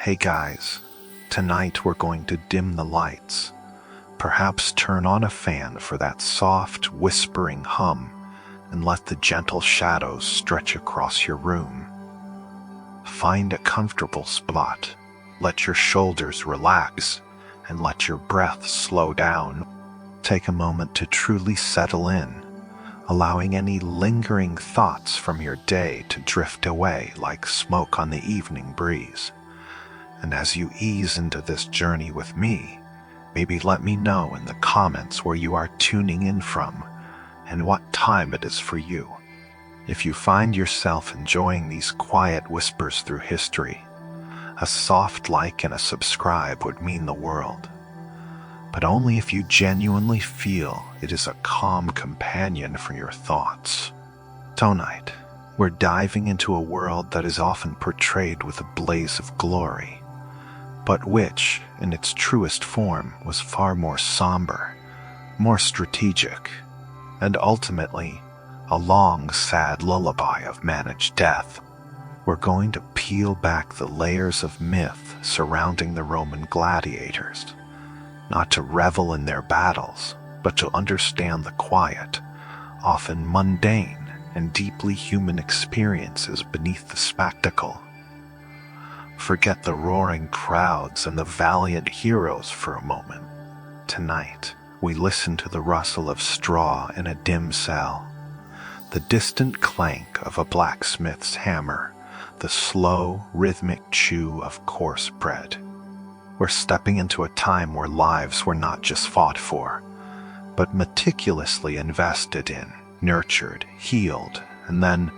Hey guys, tonight we're going to dim the lights. Perhaps turn on a fan for that soft, whispering hum and let the gentle shadows stretch across your room. Find a comfortable spot, let your shoulders relax, and let your breath slow down. Take a moment to truly settle in, allowing any lingering thoughts from your day to drift away like smoke on the evening breeze. And as you ease into this journey with me, maybe let me know in the comments where you are tuning in from and what time it is for you. If you find yourself enjoying these quiet whispers through history, a soft like and a subscribe would mean the world. But only if you genuinely feel it is a calm companion for your thoughts. Tonight, we're diving into a world that is often portrayed with a blaze of glory, but which, in its truest form, was far more somber, more strategic, and ultimately, a long, sad lullaby of managed death. We're going to peel back the layers of myth surrounding the Roman gladiators, not to revel in their battles, but to understand the quiet, often mundane and deeply human experiences beneath the spectacle. Forget the roaring crowds and the valiant heroes for a moment. Tonight, we listen to the rustle of straw in a dim cell, the distant clank of a blacksmith's hammer, the slow, rhythmic chew of coarse bread. We're stepping into a time where lives were not just fought for, but meticulously invested in, nurtured, healed, and then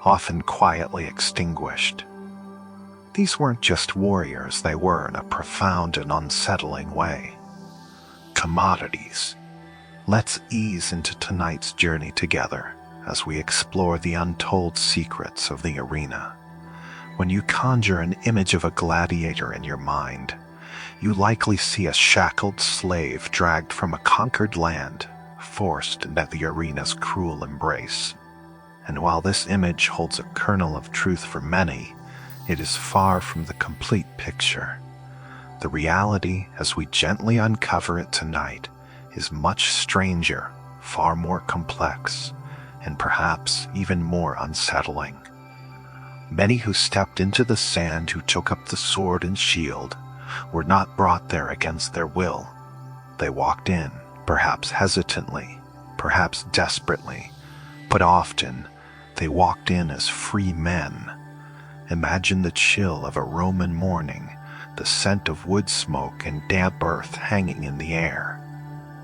often quietly extinguished. These weren't just warriors, they were, in a profound and unsettling way, commodities. Let's ease into tonight's journey together as we explore the untold secrets of the arena. When you conjure an image of a gladiator in your mind, you likely see a shackled slave dragged from a conquered land, forced into the arena's cruel embrace. And while this image holds a kernel of truth for many, it is far from the complete picture. The reality, as we gently uncover it tonight, is much stranger, far more complex, and perhaps even more unsettling. Many who stepped into the sand, who took up the sword and shield, were not brought there against their will. They walked in, perhaps hesitantly, perhaps desperately, but often they walked in as free men. Imagine the chill of a Roman morning, the scent of wood smoke and damp earth hanging in the air.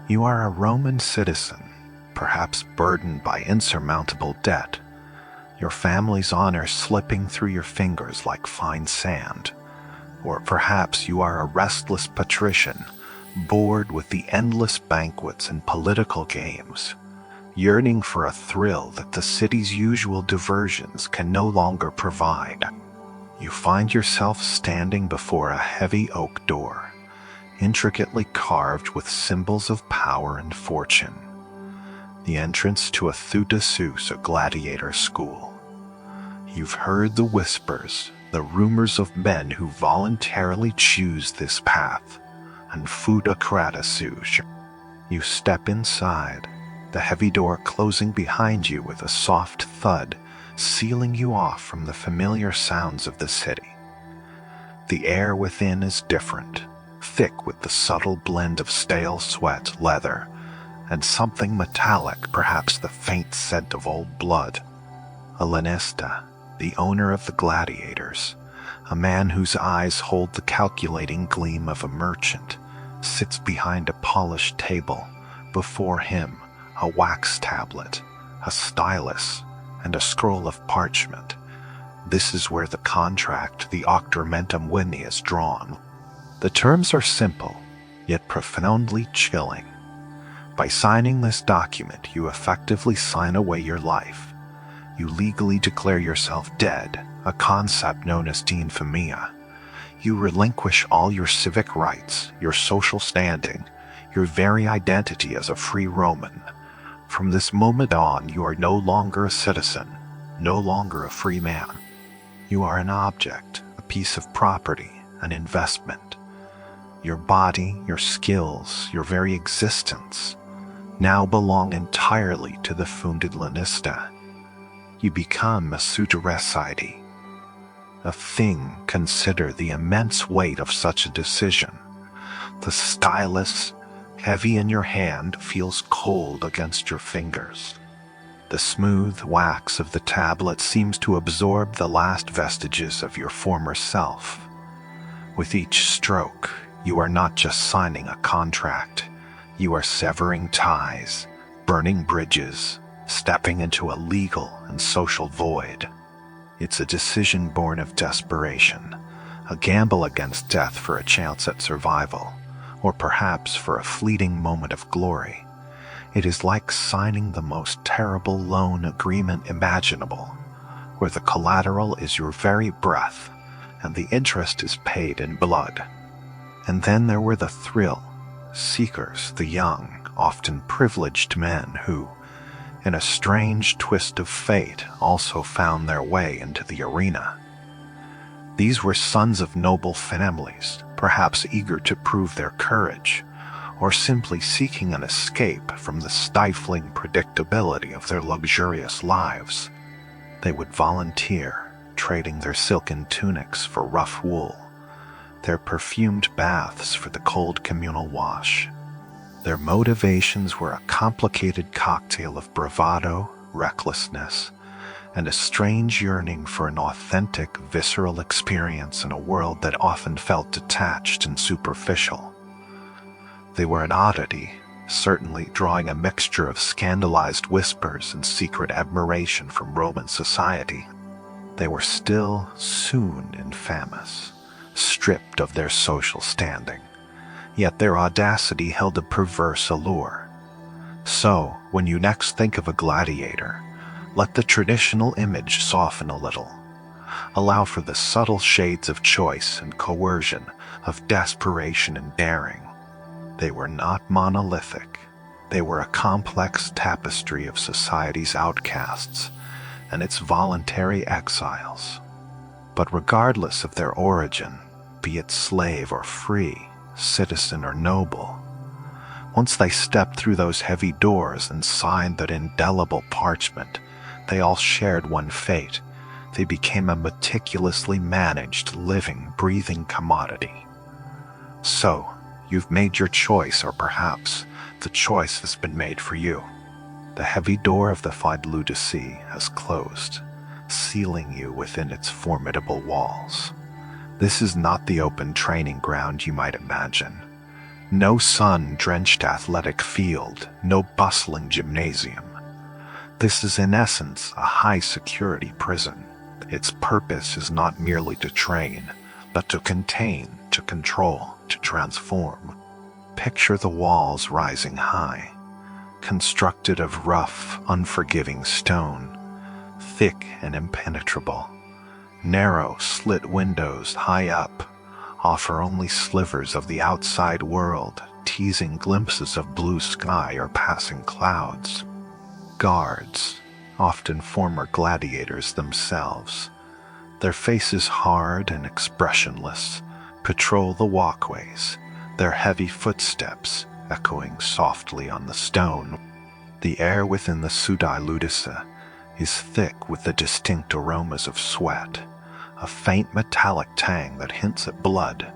You are a Roman citizen, perhaps burdened by insurmountable debt, your family's honor slipping through your fingers like fine sand. Or perhaps you are a restless patrician, bored with the endless banquets and political games, yearning for a thrill that the city's usual diversions can no longer provide. You find yourself standing before a heavy oak door, intricately carved with symbols of power and fortune. The entrance to a feu de Zeus, a gladiator school. You've heard the whispers, the rumors of men who voluntarily choose this path, and feu de Zeus. You step inside, the heavy door closing behind you with a soft thud, sealing you off from the familiar sounds of the city. The air within is different, thick with the subtle blend of stale sweat, leather, and something metallic, perhaps the faint scent of old blood. A lanista, the owner of the gladiators, a man whose eyes hold the calculating gleam of a merchant, sits behind a polished table. Before him, a wax tablet, a stylus, and a scroll of parchment. This is where the contract, the Octormentum Vini, is drawn. The terms are simple, yet profoundly chilling. By signing this document, you effectively sign away your life. You legally declare yourself dead, a concept known as infamia. You relinquish all your civic rights, your social standing, your very identity as a free Roman. From this moment on, you are no longer a citizen, no longer a free man. You are an object, a piece of property, an investment. Your body, your skills, your very existence now belong entirely to the funded lanista. You become a suitoresside. A thing, consider the immense weight of such a decision. The stylus, heavy in your hand, feels cold against your fingers. The smooth wax of the tablet seems to absorb the last vestiges of your former self. With each stroke, you are not just signing a contract. You are severing ties, burning bridges, stepping into a legal and social void. It's a decision born of desperation, a gamble against death for a chance at survival, or perhaps for a fleeting moment of glory. It is like signing the most terrible loan agreement imaginable, where the collateral is your very breath, and the interest is paid in blood. And then there were the thrill seekers, the young, often privileged men who, in a strange twist of fate, also found their way into the arena. These were sons of noble families, perhaps eager to prove their courage, or simply seeking an escape from the stifling predictability of their luxurious lives. They would volunteer, trading their silken tunics for rough wool, their perfumed baths for the cold communal wash. Their motivations were a complicated cocktail of bravado, recklessness, and a strange yearning for an authentic, visceral experience in a world that often felt detached and superficial. They were an oddity, certainly drawing a mixture of scandalized whispers and secret admiration from Roman society. They were still soon infamous, stripped of their social standing. Yet their audacity held a perverse allure. So, when you next think of a gladiator, let the traditional image soften a little. Allow for the subtle shades of choice and coercion, of desperation and daring. They were not monolithic. They were a complex tapestry of society's outcasts and its voluntary exiles. But regardless of their origin, be it slave or free, citizen or noble, once they stepped through those heavy doors and signed that indelible parchment, they all shared one fate. They became a meticulously managed, living, breathing commodity. So, you've made your choice, or perhaps the choice has been made for you. The heavy door of the Fideludici has closed, sealing you within its formidable walls. This is not the open training ground you might imagine. No sun-drenched athletic field, no bustling gymnasium. This is in essence a high-security prison. Its purpose is not merely to train, but to contain, to control, to transform. Picture the walls rising high, constructed of rough, unforgiving stone, thick and impenetrable. Narrow, slit windows high up offer only slivers of the outside world, teasing glimpses of blue sky or passing clouds. Guards, often former gladiators themselves, their faces hard and expressionless, patrol the walkways, their heavy footsteps echoing softly on the stone. The air within the Sudai Ludisa is thick with the distinct aromas of sweat, a faint metallic tang that hints at blood,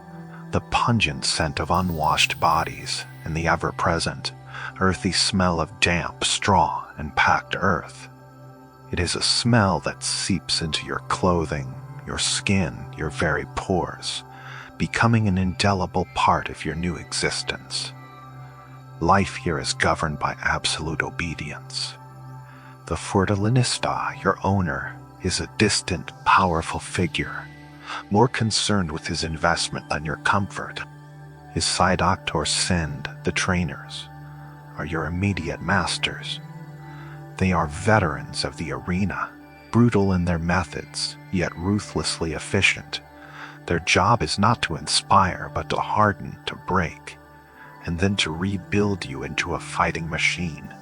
the pungent scent of unwashed bodies, and the ever-present, earthy smell of damp straw and packed earth. It is a smell that seeps into your clothing, your skin, your very pores, becoming an indelible part of your new existence. Life here is governed by absolute obedience. The Fortalinista, your owner, is a distant, powerful figure, more concerned with his investment than your comfort. His Sidoctor Send, the trainers, are your immediate masters. They are veterans of the arena, brutal in their methods, yet ruthlessly efficient. Their job is not to inspire, but to harden, to break, and then to rebuild you into a fighting machine.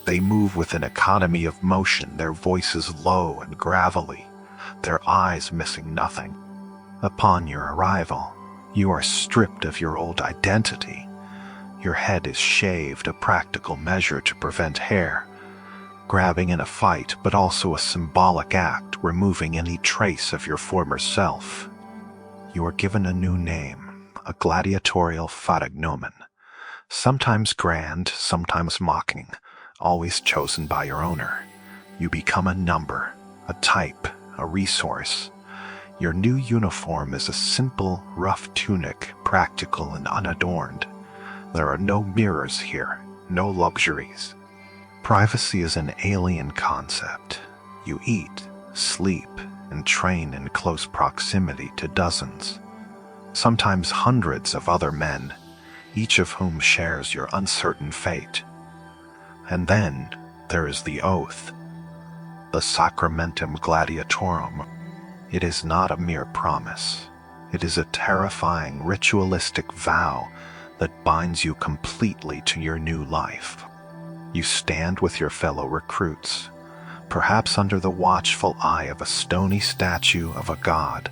They move with an economy of motion, their voices low and gravelly, their eyes missing nothing. Upon your arrival, you are stripped of your old identity. Your head is shaved, a practical measure to prevent hair, grabbing in a fight, but also a symbolic act, removing any trace of your former self. You are given a new name, a gladiatorial physiognomen, sometimes grand, sometimes mocking, always chosen by your owner. You become a number, a type, a resource. Your new uniform is a simple, rough tunic, practical and unadorned. There are no mirrors here, no luxuries. Privacy is an alien concept. You eat, sleep, and train in close proximity to dozens, sometimes hundreds of other men, each of whom shares your uncertain fate. And then there is the oath, the sacramentum gladiatorum. It is not a mere promise. It is a terrifying, ritualistic vow that binds you completely to your new life. You stand with your fellow recruits, perhaps under the watchful eye of a stony statue of a god,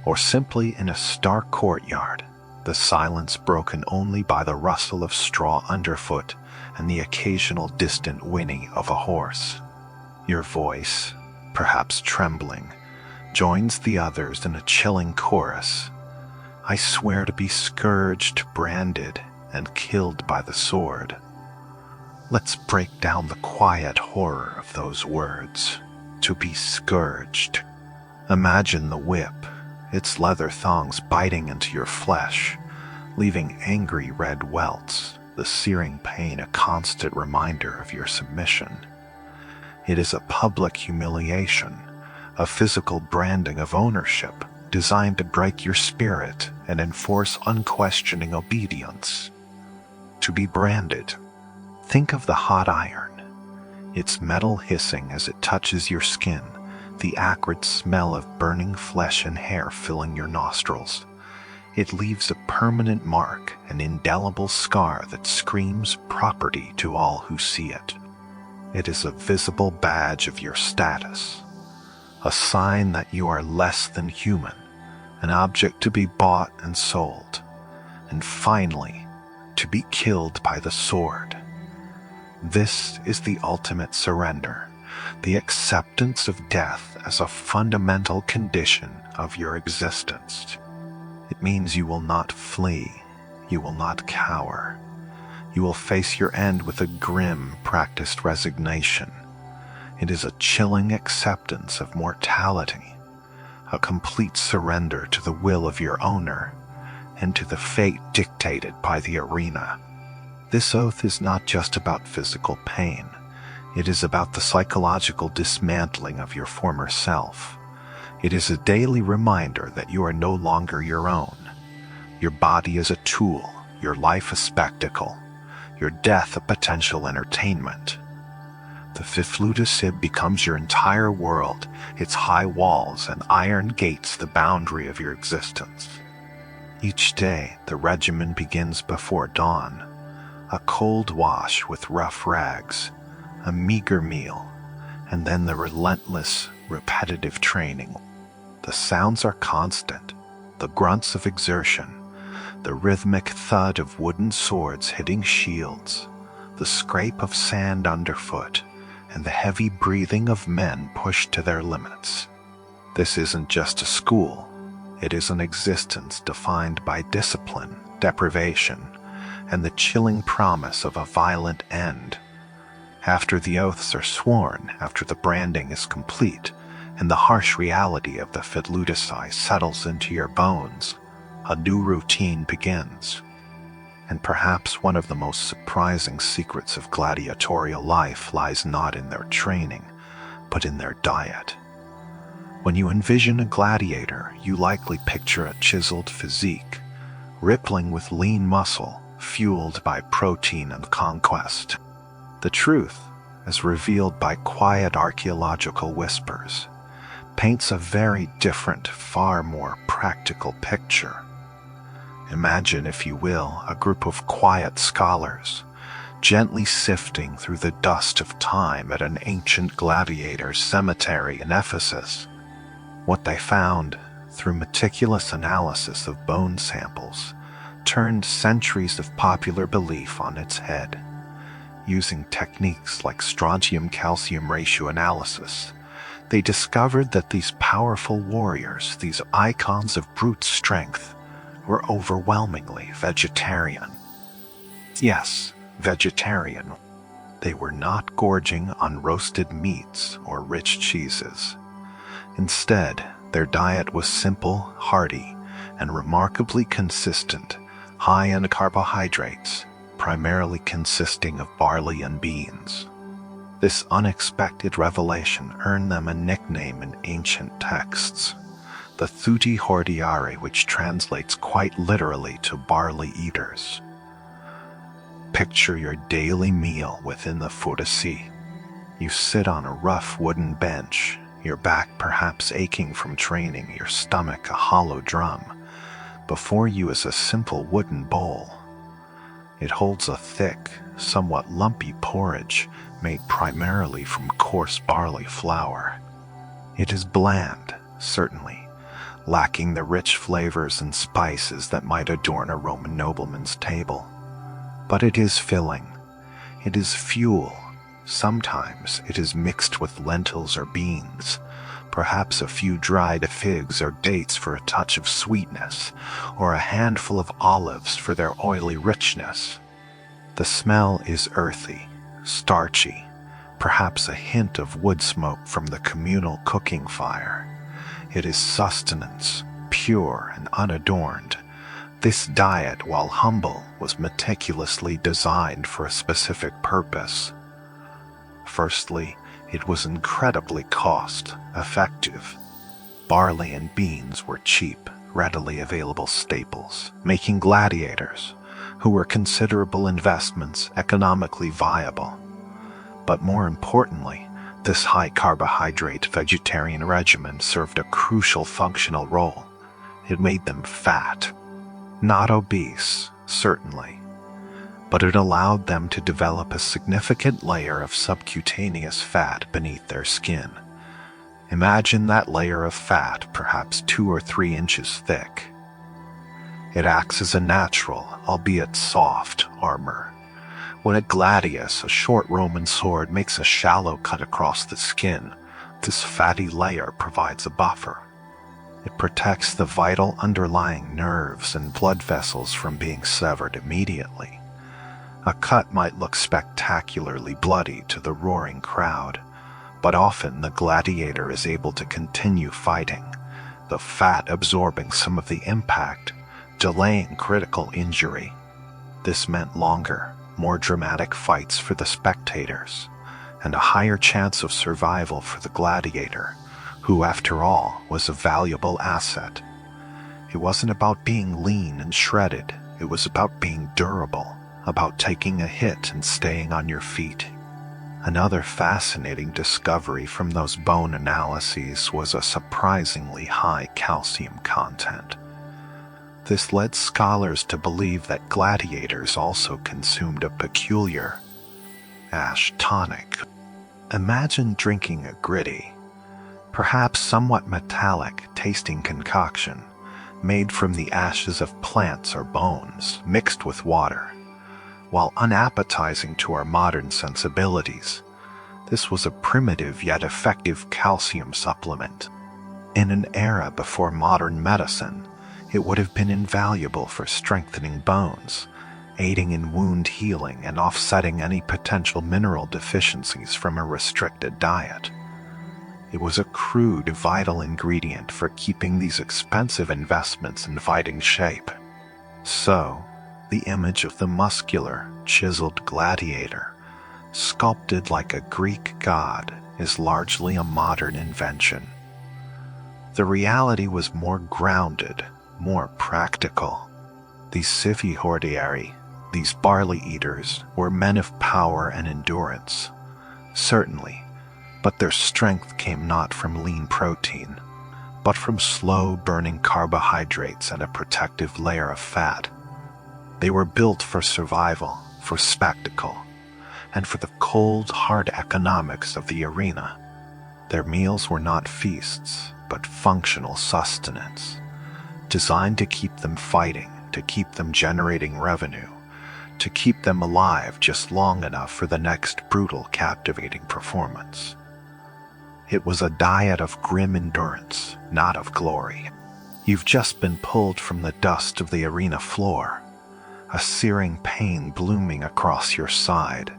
or simply in a stark courtyard, the silence broken only by the rustle of straw underfoot and the occasional distant whinny of a horse. Your voice, perhaps trembling, joins the others in a chilling chorus. I swear to be scourged, branded, and killed by the sword. Let's break down the quiet horror of those words. To be scourged. Imagine the whip, its leather thongs biting into your flesh, leaving angry red welts, the searing pain a constant reminder of your submission. It is a public humiliation, a physical branding of ownership designed to break your spirit and enforce unquestioning obedience. To be branded. Think of the hot iron, its metal hissing as it touches your skin, the acrid smell of burning flesh and hair filling your nostrils. It leaves a permanent mark, an indelible scar that screams property to all who see it. It is a visible badge of your status, a sign that you are less than human, an object to be bought and sold, and finally, to be killed by the sword. This is the ultimate surrender, the acceptance of death as a fundamental condition of your existence. It means you will not flee, you will not cower. You will face your end with a grim, practiced resignation. It is a chilling acceptance of mortality, a complete surrender to the will of your owner and to the fate dictated by the arena. This oath is not just about physical pain. It is about the psychological dismantling of your former self. It is a daily reminder that you are no longer your own. Your body is a tool, your life a spectacle, your death a potential entertainment. The Fifluticib becomes your entire world, its high walls and iron gates the boundary of your existence. Each day, the regimen begins before dawn. A cold wash with rough rags, a meager meal, and then the relentless, repetitive training. The sounds are constant, the grunts of exertion, the rhythmic thud of wooden swords hitting shields, the scrape of sand underfoot, and the heavy breathing of men pushed to their limits. This isn't just a school, it is an existence defined by discipline, deprivation, and the chilling promise of a violent end. After the oaths are sworn, after the branding is complete, and the harsh reality of the Fidluticide settles into your bones, a new routine begins. And perhaps one of the most surprising secrets of gladiatorial life lies not in their training, but in their diet. When you envision a gladiator, you likely picture a chiseled physique, rippling with lean muscle, fueled by protein and conquest. The truth, as revealed by quiet archaeological whispers, paints a very different, far more practical picture. Imagine, if you will, a group of quiet scholars, gently sifting through the dust of time at an ancient gladiator cemetery in Ephesus. What they found, through meticulous analysis of bone samples, turned centuries of popular belief on its head. Using techniques like strontium-calcium ratio analysis, they discovered that these powerful warriors, these icons of brute strength, were overwhelmingly vegetarian. Yes, vegetarian. They were not gorging on roasted meats or rich cheeses. Instead, their diet was simple, hearty, and remarkably consistent, high in carbohydrates, primarily consisting of barley and beans. This unexpected revelation earned them a nickname in ancient texts, the Thuti Hordeare, which translates quite literally to barley eaters. Picture your daily meal within the Photosi. You sit on a rough wooden bench, your back perhaps aching from training, your stomach a hollow drum. Before you is a simple wooden bowl. It holds a thick, somewhat lumpy porridge made primarily from coarse barley flour. It is bland, certainly, lacking the rich flavors and spices that might adorn a Roman nobleman's table. But it is filling. It is fuel. Sometimes it is mixed with lentils or beans, perhaps a few dried figs or dates for a touch of sweetness, or a handful of olives for their oily richness. The smell is earthy, starchy, perhaps a hint of wood smoke from the communal cooking fire. It is sustenance, pure and unadorned. This diet, while humble, was meticulously designed for a specific purpose. Firstly, it was incredibly cost-effective. Barley and beans were cheap, readily available staples, making gladiators, who were considerable investments, economically viable. But more importantly, this high-carbohydrate vegetarian regimen served a crucial functional role. It made them fat. Not obese, certainly, but it allowed them to develop a significant layer of subcutaneous fat beneath their skin. Imagine that layer of fat perhaps 2 or 3 inches thick. It acts as a natural, albeit soft, armor. When a gladius, a short Roman sword, makes a shallow cut across the skin, this fatty layer provides a buffer. It protects the vital underlying nerves and blood vessels from being severed immediately. A cut might look spectacularly bloody to the roaring crowd, but often the gladiator is able to continue fighting, the fat absorbing some of the impact, delaying critical injury. This meant longer, more dramatic fights for the spectators, and a higher chance of survival for the gladiator, who, after all, was a valuable asset. It wasn't about being lean and shredded. It was about being durable, about taking a hit and staying on your feet. Another fascinating discovery from those bone analyses was a surprisingly high calcium content. This led scholars to believe that gladiators also consumed a peculiar ash tonic. Imagine drinking a gritty, perhaps somewhat metallic-tasting concoction made from the ashes of plants or bones mixed with water. While unappetizing to our modern sensibilities, this was a primitive yet effective calcium supplement. In an era before modern medicine, it would have been invaluable for strengthening bones, aiding in wound healing and offsetting any potential mineral deficiencies from a restricted diet. It was a crude, vital ingredient for keeping these expensive investments in fighting shape. So, the image of the muscular, chiseled gladiator, sculpted like a Greek god, is largely a modern invention. The reality was more grounded, more practical. These civi hordeari, these barley eaters, were men of power and endurance, certainly, but their strength came not from lean protein, but from slow-burning carbohydrates and a protective layer of fat. They were built for survival, for spectacle, and for the cold, hard economics of the arena. Their meals were not feasts. but functional sustenance, designed to keep them fighting, to keep them generating revenue, to keep them alive just long enough for the next brutal, captivating performance. It was a diet of grim endurance, not of glory. You've just been pulled from the dust of the arena floor, a searing pain blooming across your side,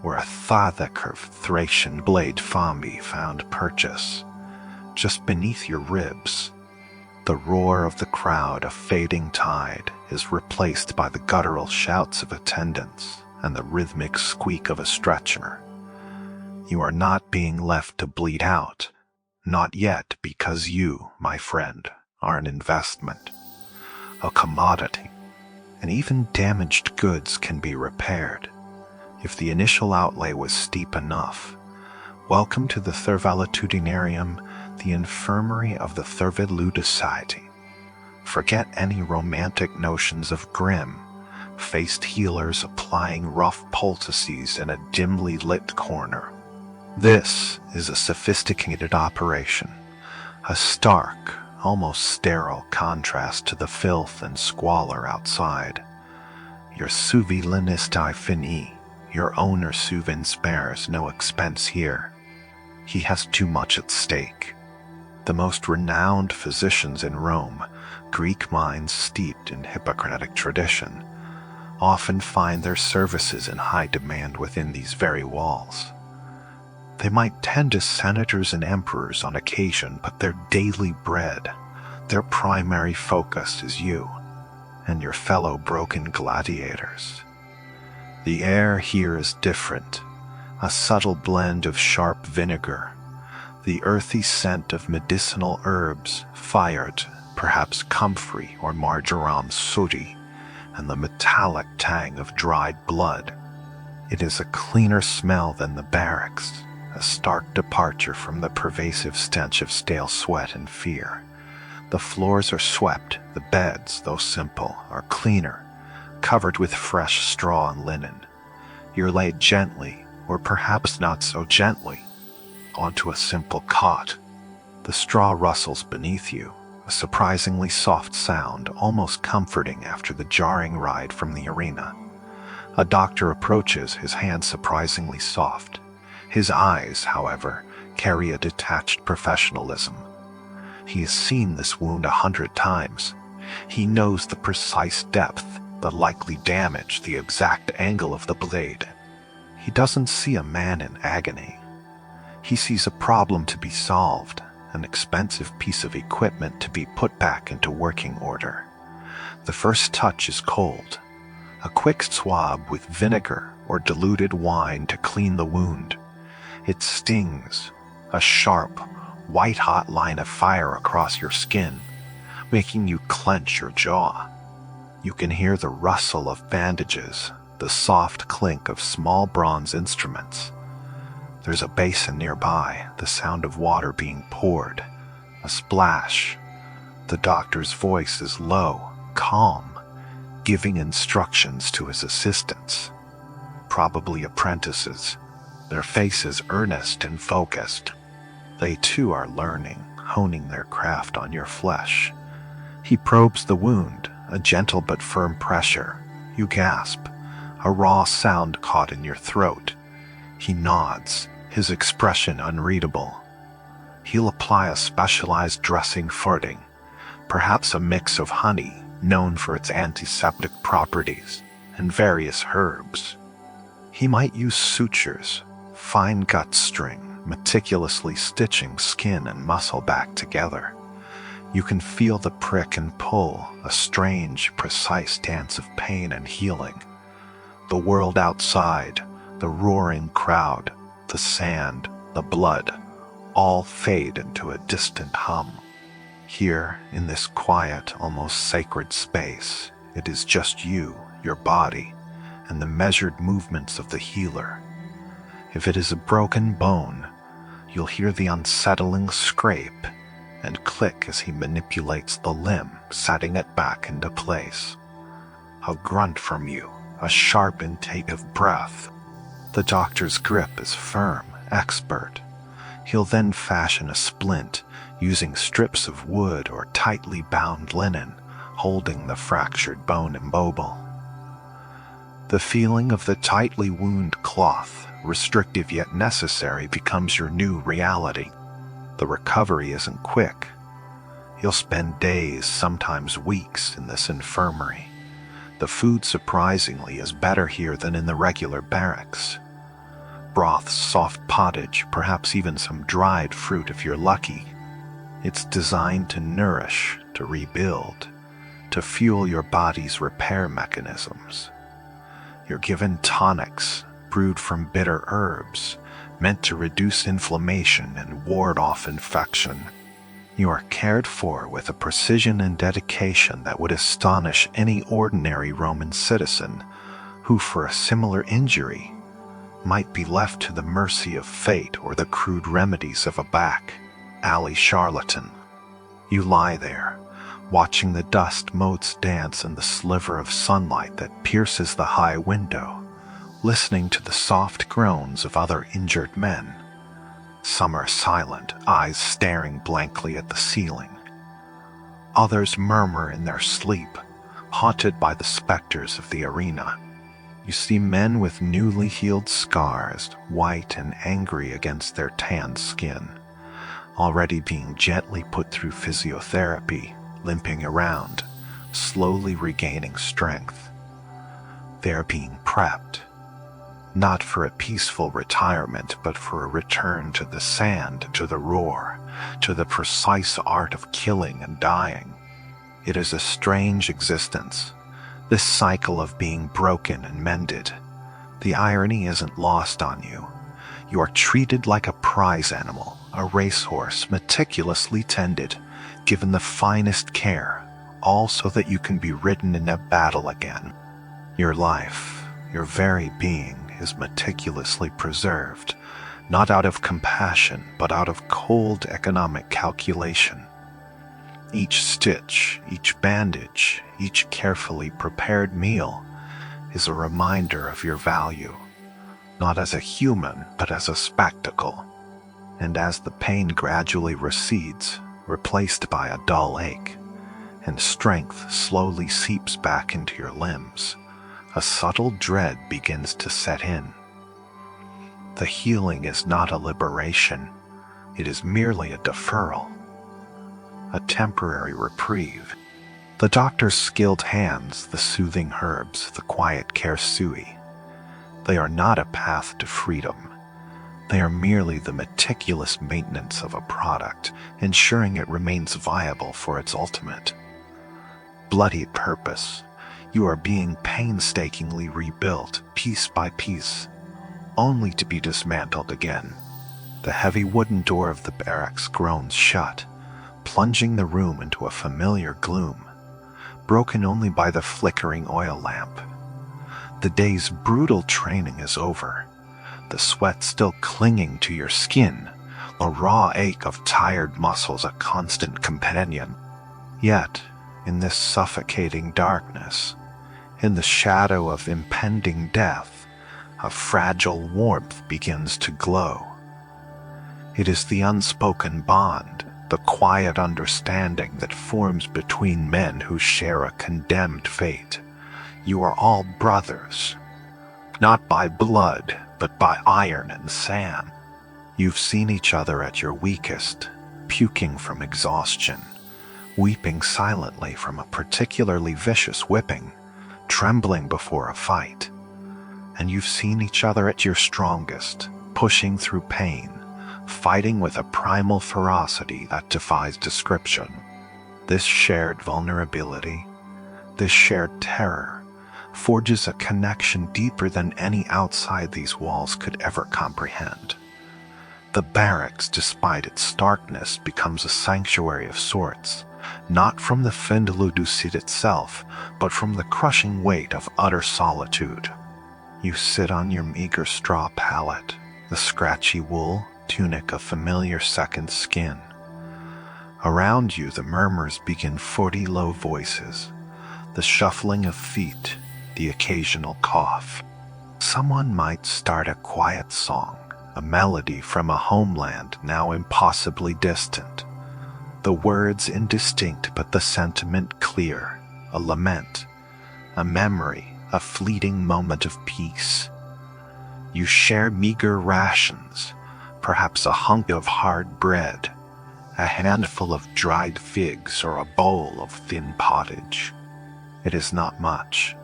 where a Thothic or Thracian blade Fambi found purchase. Just beneath your ribs, the roar of the crowd, a fading tide, is replaced by the guttural shouts of attendants and the rhythmic squeak of a stretcher. You are not being left to bleed out, not yet, because you, my friend, are an investment, a commodity, and even damaged goods can be repaired. If the initial outlay was steep enough, welcome to the Thurvaletudinarium, the infirmary of the Thurvid-Ludicity. Forget any romantic notions of grim, faced healers applying rough poultices in a dimly lit corner. This is a sophisticated operation, a stark, almost sterile contrast to the filth and squalor outside. Your Suvilinisti Fini, your owner Suvin spares no expense here. He has too much at stake. The most renowned physicians in Rome, Greek minds steeped in Hippocratic tradition, often find their services in high demand within these very walls. They might tend as senators and emperors on occasion, but their daily bread, their primary focus is you and your fellow broken gladiators. The air here is different, a subtle blend of sharp vinegar, the earthy scent of medicinal herbs, fired, perhaps comfrey or marjoram sooty, and the metallic tang of dried blood. It is a cleaner smell than the barracks, a stark departure from the pervasive stench of stale sweat and fear. The floors are swept, the beds, though simple, are cleaner, covered with fresh straw and linen. You're laid gently, or perhaps not so gently, onto a simple cot. The straw rustles beneath you, a surprisingly soft sound, almost comforting after the jarring ride from the arena. A doctor approaches, his hand surprisingly soft. His eyes, however, carry a detached professionalism. He has seen this wound 100 times. He knows the precise depth, the likely damage, the exact angle of the blade. He doesn't see a man in agony. He sees a problem to be solved, an expensive piece of equipment to be put back into working order. The first touch is cold. A quick swab with vinegar or diluted wine to clean the wound. It stings, a sharp, white-hot line of fire across your skin, making you clench your jaw. You can hear the rustle of bandages, the soft clink of small bronze instruments. There's a basin nearby, the sound of water being poured, a splash. The doctor's voice is low, calm, giving instructions to his assistants, probably apprentices, their faces earnest and focused. They too are learning, honing their craft on your flesh. He probes the wound, a gentle but firm pressure. You gasp, a raw sound caught in your throat. He nods, his expression unreadable. He'll apply a specialized dressing furting, perhaps a mix of honey, known for its antiseptic properties, and various herbs. He might use sutures, fine gut string, meticulously stitching skin and muscle back together. You can feel the prick and pull, a strange, precise dance of pain and healing. The world outside, the roaring crowd, the sand, the blood, all fade into a distant hum. Here, in this quiet, almost sacred space, it is just you, your body, and the measured movements of the healer. If it is a broken bone, you'll hear the unsettling scrape and click as he manipulates the limb, setting it back into place. A grunt from you, a sharp intake of breath. The doctor's grip is firm, expert. He'll then fashion a splint using strips of wood or tightly bound linen, holding the fractured bone immobile. The feeling of the tightly wound cloth, restrictive yet necessary, becomes your new reality. The recovery isn't quick. You'll spend days, sometimes weeks, in this infirmary. The food, surprisingly, is better here than in the regular barracks. Broths, soft pottage, perhaps even some dried fruit if you're lucky. It's designed to nourish, to rebuild, to fuel your body's repair mechanisms. You're given tonics, brewed from bitter herbs, meant to reduce inflammation and ward off infection. You are cared for with a precision and dedication that would astonish any ordinary Roman citizen who, for a similar injury, might be left to the mercy of fate or the crude remedies of a back-alley charlatan. You lie there, watching the dust motes dance in the sliver of sunlight that pierces the high window, listening to the soft groans of other injured men. Some are silent, eyes staring blankly at the ceiling. Others murmur in their sleep, haunted by the specters of the arena. You see men with newly healed scars, white and angry against their tanned skin, already being gently put through physiotherapy, limping around, slowly regaining strength. They are being prepped, not for a peaceful retirement, but for a return to the sand, to the roar, to the precise art of killing and dying. It is a strange existence, this cycle of being broken and mended. The irony isn't lost on you. You are treated like a prize animal, a racehorse, meticulously tended, given the finest care, all so that you can be ridden in a battle again. Your life, your very being, is meticulously preserved, not out of compassion, but out of cold economic calculation. Each stitch, each bandage, each carefully prepared meal is a reminder of your value, not as a human, but as a spectacle. And as the pain gradually recedes, replaced by a dull ache, and strength slowly seeps back into your limbs, a subtle dread begins to set in. The healing is not a liberation, it is merely a deferral, a temporary reprieve. The doctor's skilled hands, the soothing herbs, the quiet care sui, they are not a path to freedom. They are merely the meticulous maintenance of a product, ensuring it remains viable for its ultimate bloodied purpose. You are being painstakingly rebuilt, piece by piece, only to be dismantled again. The heavy wooden door of the barracks groans shut, plunging the room into a familiar gloom, broken only by the flickering oil lamp. The day's brutal training is over, the sweat still clinging to your skin, the raw ache of tired muscles a constant companion. Yet, in this suffocating darkness, in the shadow of impending death, a fragile warmth begins to glow. It is the unspoken bond, the quiet understanding that forms between men who share a condemned fate. You are all brothers, not by blood, but by iron and sand. You've seen each other at your weakest, puking from exhaustion, weeping silently from a particularly vicious whipping, trembling before a fight. And you've seen each other at your strongest, pushing through pain, fighting with a primal ferocity that defies description. This shared vulnerability, this shared terror, forges a connection deeper than any outside these walls could ever comprehend. The barracks, despite its starkness, becomes a sanctuary of sorts, not from the fin de la Ducite itself, but from the crushing weight of utter solitude. You sit on your meager straw pallet, the scratchy wool tunic of familiar second skin. Around you the murmurs begin 40 low voices, the shuffling of feet, the occasional cough. Someone might start a quiet song, a melody from a homeland now impossibly distant. The words indistinct but the sentiment clear, a lament, a memory, a fleeting moment of peace. You share meager rations, perhaps a hunk of hard bread, a handful of dried figs or a bowl of thin pottage. It is not much,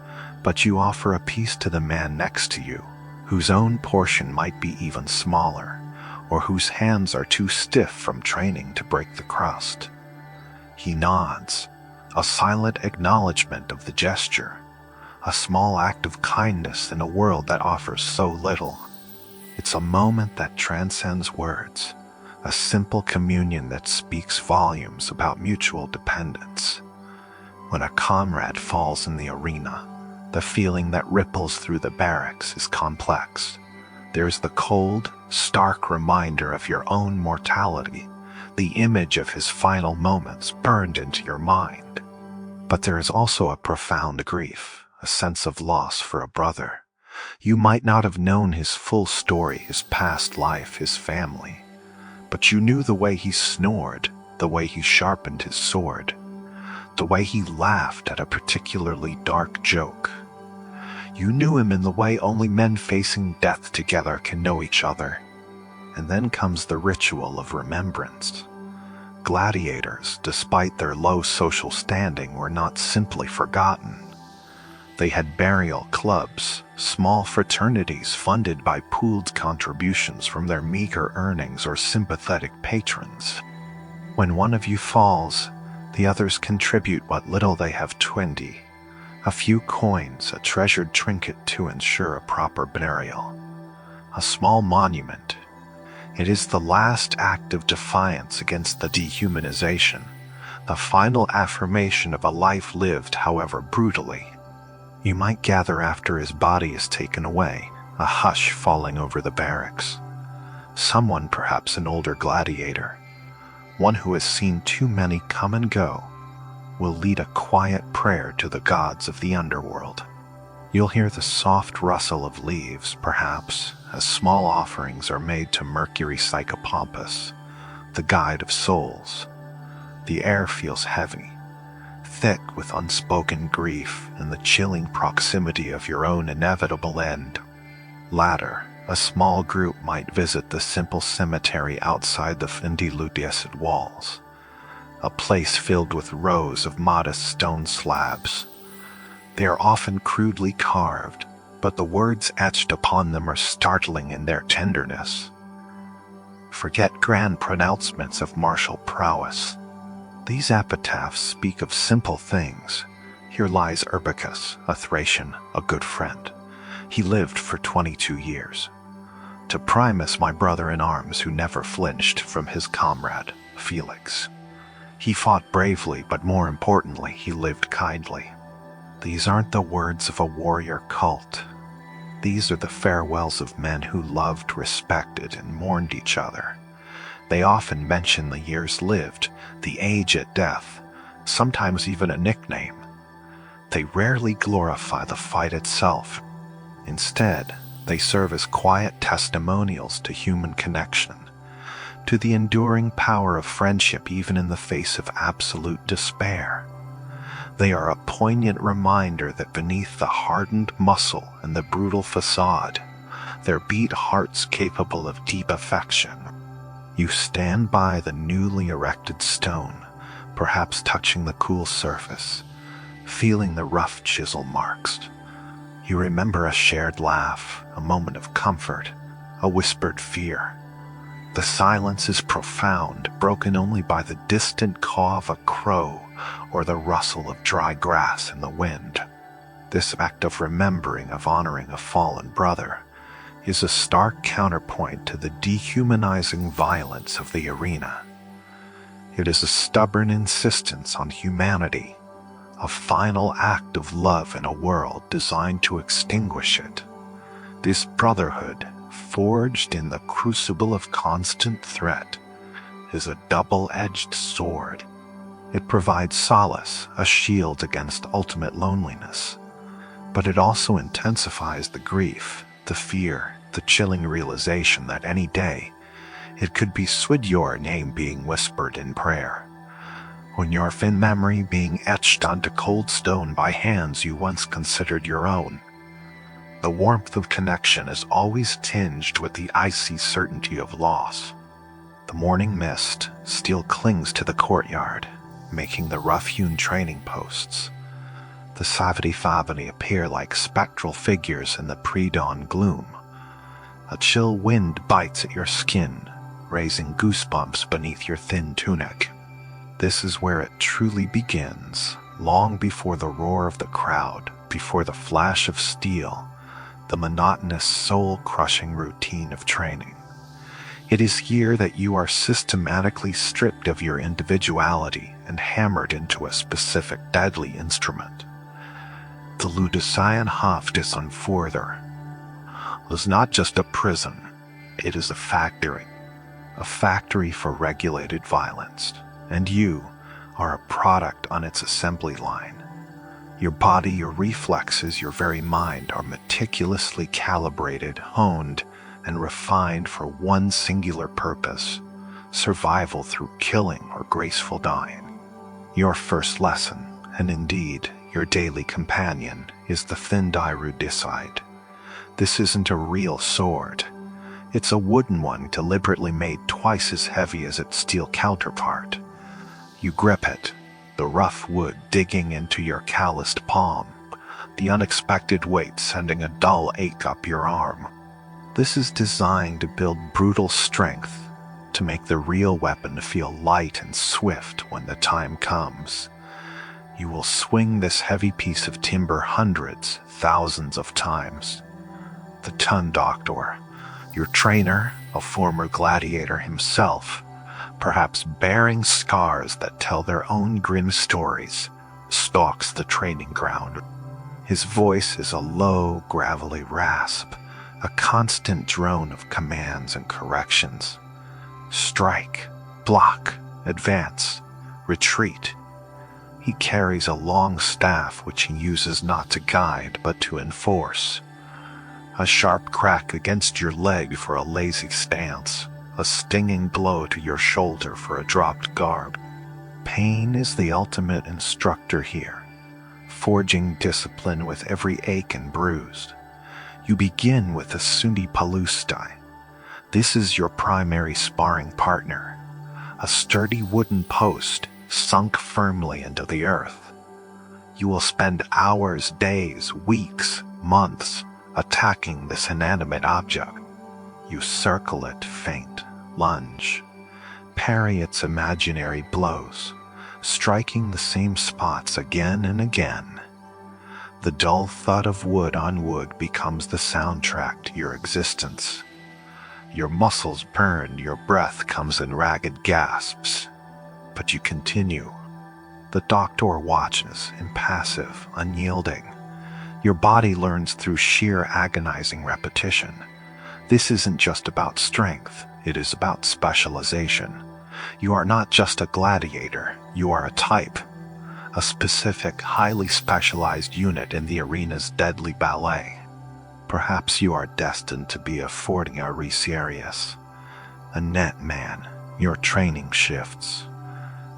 but you offer a piece to the man next to you, whose own portion might be even smaller, or whose hands are too stiff from training to break the crust. He nods, a silent acknowledgement of the gesture, a small act of kindness in a world that offers so little. It's a moment that transcends words, a simple communion that speaks volumes about mutual dependence. When a comrade falls in the arena, the feeling that ripples through the barracks is complex. There's the cold, stark reminder of your own mortality, the image of his final moments burned into your mind. But there is also a profound grief, a sense of loss for a brother. You might not have known his full story, his past life, his family, but you knew the way he snored, the way he sharpened his sword, the way he laughed at a particularly dark joke. You knew him in the way only men facing death together can know each other. And then comes the ritual of remembrance. Gladiators, despite their low social standing, were not simply forgotten. They had burial clubs, small fraternities funded by pooled contributions from their meager earnings or sympathetic patrons. When one of you falls, the others contribute what little they have 20, a few coins, a treasured trinket to ensure a proper burial. A small monument. It is the last act of defiance against the dehumanization, the final affirmation of a life lived, however brutally. You might gather after his body is taken away, a hush falling over the barracks. Someone, perhaps an older gladiator, one who has seen too many come and go, will lead a quiet prayer to the gods of the underworld. You'll hear the soft rustle of leaves, perhaps, as small offerings are made to Mercury Psychopompus, the guide of souls. The air feels heavy, thick with unspoken grief and the chilling proximity of your own inevitable end. Later, a small group might visit the simple cemetery outside the Findi-Ludiesed walls, a place filled with rows of modest stone slabs. They are often crudely carved, but the words etched upon them are startling in their tenderness. Forget grand pronouncements of martial prowess. These epitaphs speak of simple things. Here lies Urbicus, a Thracian, a good friend. He lived for 22 years. To Primus, my brother in arms, who never flinched from his comrade, Felix. He fought bravely, but more importantly, he lived kindly. These aren't the words of a warrior cult. These are the farewells of men who loved, respected, and mourned each other. They often mention the years lived, the age at death, sometimes even a nickname. They rarely glorify the fight itself. Instead, they serve as quiet testimonials to human connection, to the enduring power of friendship even in the face of absolute despair. They are a poignant reminder that beneath the hardened muscle and the brutal facade, there beat hearts capable of deep affection. You stand by the newly erected stone, perhaps touching the cool surface, feeling the rough chisel marks. You remember a shared laugh, a moment of comfort, a whispered fear. The silence is profound, broken only by the distant caw of a crow or the rustle of dry grass in the wind. This act of remembering, of honoring a fallen brother, is a stark counterpoint to the dehumanizing violence of the arena. It is a stubborn insistence on humanity, a final act of love in a world designed to extinguish it. This brotherhood, forged in the crucible of constant threat, is a double-edged sword. It provides solace, a shield against ultimate loneliness, but it also intensifies the grief, the fear, the chilling realization that any day it could be your name being whispered in prayer, when your thin memory being etched onto cold stone by hands you once considered your own. The warmth of connection is always tinged with the icy certainty of loss. The morning mist still clings to the courtyard, making the rough-hewn training posts, the savity appear like spectral figures in the pre-dawn gloom. A chill wind bites at your skin, raising goosebumps beneath your thin tunic. This is where it truly begins, long before the roar of the crowd, before the flash of steel, the monotonous, soul-crushing routine of training. It is here that you are systematically stripped of your individuality and hammered into a specific deadly instrument. The Ludician Hoftes on Further was not just a prison, it is a factory for regulated violence, and you are a product on its assembly line. Your body, your reflexes, your very mind are meticulously calibrated, honed, and refined for one singular purpose: survival through killing or graceful dying. Your first lesson, and indeed your daily companion, is the Thindai Rudicide. This isn't a real sword. It's a wooden one deliberately made twice as heavy as its steel counterpart. You grip it, the rough wood digging into your calloused palm, the unexpected weight sending a dull ache up your arm. This is designed to build brutal strength, to make the real weapon feel light and swift when the time comes. You will swing this heavy piece of timber hundreds, thousands of times. The Ton Doctor, your trainer, a former gladiator himself, perhaps bearing scars that tell their own grim stories, stalks the training ground. His voice is a low, gravelly rasp, a constant drone of commands and corrections. Strike, block, advance, retreat. He carries a long staff which he uses not to guide but to enforce. A sharp crack against your leg for a lazy stance, a stinging blow to your shoulder for a dropped garb. Pain is the ultimate instructor here, forging discipline with every ache and bruise. You begin with a Sundi Palustai. This is your primary sparring partner, a sturdy wooden post sunk firmly into the earth. You will spend hours, days, weeks, months attacking this inanimate object. You circle it, feint, lunge, parry its imaginary blows, striking the same spots again and again. The dull thud of wood on wood becomes the soundtrack to your existence. Your muscles burn, your breath comes in ragged gasps. But you continue. The doctor watches, impassive, unyielding. Your body learns through sheer agonizing repetition. This isn't just about strength, it is about specialization. You are not just a gladiator, you are a type. A specific, highly specialized unit in the arena's deadly ballet. Perhaps you are destined to be a Fortia Ricerius, a net man. Your training shifts.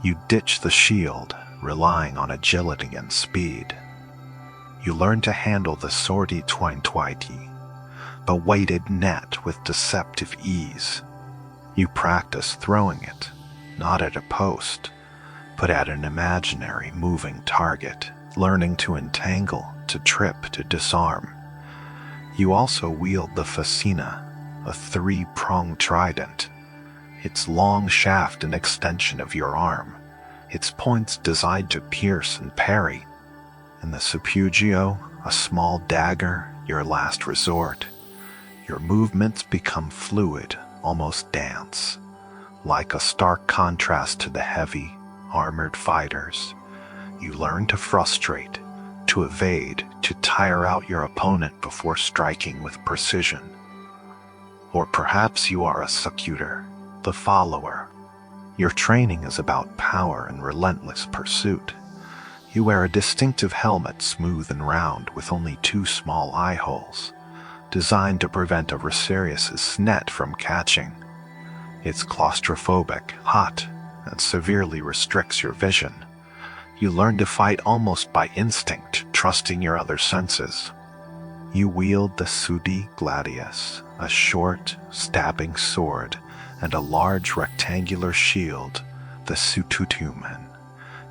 You ditch the shield, relying on agility and speed. You learn to handle the sortie twaintoiti, the weighted net with deceptive ease. You practice throwing it, not at a post, but at an imaginary moving target, learning to entangle, to trip, to disarm. You also wield the fascina, a three-pronged trident, its long shaft an extension of your arm, its points designed to pierce and parry, and the suppugio, a small dagger, your last resort. Your movements become fluid, almost dance, like a stark contrast to the heavy, armored fighters. You learn to frustrate, to evade, to tire out your opponent before striking with precision. Or perhaps you are a secutor, the follower. Your training is about power and relentless pursuit. You wear a distinctive helmet, smooth and round, with only 2 small eye holes, designed to prevent a Rosarius's net from catching. It's claustrophobic, hot, and severely restricts your vision. You learn to fight almost by instinct, trusting your other senses. You wield the sudi gladius, a short, stabbing sword, and a large rectangular shield, the sututumen.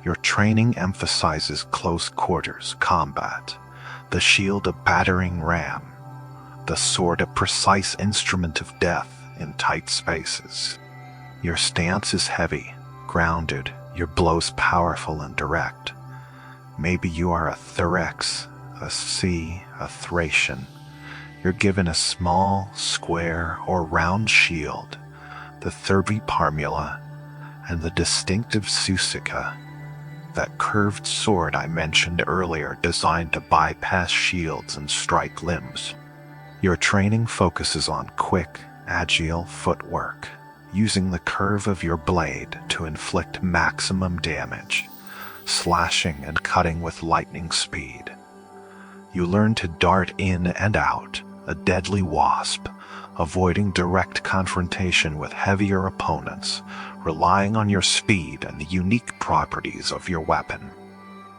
Your training emphasizes close quarters combat, the shield a battering ram, the sword a precise instrument of death in tight spaces. Your stance is heavy, grounded, your blows powerful and direct. Maybe you are a Thurex, a C, a Thracian. You're given a small, square, or round shield, the Thurby Parmula, and the distinctive Susica, that curved sword I mentioned earlier designed to bypass shields and strike limbs. Your training focuses on quick, agile footwork, using the curve of your blade to inflict maximum damage, slashing and cutting with lightning speed. You learn to dart in and out, a deadly wasp, avoiding direct confrontation with heavier opponents, relying on your speed and the unique properties of your weapon.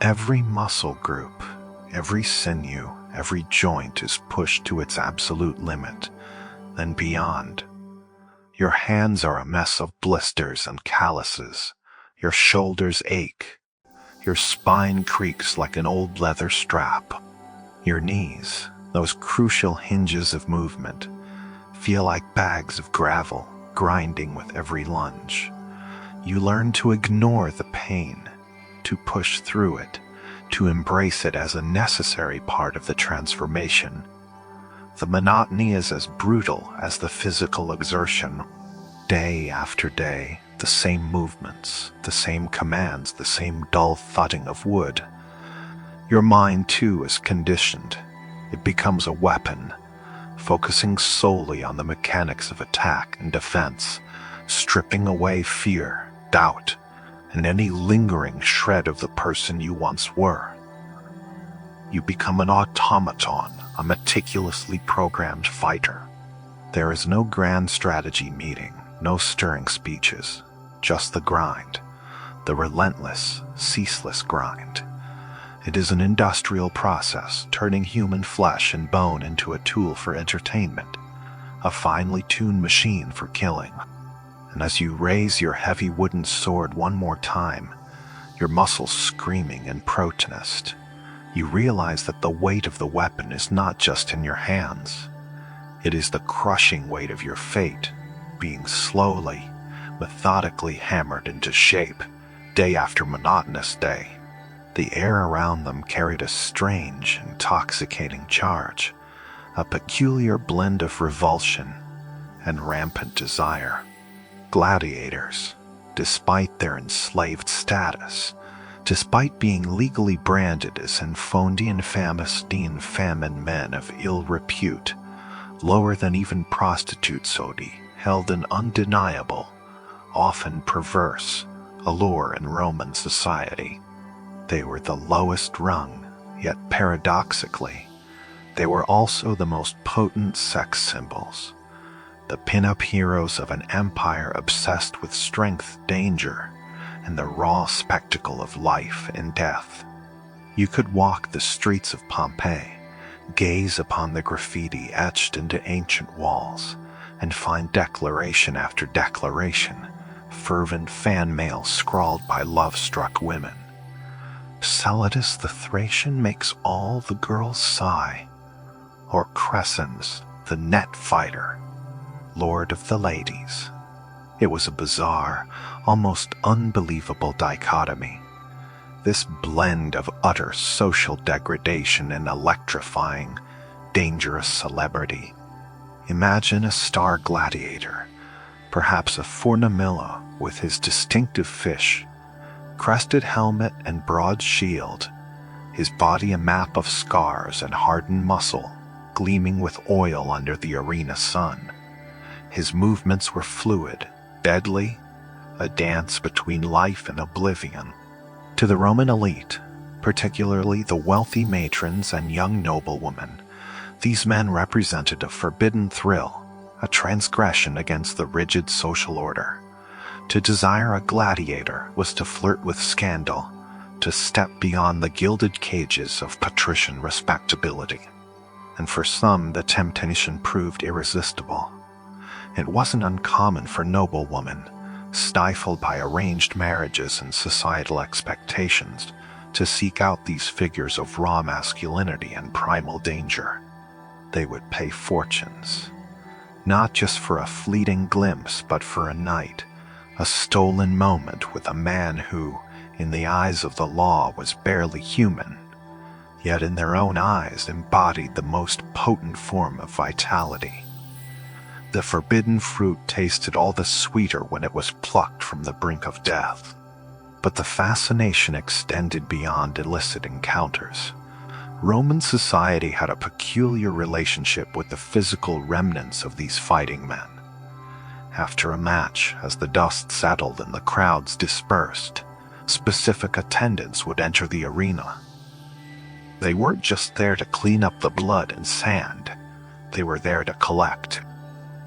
Every muscle group, every sinew, every joint is pushed to its absolute limit, then beyond. Your hands are a mess of blisters and calluses. Your shoulders ache. Your spine creaks like an old leather strap. Your knees, those crucial hinges of movement, feel like bags of gravel grinding with every lunge. You learn to ignore the pain, to push through it, to embrace it as a necessary part of the transformation. The monotony is as brutal as the physical exertion. Day after day, the same movements, the same commands, the same dull thudding of wood. Your mind, too, is conditioned. It becomes a weapon, focusing solely on the mechanics of attack and defense, stripping away fear, doubt, and any lingering shred of the person you once were. You become an automaton, a meticulously programmed fighter. There is no grand strategy meeting, no stirring speeches, just the grind, the relentless, ceaseless grind. It is an industrial process, turning human flesh and bone into a tool for entertainment, a finely tuned machine for killing. And as you raise your heavy wooden sword one more time, your muscles screaming in protest, you realize that the weight of the weapon is not just in your hands. It is the crushing weight of your fate, being slowly, methodically hammered into shape, day after monotonous day. The air around them carried a strange, intoxicating charge, a peculiar blend of revulsion and rampant desire. Gladiators, despite their enslaved status, despite being legally branded as infondi infamus infamous men of ill repute, lower than even prostitute sodi, held an undeniable, often perverse, allure in Roman society. They were the lowest rung, yet paradoxically, they were also the most potent sex symbols, the pin-up heroes of an empire obsessed with strength, danger, and the raw spectacle of life and death. You could walk the streets of Pompeii, gaze upon the graffiti etched into ancient walls, and find declaration after declaration, fervent fan mail scrawled by love-struck women. Celadus the Thracian makes all the girls sigh, or Crescens, the net fighter, lord of the ladies. It was a bizarre, almost unbelievable dichotomy. This blend of utter social degradation and electrifying, dangerous celebrity. Imagine a star gladiator, perhaps a Fornamilla with his distinctive fish, crested helmet and broad shield, his body a map of scars and hardened muscle, gleaming with oil under the arena sun. His movements were fluid, deadly, a dance between life and oblivion. To the Roman elite, particularly the wealthy matrons and young noblewomen, These men represented a forbidden thrill, a transgression against the rigid social order. To desire a gladiator was to flirt with scandal, to step beyond the gilded cages of patrician respectability. And for some, the temptation proved irresistible. It wasn't uncommon for noblewomen, stifled by arranged marriages and societal expectations, to seek out these figures of raw masculinity and primal danger. They would pay fortunes, not just for a fleeting glimpse, but for a night, a stolen moment with a man who, in the eyes of the law, was barely human, yet in their own eyes embodied the most potent form of vitality. The forbidden fruit tasted all the sweeter when it was plucked from the brink of death. But the fascination extended beyond illicit encounters. Roman society had a peculiar relationship with the physical remnants of these fighting men. After a match, as the dust settled and the crowds dispersed, specific attendants would enter the arena. They weren't just there to clean up the blood and sand. They were there to collect,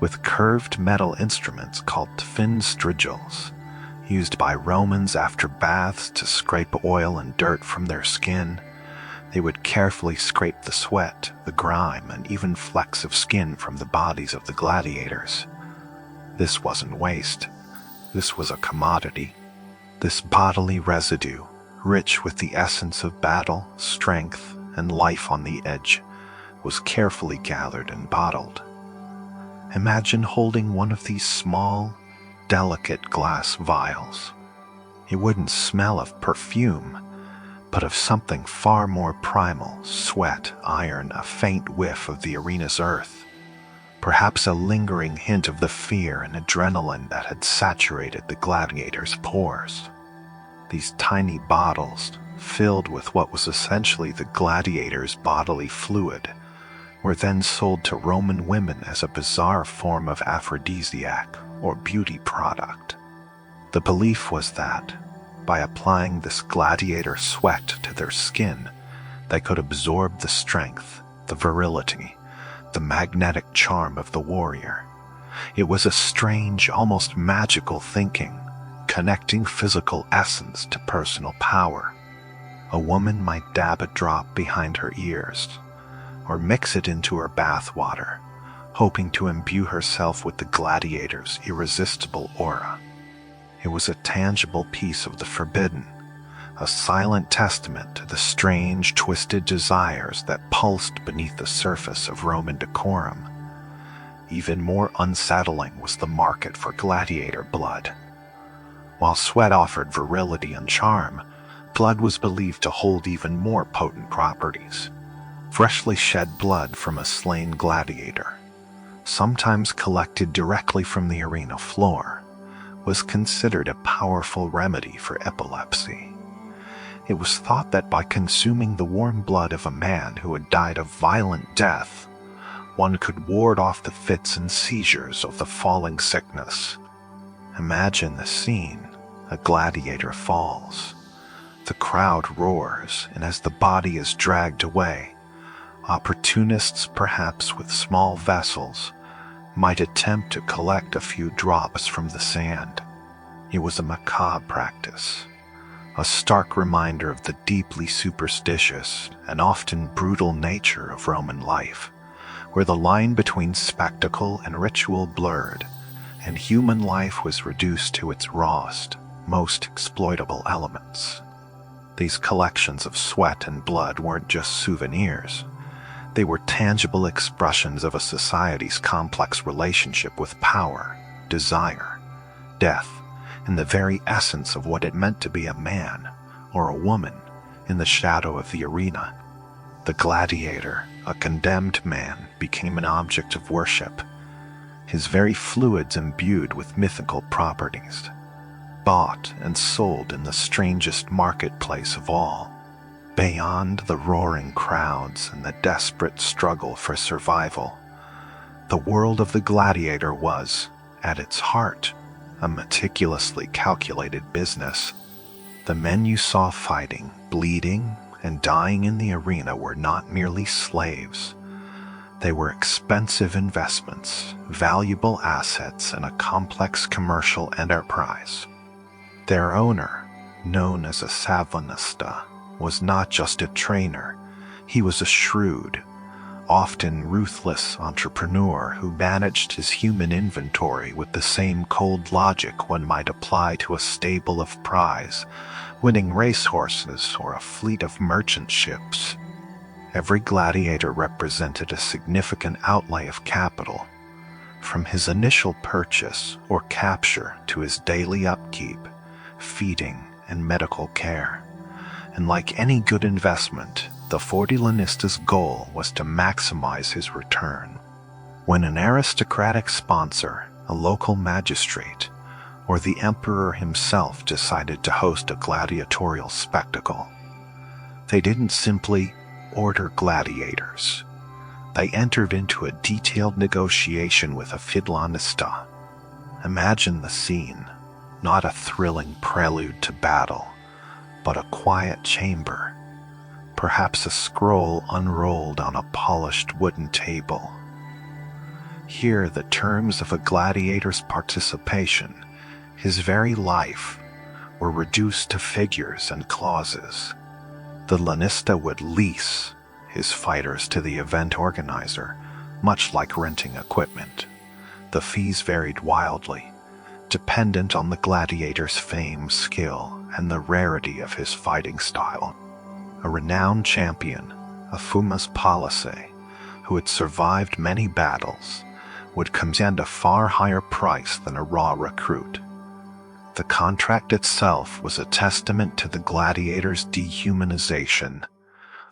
with curved metal instruments called finstrigils, used by Romans after baths to scrape oil and dirt from their skin. They would carefully scrape the sweat, the grime, and even flecks of skin from the bodies of the gladiators. This wasn't waste. This was a commodity. This bodily residue, rich with the essence of battle, strength, and life on the edge, was carefully gathered and bottled. Imagine holding one of these small, delicate glass vials. It wouldn't smell of perfume, but of something far more primal: sweat, iron, a faint whiff of the arena's earth, perhaps a lingering hint of the fear and adrenaline that had saturated the gladiators' pores. These tiny bottles, filled with what was essentially the gladiators' bodily fluid, were then sold to Roman women as a bizarre form of aphrodisiac or beauty product. The belief was that, by applying this gladiator sweat to their skin, they could absorb the strength, the virility, the magnetic charm of the warrior. It was a strange, almost magical thinking, connecting physical essence to personal power. A woman might dab a drop behind her ears, or mix it into her bath water, hoping to imbue herself with the gladiator's irresistible aura. It was a tangible piece of the forbidden, a silent testament to the strange, twisted desires that pulsed beneath the surface of Roman decorum. Even more unsettling was the market for gladiator blood. While sweat offered virility and charm, blood was believed to hold even more potent properties. Freshly shed blood from a slain gladiator, sometimes collected directly from the arena floor, was considered a powerful remedy for epilepsy. It was thought that by consuming the warm blood of a man who had died a violent death, one could ward off the fits and seizures of the falling sickness. Imagine the scene: a gladiator falls. The crowd roars, and as the body is dragged away, opportunists, perhaps with small vessels, might attempt to collect a few drops from the sand. It was a macabre practice, a stark reminder of the deeply superstitious and often brutal nature of Roman life, where the line between spectacle and ritual blurred, and human life was reduced to its rawest, most exploitable elements. These collections of sweat and blood weren't just souvenirs. They were tangible expressions of a society's complex relationship with power, desire, death, and the very essence of what it meant to be a man or a woman in the shadow of the arena. The gladiator, a condemned man, became an object of worship, his very fluids imbued with mythical properties, bought and sold in the strangest marketplace of all. Beyond the roaring crowds and the desperate struggle for survival, the world of the gladiator was, at its heart, a meticulously calculated business. The men you saw fighting, bleeding, and dying in the arena were not merely slaves. They were expensive investments, valuable assets in a complex commercial enterprise. Their owner, known as a savonista, was not just a trainer. He was a shrewd, often ruthless entrepreneur who managed his human inventory with the same cold logic one might apply to a stable of prize, winning racehorses or a fleet of merchant ships. Every gladiator represented a significant outlay of capital, from his initial purchase or capture to his daily upkeep, feeding, and medical care. And like any good investment, the Fordilanista's goal was to maximize his return. When an aristocratic sponsor, a local magistrate, or the emperor himself decided to host a gladiatorial spectacle, they didn't simply order gladiators. They entered into a detailed negotiation with a Fidlanista. Imagine the scene, not a thrilling prelude to battle, but a quiet chamber, perhaps a scroll unrolled on a polished wooden table. Here, the terms of a gladiator's participation, his very life, were reduced to figures and clauses. The lanista would lease his fighters to the event organizer, much like renting equipment. The fees varied wildly, dependent on the gladiator's fame, skill, and the rarity of his fighting style. A renowned champion, a fumus police, who had survived many battles, would command a far higher price than a raw recruit. The contract itself was a testament to the gladiators' dehumanization,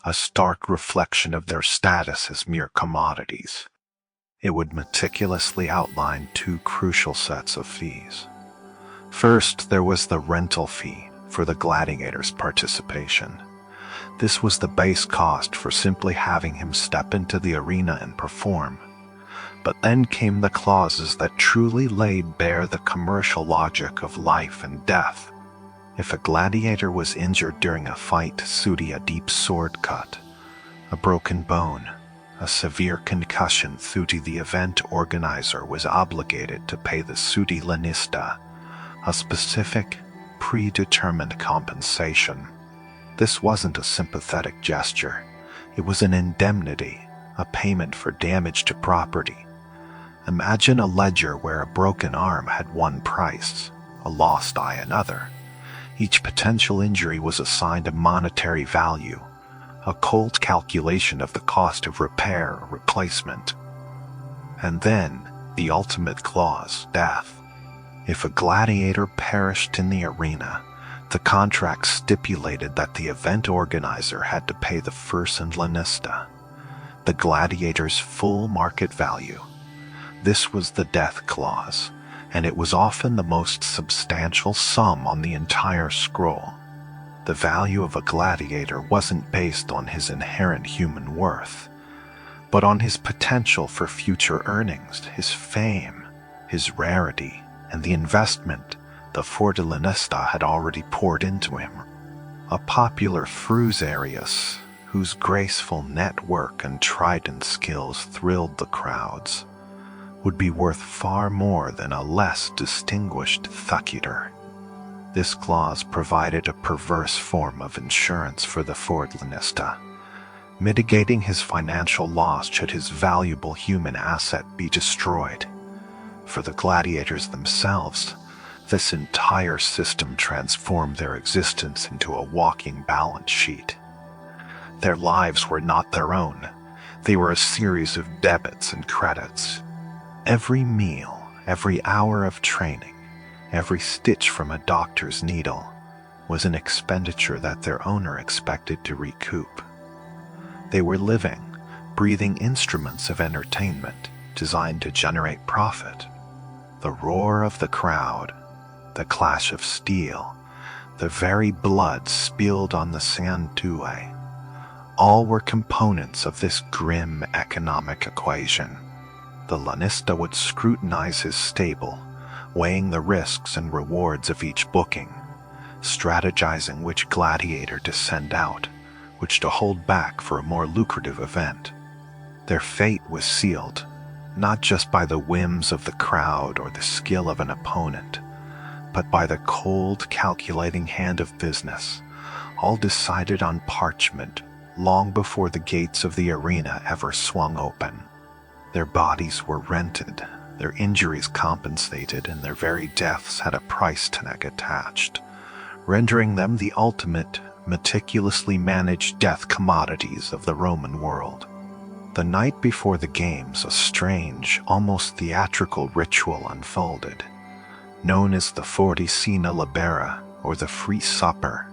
a stark reflection of their status as mere commodities. It would meticulously outline two crucial sets of fees. First, there was the rental fee for the gladiator's participation. This was the base cost for simply having him step into the arena and perform. But then came the clauses that truly laid bare the commercial logic of life and death. If a gladiator was injured during a fight, sudi a deep sword cut, a broken bone, a severe concussion, thudi the event organizer was obligated to pay the sudi lanista a specific, predetermined compensation. This wasn't a sympathetic gesture. It was an indemnity, a payment for damage to property. Imagine a ledger where a broken arm had one price, a lost eye another. Each potential injury was assigned a monetary value, a cold calculation of the cost of repair or replacement. And then, the ultimate clause, death. If a gladiator perished in the arena, the contract stipulated that the event organizer had to pay the first lanista, the gladiator's full market value. This was the death clause, and it was often the most substantial sum on the entire scroll. The value of a gladiator wasn't based on his inherent human worth, but on his potential for future earnings, his fame, his rarity, and the investment the Fordilanista had already poured into him. A popular frusarius, whose graceful network and trident skills thrilled the crowds, would be worth far more than a less distinguished thucydider. This clause provided a perverse form of insurance for the Fordlanista, mitigating his financial loss should his valuable human asset be destroyed. For the gladiators themselves, this entire system transformed their existence into a walking balance sheet. Their lives were not their own. They were a series of debits and credits. Every meal, every hour of training, every stitch from a doctor's needle was an expenditure that their owner expected to recoup. They were living, breathing instruments of entertainment designed to generate profit. The roar of the crowd, the clash of steel, the very blood spilled on the sandue, all were components of this grim economic equation. The lanista would scrutinize his stable, weighing the risks and rewards of each booking, strategizing which gladiator to send out, which to hold back for a more lucrative event. Their fate was sealed, not just by the whims of the crowd or the skill of an opponent, but by the cold, calculating hand of business, all decided on parchment long before the gates of the arena ever swung open. Their bodies were rented, their injuries compensated, and their very deaths had a price tag attached, rendering them the ultimate, meticulously managed death commodities of the Roman world. The night before the games, a strange, almost theatrical ritual unfolded, known as the Forticina Libera, or the Free Supper.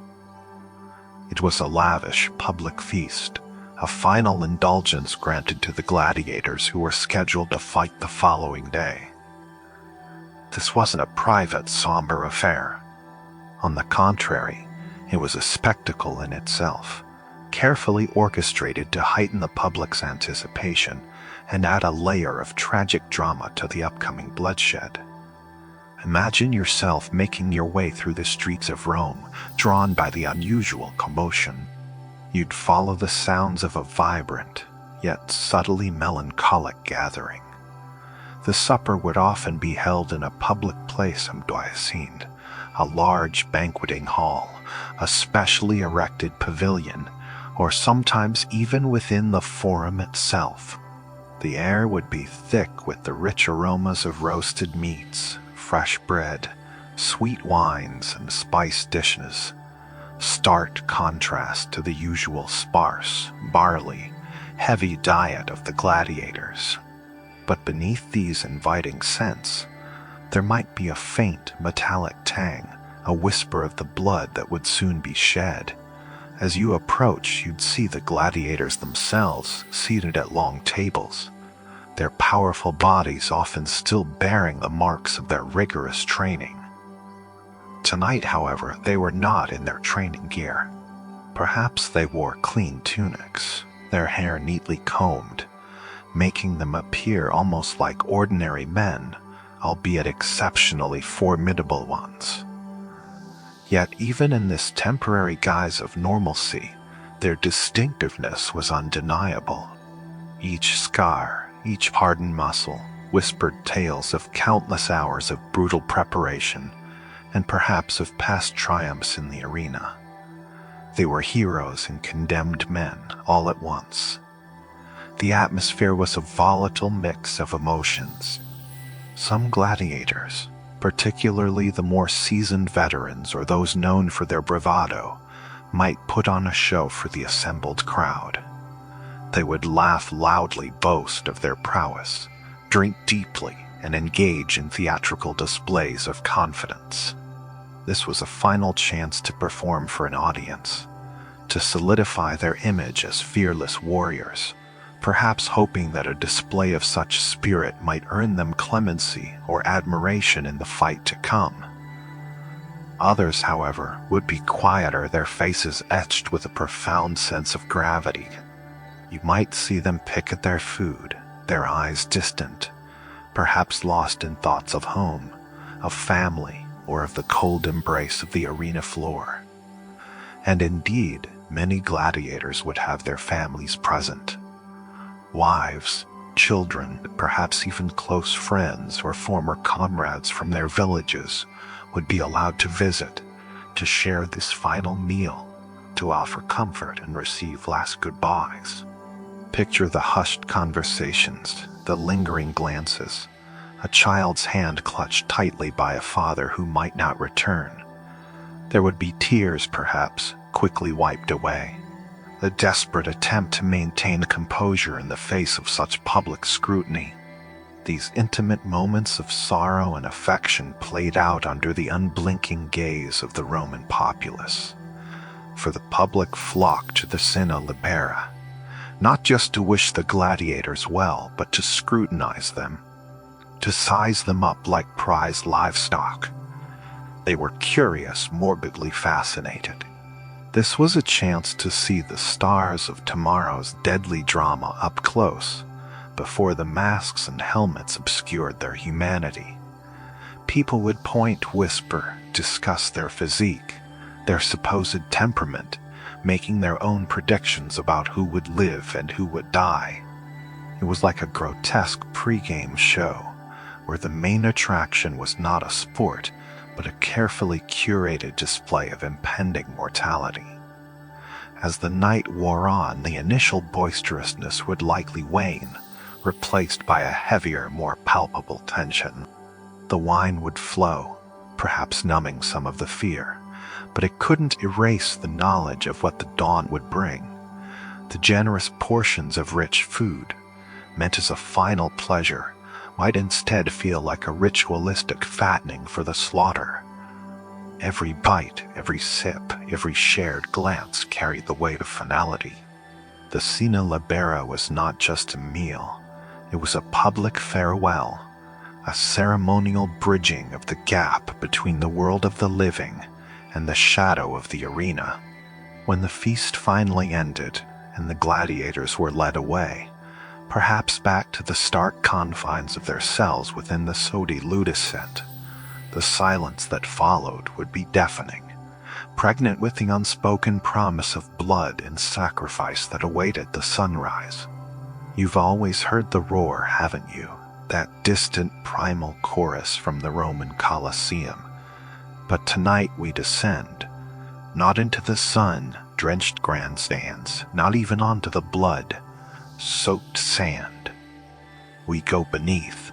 It was a lavish public feast, a final indulgence granted to the gladiators who were scheduled to fight the following day. This wasn't a private, somber affair. On the contrary, it was a spectacle in itself, carefully orchestrated to heighten the public's anticipation and add a layer of tragic drama to the upcoming bloodshed. Imagine yourself making your way through the streets of Rome, drawn by the unusual commotion. You'd follow the sounds of a vibrant, yet subtly melancholic gathering. The supper would often be held in a public place, a large banqueting hall, a specially erected pavilion, or sometimes even within the forum itself. The air would be thick with the rich aromas of roasted meats, fresh bread, sweet wines, and spiced dishes, stark contrast to the usual sparse, barley, heavy diet of the gladiators. But beneath these inviting scents, there might be a faint metallic tang, a whisper of the blood that would soon be shed. As you approach, you'd see the gladiators themselves seated at long tables, their powerful bodies often still bearing the marks of their rigorous training. Tonight, however, they were not in their training gear. Perhaps they wore clean tunics, their hair neatly combed, making them appear almost like ordinary men, albeit exceptionally formidable ones. Yet even in this temporary guise of normalcy, their distinctiveness was undeniable. Each scar, each hardened muscle, whispered tales of countless hours of brutal preparation, and perhaps of past triumphs in the arena. They were heroes and condemned men all at once. The atmosphere was a volatile mix of emotions. Some gladiators, particularly the more seasoned veterans or those known for their bravado, might put on a show for the assembled crowd. They would laugh loudly, boast of their prowess, drink deeply, and engage in theatrical displays of confidence. This was a final chance to perform for an audience, to solidify their image as fearless warriors, perhaps hoping that a display of such spirit might earn them clemency or admiration in the fight to come. Others, however, would be quieter, their faces etched with a profound sense of gravity. You might see them pick at their food, their eyes distant, perhaps lost in thoughts of home, of family, or of the cold embrace of the arena floor. And indeed, many gladiators would have their families present. Wives, children, perhaps even close friends or former comrades from their villages would be allowed to visit, to share this final meal, to offer comfort and receive last goodbyes. Picture the hushed conversations, the lingering glances, a child's hand clutched tightly by a father who might not return. There would be tears, perhaps, quickly wiped away. The desperate attempt to maintain composure in the face of such public scrutiny. These intimate moments of sorrow and affection played out under the unblinking gaze of the Roman populace. For the public flocked to the Scena Libera, not just to wish the gladiators well, but to scrutinize them, to size them up like prized livestock. They were curious, morbidly fascinated. This was a chance to see the stars of tomorrow's deadly drama up close, before the masks and helmets obscured their humanity. People would point, whisper, discuss their physique, their supposed temperament, making their own predictions about who would live and who would die. It was like a grotesque pregame show, where the main attraction was not a sport, but a carefully curated display of impending mortality. As the night wore on, the initial boisterousness would likely wane, replaced by a heavier, more palpable tension. The wine would flow, perhaps numbing some of the fear, but it couldn't erase the knowledge of what the dawn would bring. The generous portions of rich food, meant as a final pleasure, might instead feel like a ritualistic fattening for the slaughter. Every bite, every sip, every shared glance carried the weight of finality. The Cena Libera was not just a meal, it was a public farewell, a ceremonial bridging of the gap between the world of the living and the shadow of the arena. When the feast finally ended and the gladiators were led away, perhaps back to the stark confines of their cells within the sodi ludicent, the silence that followed would be deafening, pregnant with the unspoken promise of blood and sacrifice that awaited the sunrise. You've always heard the roar, haven't you? That distant primal chorus from the Roman Colosseum. But tonight we descend, not into the sun-drenched grandstands, not even onto the blood-soaked sand. We go beneath,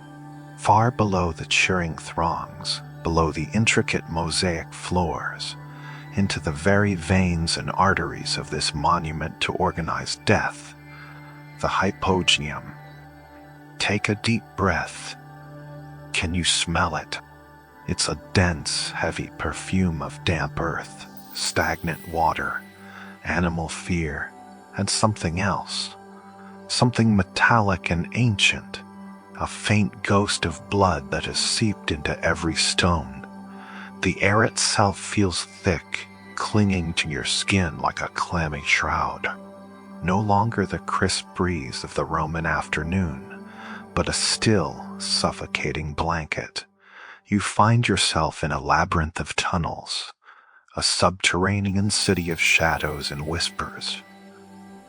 far below the cheering throngs, below the intricate mosaic floors, into the very veins and arteries of this monument to organized death, the hypogeum. Take a deep breath. Can you smell it? It's a dense, heavy perfume of damp earth, stagnant water, animal fear, and something else. Something metallic and ancient, a faint ghost of blood that has seeped into every stone. The air itself feels thick, clinging to your skin like a clammy shroud. No longer the crisp breeze of the Roman afternoon, but a still, suffocating blanket. You find yourself in a labyrinth of tunnels, a subterranean city of shadows and whispers.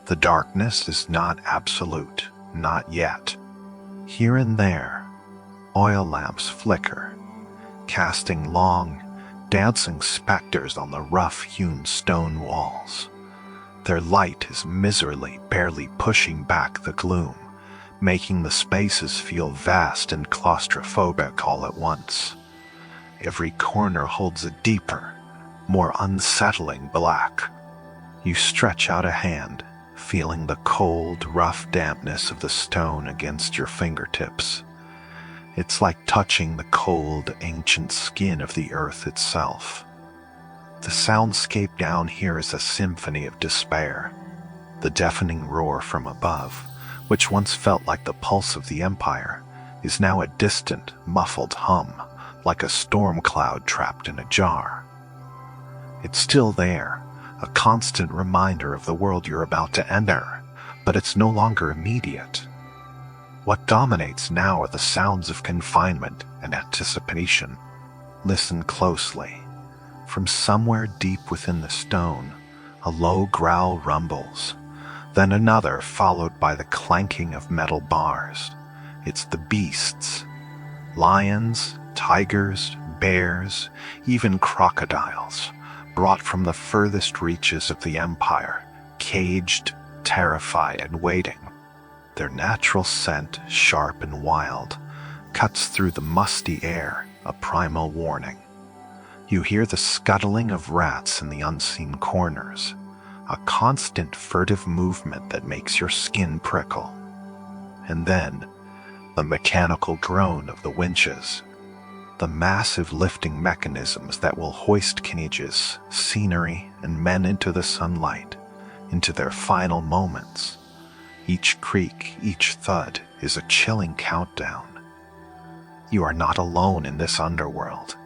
The darkness is not absolute, not yet. Here and there, oil lamps flicker, casting long, dancing specters on the rough-hewn stone walls. Their light is miserably, barely pushing back the gloom, making the spaces feel vast and claustrophobic all at once. Every corner holds a deeper, more unsettling black. You stretch out a hand, feeling the cold, rough dampness of the stone against your fingertips. It's like touching the cold, ancient skin of the earth itself. The soundscape down here is a symphony of despair. The deafening roar from above, which once felt like the pulse of the empire, is now a distant, muffled hum, like a storm cloud trapped in a jar. It's still there, a constant reminder of the world you're about to enter, but it's no longer immediate. What dominates now are the sounds of confinement and anticipation. Listen closely. From somewhere deep within the stone, a low growl rumbles, then another followed by the clanking of metal bars. It's the beasts. Lions, tigers, bears, even crocodiles, brought from the furthest reaches of the empire, caged, terrified, and waiting. Their natural scent, sharp and wild, cuts through the musty air, a primal warning. You hear the scuttling of rats in the unseen corners, a constant furtive movement that makes your skin prickle. And then, the mechanical drone of the winches, the massive lifting mechanisms that will hoist cages, scenery, and men into the sunlight, into their final moments. Each creak, each thud is a chilling countdown. You are not alone in this underworld.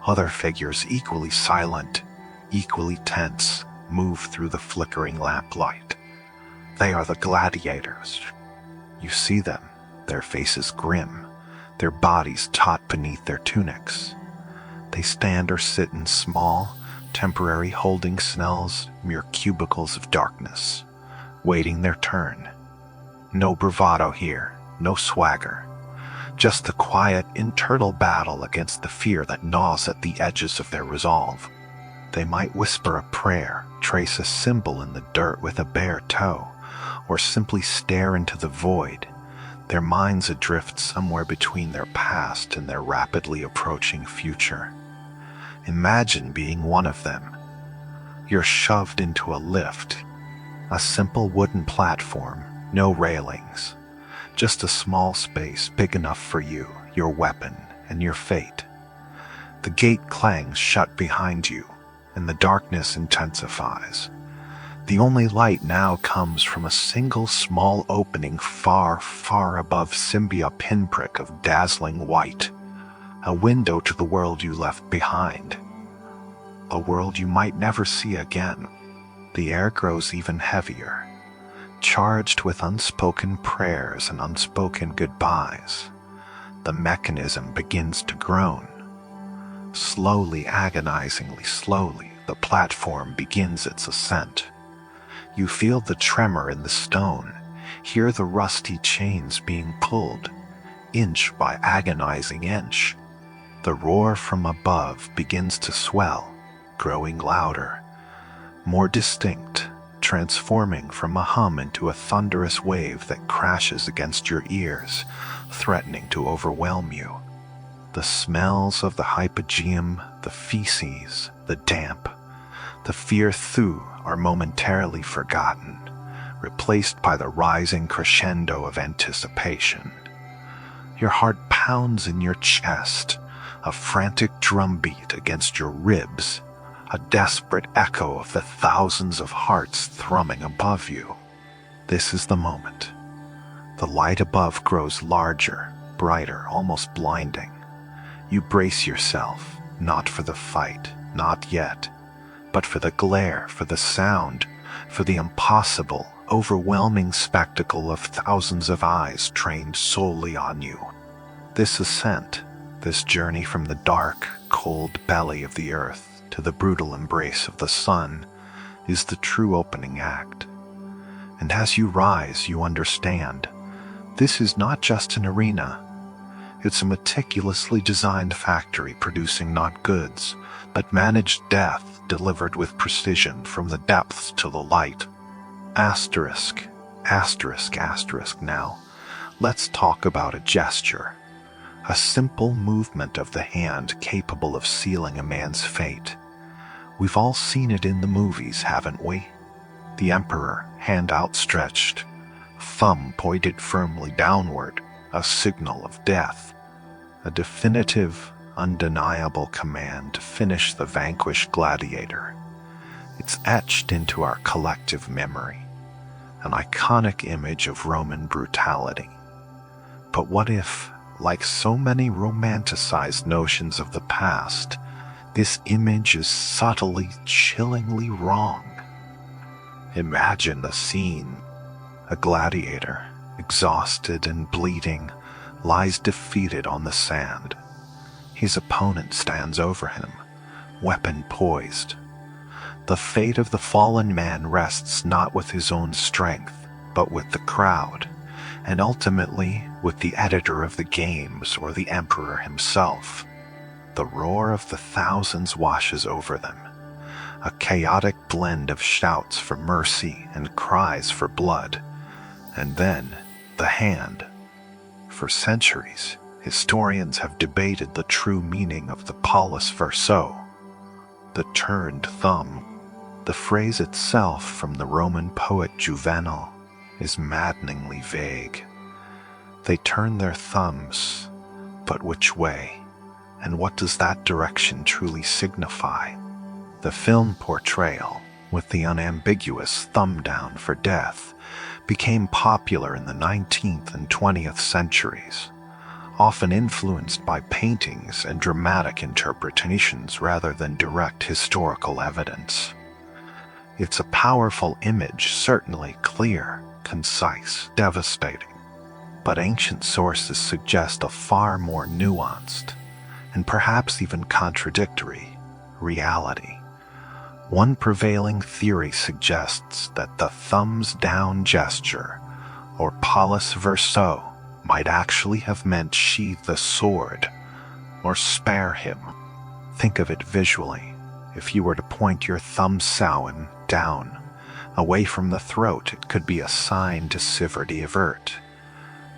Other figures equally silent, equally tense, move through the flickering lamplight. They are the gladiators. You see them, their faces grim, their bodies taut beneath their tunics. They stand or sit in small, temporary holding cells, mere cubicles of darkness, waiting their turn. No bravado here, no swagger. Just the quiet internal battle against the fear that gnaws at the edges of their resolve. They might whisper a prayer, trace a symbol in the dirt with a bare toe, or simply stare into the void, their minds adrift somewhere between their past and their rapidly approaching future. Imagine being one of them. You're shoved into a lift, a simple wooden platform, no railings. Just a small space big enough for you, your weapon, and your fate. The gate clangs shut behind you, and the darkness intensifies. The only light now comes from a single small opening far, far above Symbia pinprick of dazzling white. A window to the world you left behind. A world you might never see again. The air grows even heavier, charged with unspoken prayers and unspoken goodbyes. The mechanism begins to groan. Slowly, agonizingly slowly, the platform begins its ascent. You feel the tremor in the stone, hear the rusty chains being pulled, inch by agonizing inch. The roar from above begins to swell, growing louder, more distinct, transforming from a hum into a thunderous wave that crashes against your ears, threatening to overwhelm you. The smells of the hypogeum, the feces, the damp, the fear thu are momentarily forgotten, replaced by the rising crescendo of anticipation. Your heart pounds in your chest, a frantic drumbeat against your ribs, a desperate echo of the thousands of hearts thrumming above you. This is the moment. The light above grows larger, brighter, almost blinding. You brace yourself, not for the fight, not yet, but for the glare, for the sound, for the impossible, overwhelming spectacle of thousands of eyes trained solely on you. This ascent, this journey from the dark, cold belly of the earth to the brutal embrace of the sun, is the true opening act. And as you rise, you understand, this is not just an arena. It's a meticulously designed factory producing not goods, but managed death delivered with precision from the depths to the light. Asterisk, asterisk, asterisk now. Let's talk about a gesture. A simple movement of the hand capable of sealing a man's fate. We've all seen it in the movies, haven't we? The Emperor, hand outstretched, thumb pointed firmly downward, a signal of death. A definitive, undeniable command to finish the vanquished gladiator. It's etched into our collective memory, an iconic image of Roman brutality. But what if, like so many romanticized notions of the past, this image is subtly, chillingly wrong? Imagine the scene. A gladiator, exhausted and bleeding, lies defeated on the sand. His opponent stands over him, weapon poised. The fate of the fallen man rests not with his own strength, but with the crowd, and ultimately with the editor of the games or the emperor himself. The roar of the thousands washes over them, a chaotic blend of shouts for mercy and cries for blood. And then, the hand. For centuries, historians have debated the true meaning of the pollice verso, the turned thumb. The phrase itself from the Roman poet Juvenal is maddeningly vague. They turn their thumbs, but which way? And what does that direction truly signify? The film portrayal, with the unambiguous thumb down for death, became popular in the 19th and 20th centuries, often influenced by paintings and dramatic interpretations rather than direct historical evidence. It's a powerful image, certainly clear, concise, devastating, but ancient sources suggest a far more nuanced, and perhaps even contradictory, reality. One prevailing theory suggests that the thumbs down gesture or pollis verso might actually have meant sheathe the sword or spare him. Think of it visually. If you were to point your thumb sowen down, away from the throat, it could be a sign to severity avert.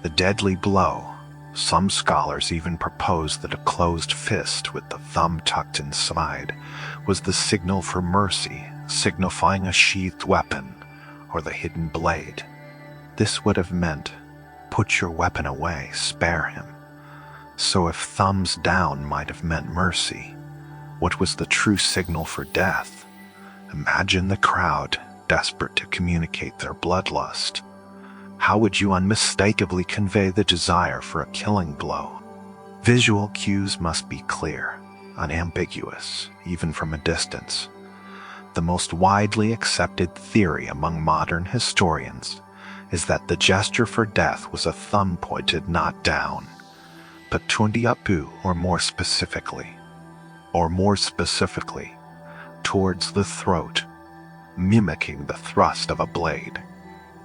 The deadly blow. Some scholars even propose that a closed fist with the thumb tucked inside was the signal for mercy, signifying a sheathed weapon or the hidden blade. This would have meant, put your weapon away, spare him. So if thumbs down might have meant mercy, what was the true signal for death? Imagine the crowd, desperate to communicate their bloodlust. How would you unmistakably convey the desire for a killing blow? Visual cues must be clear, unambiguous, even from a distance. The most widely accepted theory among modern historians is that the gesture for death was a thumb pointed not down, but tundi upu, or more specifically, towards the throat, mimicking the thrust of a blade.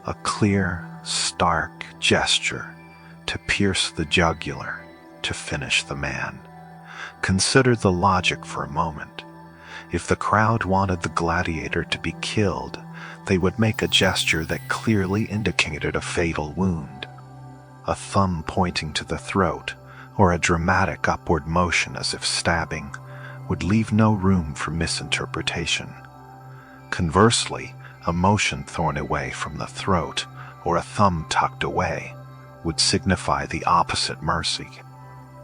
A clear, stark gesture to pierce the jugular, to finish the man. Consider the logic for a moment. If the crowd wanted the gladiator to be killed, they would make a gesture that clearly indicated a fatal wound. A thumb pointing to the throat, or a dramatic upward motion as if stabbing, would leave no room for misinterpretation. Conversely, a motion thrown away from the throat, or a thumb tucked away, would signify the opposite mercy.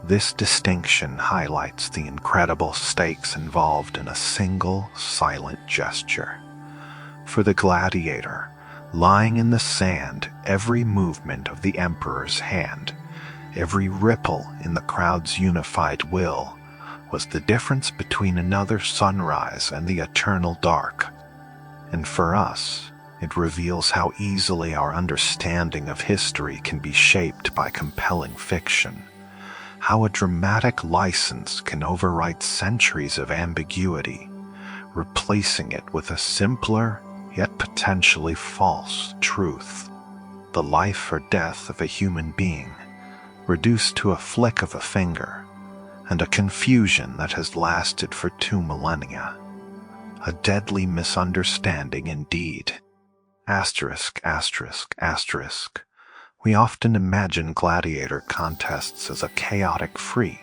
This distinction highlights the incredible stakes involved in a single, silent gesture. For the gladiator, lying in the sand, every movement of the emperor's hand, every ripple in the crowd's unified will, was the difference between another sunrise and the eternal dark. And for us, it reveals how easily our understanding of history can be shaped by compelling fiction, how a dramatic license can overwrite centuries of ambiguity, replacing it with a simpler, yet potentially false truth. The life or death of a human being, reduced to a flick of a finger, and a confusion that has lasted for 2 millennia. A deadly misunderstanding indeed. Asterisk. We often imagine gladiator contests as a chaotic free.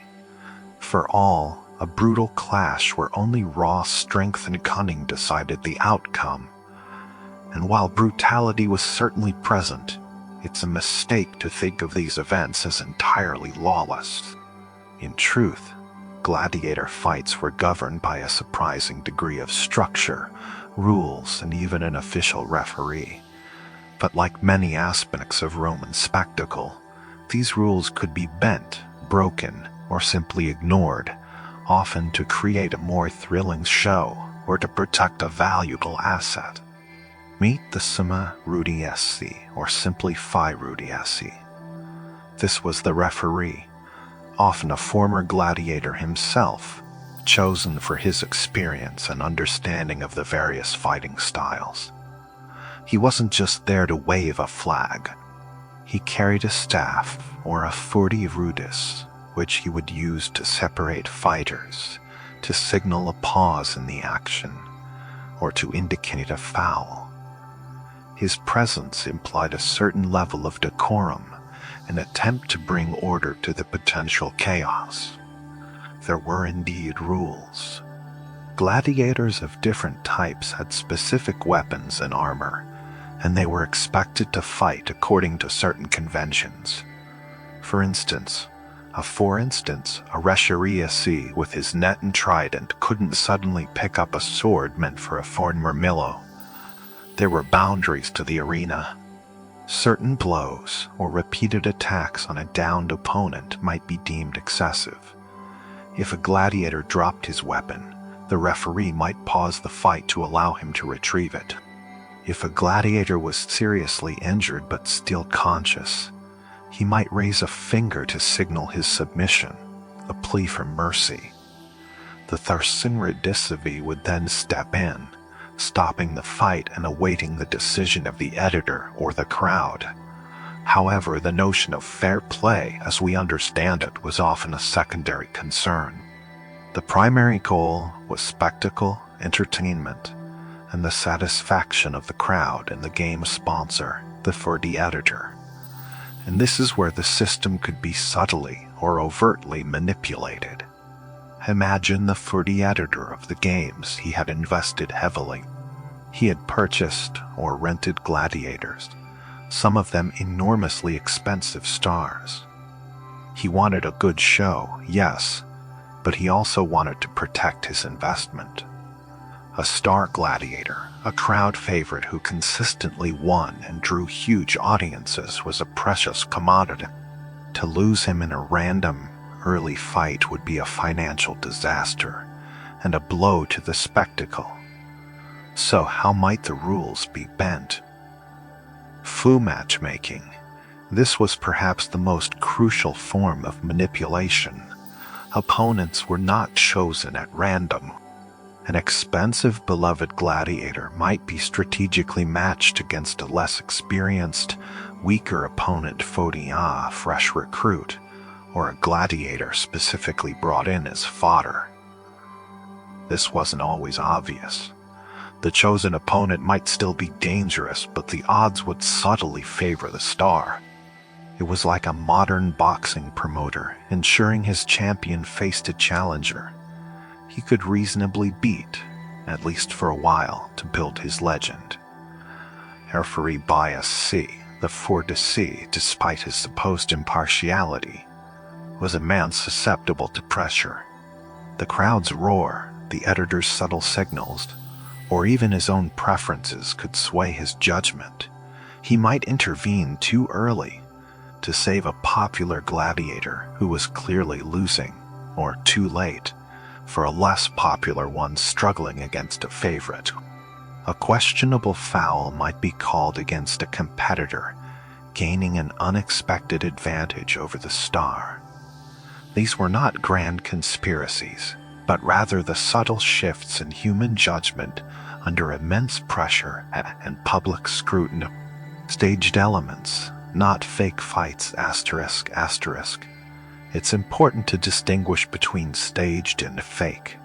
For all, a brutal clash where only raw strength and cunning decided the outcome. And while brutality was certainly present, it's a mistake to think of these events as entirely lawless. In truth, gladiator fights were governed by a surprising degree of structure, rules, and even an official referee. But like many aspects of Roman spectacle, these rules could be bent, broken, or simply ignored, often to create a more thrilling show or to protect a valuable asset. Meet the summa rudiesi, or simply Phi rudiesi. This was the referee, often a former gladiator himself, chosen for his experience and understanding of the various fighting styles. He wasn't just there to wave a flag. He carried a staff, or a furti rudis, which he would use to separate fighters, to signal a pause in the action, or to indicate a foul. His presence implied a certain level of decorum, an attempt to bring order to the potential chaos. There were indeed rules. Gladiators of different types had specific weapons and armor, and they were expected to fight according to certain conventions. For instance, a reshariasi with his net and trident couldn't suddenly pick up a sword meant for a foreign murmillo. There were boundaries to the arena. Certain blows or repeated attacks on a downed opponent might be deemed excessive. If a gladiator dropped his weapon, the referee might pause the fight to allow him to retrieve it. If a gladiator was seriously injured but still conscious, he might raise a finger to signal his submission, a plea for mercy. The Tharsinridisivi would then step in, stopping the fight and awaiting the decision of the editor or the crowd. However, the notion of fair play as we understand it was often a secondary concern. The primary goal was spectacle, entertainment, and the satisfaction of the crowd and the game's sponsor, the 4D editor. And this is where the system could be subtly or overtly manipulated. Imagine the 4D editor of the games he had invested heavily. He had purchased or rented gladiators, some of them enormously expensive stars. He wanted a good show, yes, but he also wanted to protect his investment. A star gladiator, a crowd favorite who consistently won and drew huge audiences, was a precious commodity. To lose him in a random, early fight would be a financial disaster and a blow to the spectacle. So how might the rules be bent? Foo matchmaking. This was perhaps the most crucial form of manipulation. Opponents were not chosen at random. An expensive, beloved gladiator might be strategically matched against a less experienced, weaker opponent, a fresh recruit, or a gladiator specifically brought in as fodder. This wasn't always obvious. The chosen opponent might still be dangerous, but the odds would subtly favor the star. It was like a modern boxing promoter ensuring his champion faced a challenger he could reasonably beat, at least for a while, to build his legend. Referee bias C, the 4D, despite his supposed impartiality, was a man susceptible to pressure. The crowd's roar, the editor's subtle signals, or even his own preferences could sway his judgment. He might intervene too early to save a popular gladiator who was clearly losing, or too late for a less popular one struggling against a favorite. A questionable foul might be called against a competitor, gaining an unexpected advantage over the star. These were not grand conspiracies, but rather the subtle shifts in human judgment under immense pressure and public scrutiny. Staged elements, not fake fights, ***. It's important to distinguish between staged and fake.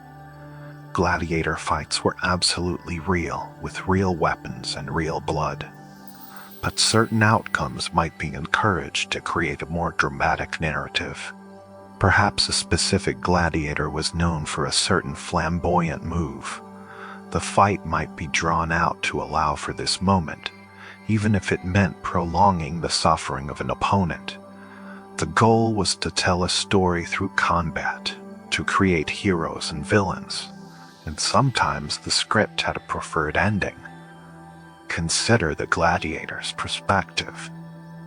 Gladiator fights were absolutely real, with real weapons and real blood. But certain outcomes might be encouraged to create a more dramatic narrative. Perhaps a specific gladiator was known for a certain flamboyant move. The fight might be drawn out to allow for this moment, even if it meant prolonging the suffering of an opponent. The goal was to tell a story through combat, to create heroes and villains, and sometimes the script had a preferred ending. Consider the gladiator's perspective.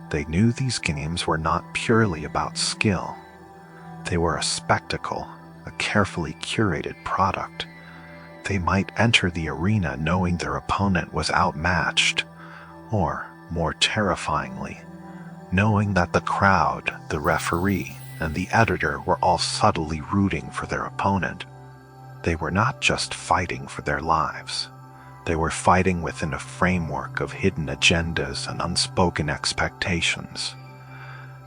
They knew these games were not purely about skill. They were a spectacle, a carefully curated product. They might enter the arena knowing their opponent was outmatched, or, more terrifyingly, knowing that the crowd, the referee, and the editor were all subtly rooting for their opponent. They were not just fighting for their lives. They were fighting within a framework of hidden agendas and unspoken expectations.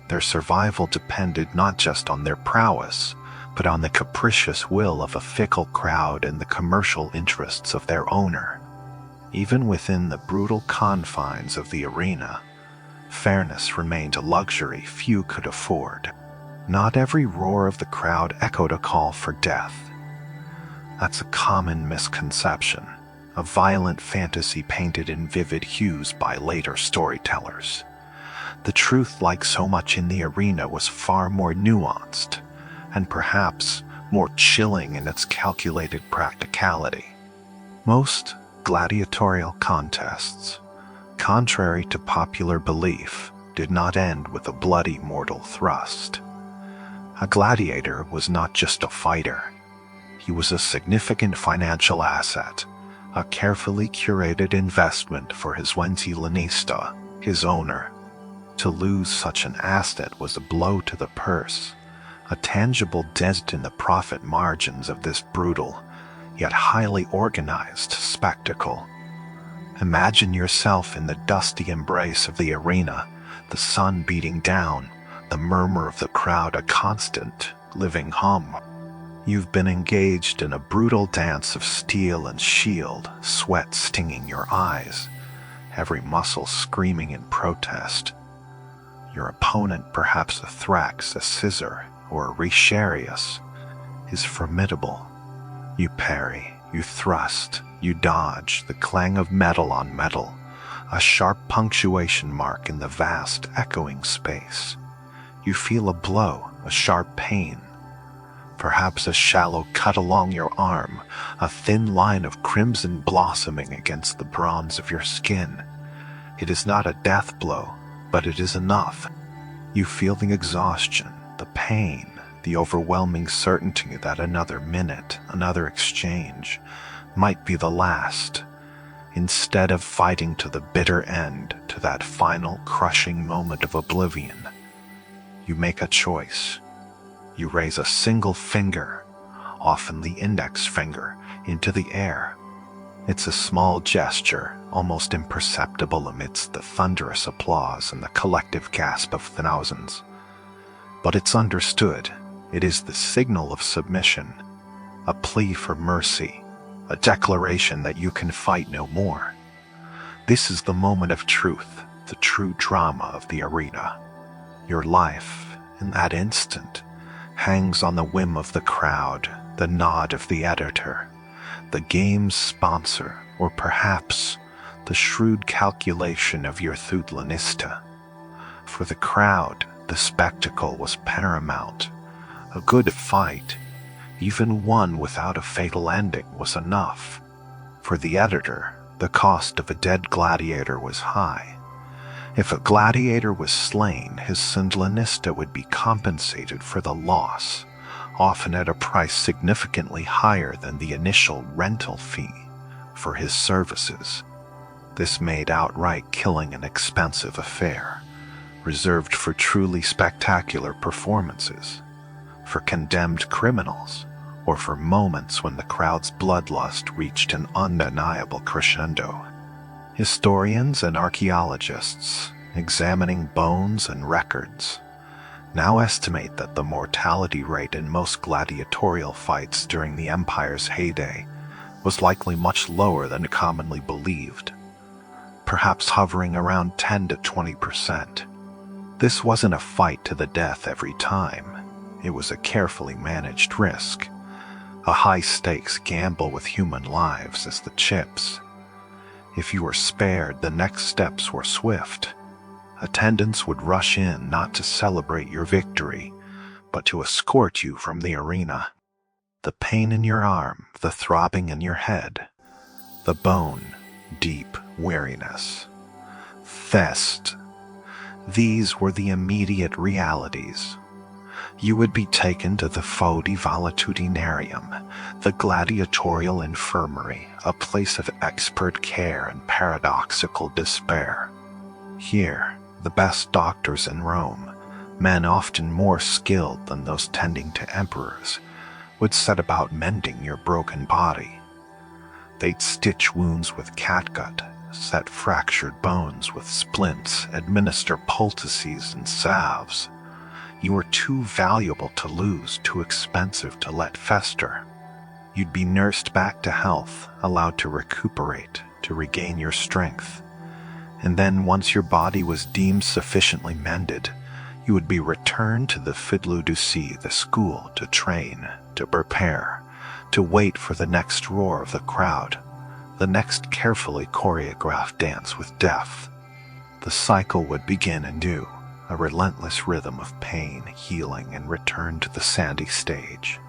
Their survival depended not just on their prowess, but on the capricious will of a fickle crowd and the commercial interests of their owner. Even within the brutal confines of the arena, fairness remained a luxury few could afford. Not every roar of the crowd echoed a call for death. That's a common misconception, a violent fantasy painted in vivid hues by later storytellers. The truth, like so much in the arena, was far more nuanced, and perhaps more chilling in its calculated practicality. Most gladiatorial contests, contrary to popular belief, did not end with a bloody mortal thrust. A gladiator was not just a fighter. He was a significant financial asset, a carefully curated investment for his Lanista, his owner. To lose such an asset was a blow to the purse, a tangible dent in the profit margins of this brutal, yet highly organized spectacle. Imagine yourself in the dusty embrace of the arena, the sun beating down, the murmur of the crowd a constant, living hum. You've been engaged in a brutal dance of steel and shield, sweat stinging your eyes, every muscle screaming in protest. Your opponent, perhaps a Thrax, a Scissor, or a Risharius, is formidable. You parry, you thrust, you dodge, the clang of metal on metal, a sharp punctuation mark in the vast, echoing space. You feel a blow, a sharp pain, perhaps a shallow cut along your arm, a thin line of crimson blossoming against the bronze of your skin. It is not a death blow, but it is enough. You feel the exhaustion, the pain, the overwhelming certainty that another minute, another exchange, might be the last. Instead of fighting to the bitter end, to that final crushing moment of oblivion, you make a choice. You raise a single finger, often the index finger, into the air. It's a small gesture, almost imperceptible amidst the thunderous applause and the collective gasp of thousands. But it's understood. It is the signal of submission, a plea for mercy, a declaration that you can fight no more. This is the moment of truth, the true drama of the arena. Your life, in that instant, hangs on the whim of the crowd, the nod of the editor, the game's sponsor, or perhaps the shrewd calculation of your Thulanista. For the crowd, the spectacle was paramount. A good fight, even one without a fatal ending, was enough. For the editor, the cost of a dead gladiator was high. If a gladiator was slain, his Thulanista would be compensated for the loss, often at a price significantly higher than the initial rental fee for his services. This made outright killing an expensive affair, reserved for truly spectacular performances, for condemned criminals, or for moments when the crowd's bloodlust reached an undeniable crescendo. Historians and archaeologists, examining bones and records, now estimate that the mortality rate in most gladiatorial fights during the Empire's heyday was likely much lower than commonly believed, perhaps hovering around 10 to 20%. This wasn't a fight to the death every time. It was a carefully managed risk, a high-stakes gamble with human lives as the chips. If you were spared, the next steps were swift. Attendants would rush in not to celebrate your victory, but to escort you from the arena. The pain in your arm, the throbbing in your head, the bone, deep weariness. Thest. These were the immediate realities. You would be taken to the Fodi Valetudinarium, the gladiatorial infirmary, a place of expert care and paradoxical despair. Here, the best doctors in Rome, men often more skilled than those tending to emperors, would set about mending your broken body. They'd stitch wounds with catgut, set fractured bones with splints, administer poultices and salves. You were too valuable to lose, too expensive to let fester. You'd be nursed back to health, allowed to recuperate, to regain your strength. And then once your body was deemed sufficiently mended, you would be returned to the Fiddlu-du-See, the school, to train, to prepare, to wait for the next roar of the crowd, the next carefully choreographed dance with death. The cycle would begin anew, a relentless rhythm of pain, healing, and return to the sandy stage.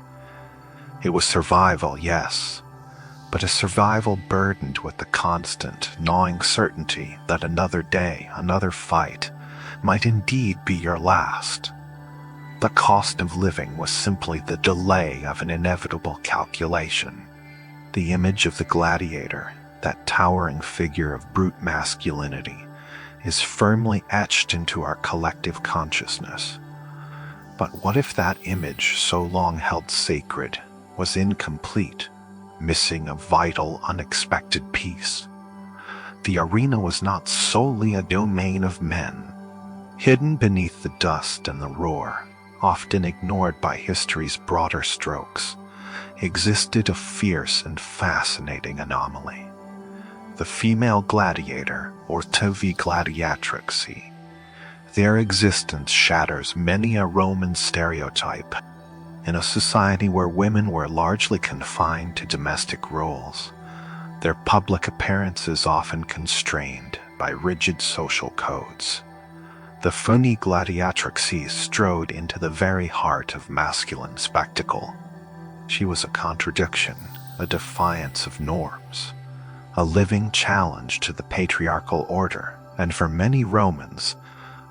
It was survival, yes, but a survival burdened with the constant, gnawing certainty that another day, another fight, might indeed be your last. The cost of living was simply the delay of an inevitable calculation. The image of the gladiator, that towering figure of brute masculinity, is firmly etched into our collective consciousness. But what if that image, so long held sacred, was incomplete, missing a vital, unexpected piece? The arena was not solely a domain of men. Hidden beneath the dust and the roar, often ignored by history's broader strokes, existed a fierce and fascinating anomaly. The female gladiator, or gladiatrix. Their existence shatters many a Roman stereotype. In a society where women were largely confined to domestic roles, their public appearances often constrained by rigid social codes. The funny gladiatrix strode into the very heart of masculine spectacle. She was a contradiction, a defiance of norms, a living challenge to the patriarchal order, and for many Romans,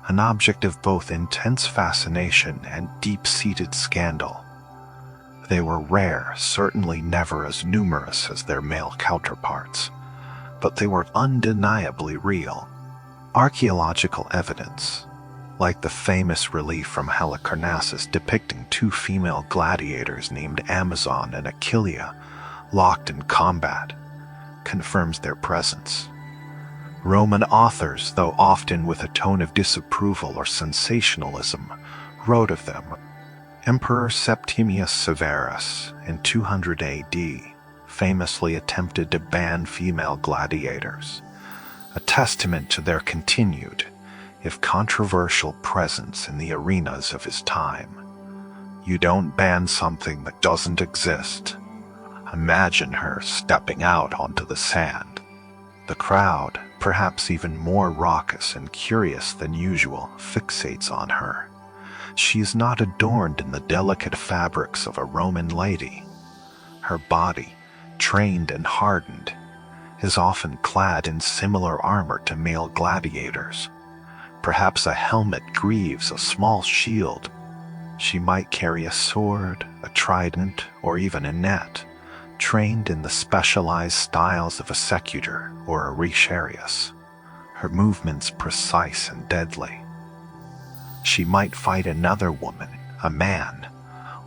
an object of both intense fascination and deep-seated scandal. They were rare, certainly never as numerous as their male counterparts, but they were undeniably real. Archaeological evidence, like the famous relief from Halicarnassus depicting two female gladiators named Amazon and Achillea locked in combat, confirms their presence. Roman authors, though often with a tone of disapproval or sensationalism, wrote of them. Emperor Septimius Severus, in 200 AD, famously attempted to ban female gladiators, a testament to their continued, if controversial, presence in the arenas of his time. You don't ban something that doesn't exist. Imagine her stepping out onto the sand. The crowd, perhaps even more raucous and curious than usual, fixates on her. She is not adorned in the delicate fabrics of a Roman lady. Her body, trained and hardened, is often clad in similar armor to male gladiators. Perhaps a helmet greaves a small shield. She might carry a sword, a trident, or even a net, trained in the specialized styles of a secutor or a retiarius, her movements precise and deadly. She might fight another woman, a man,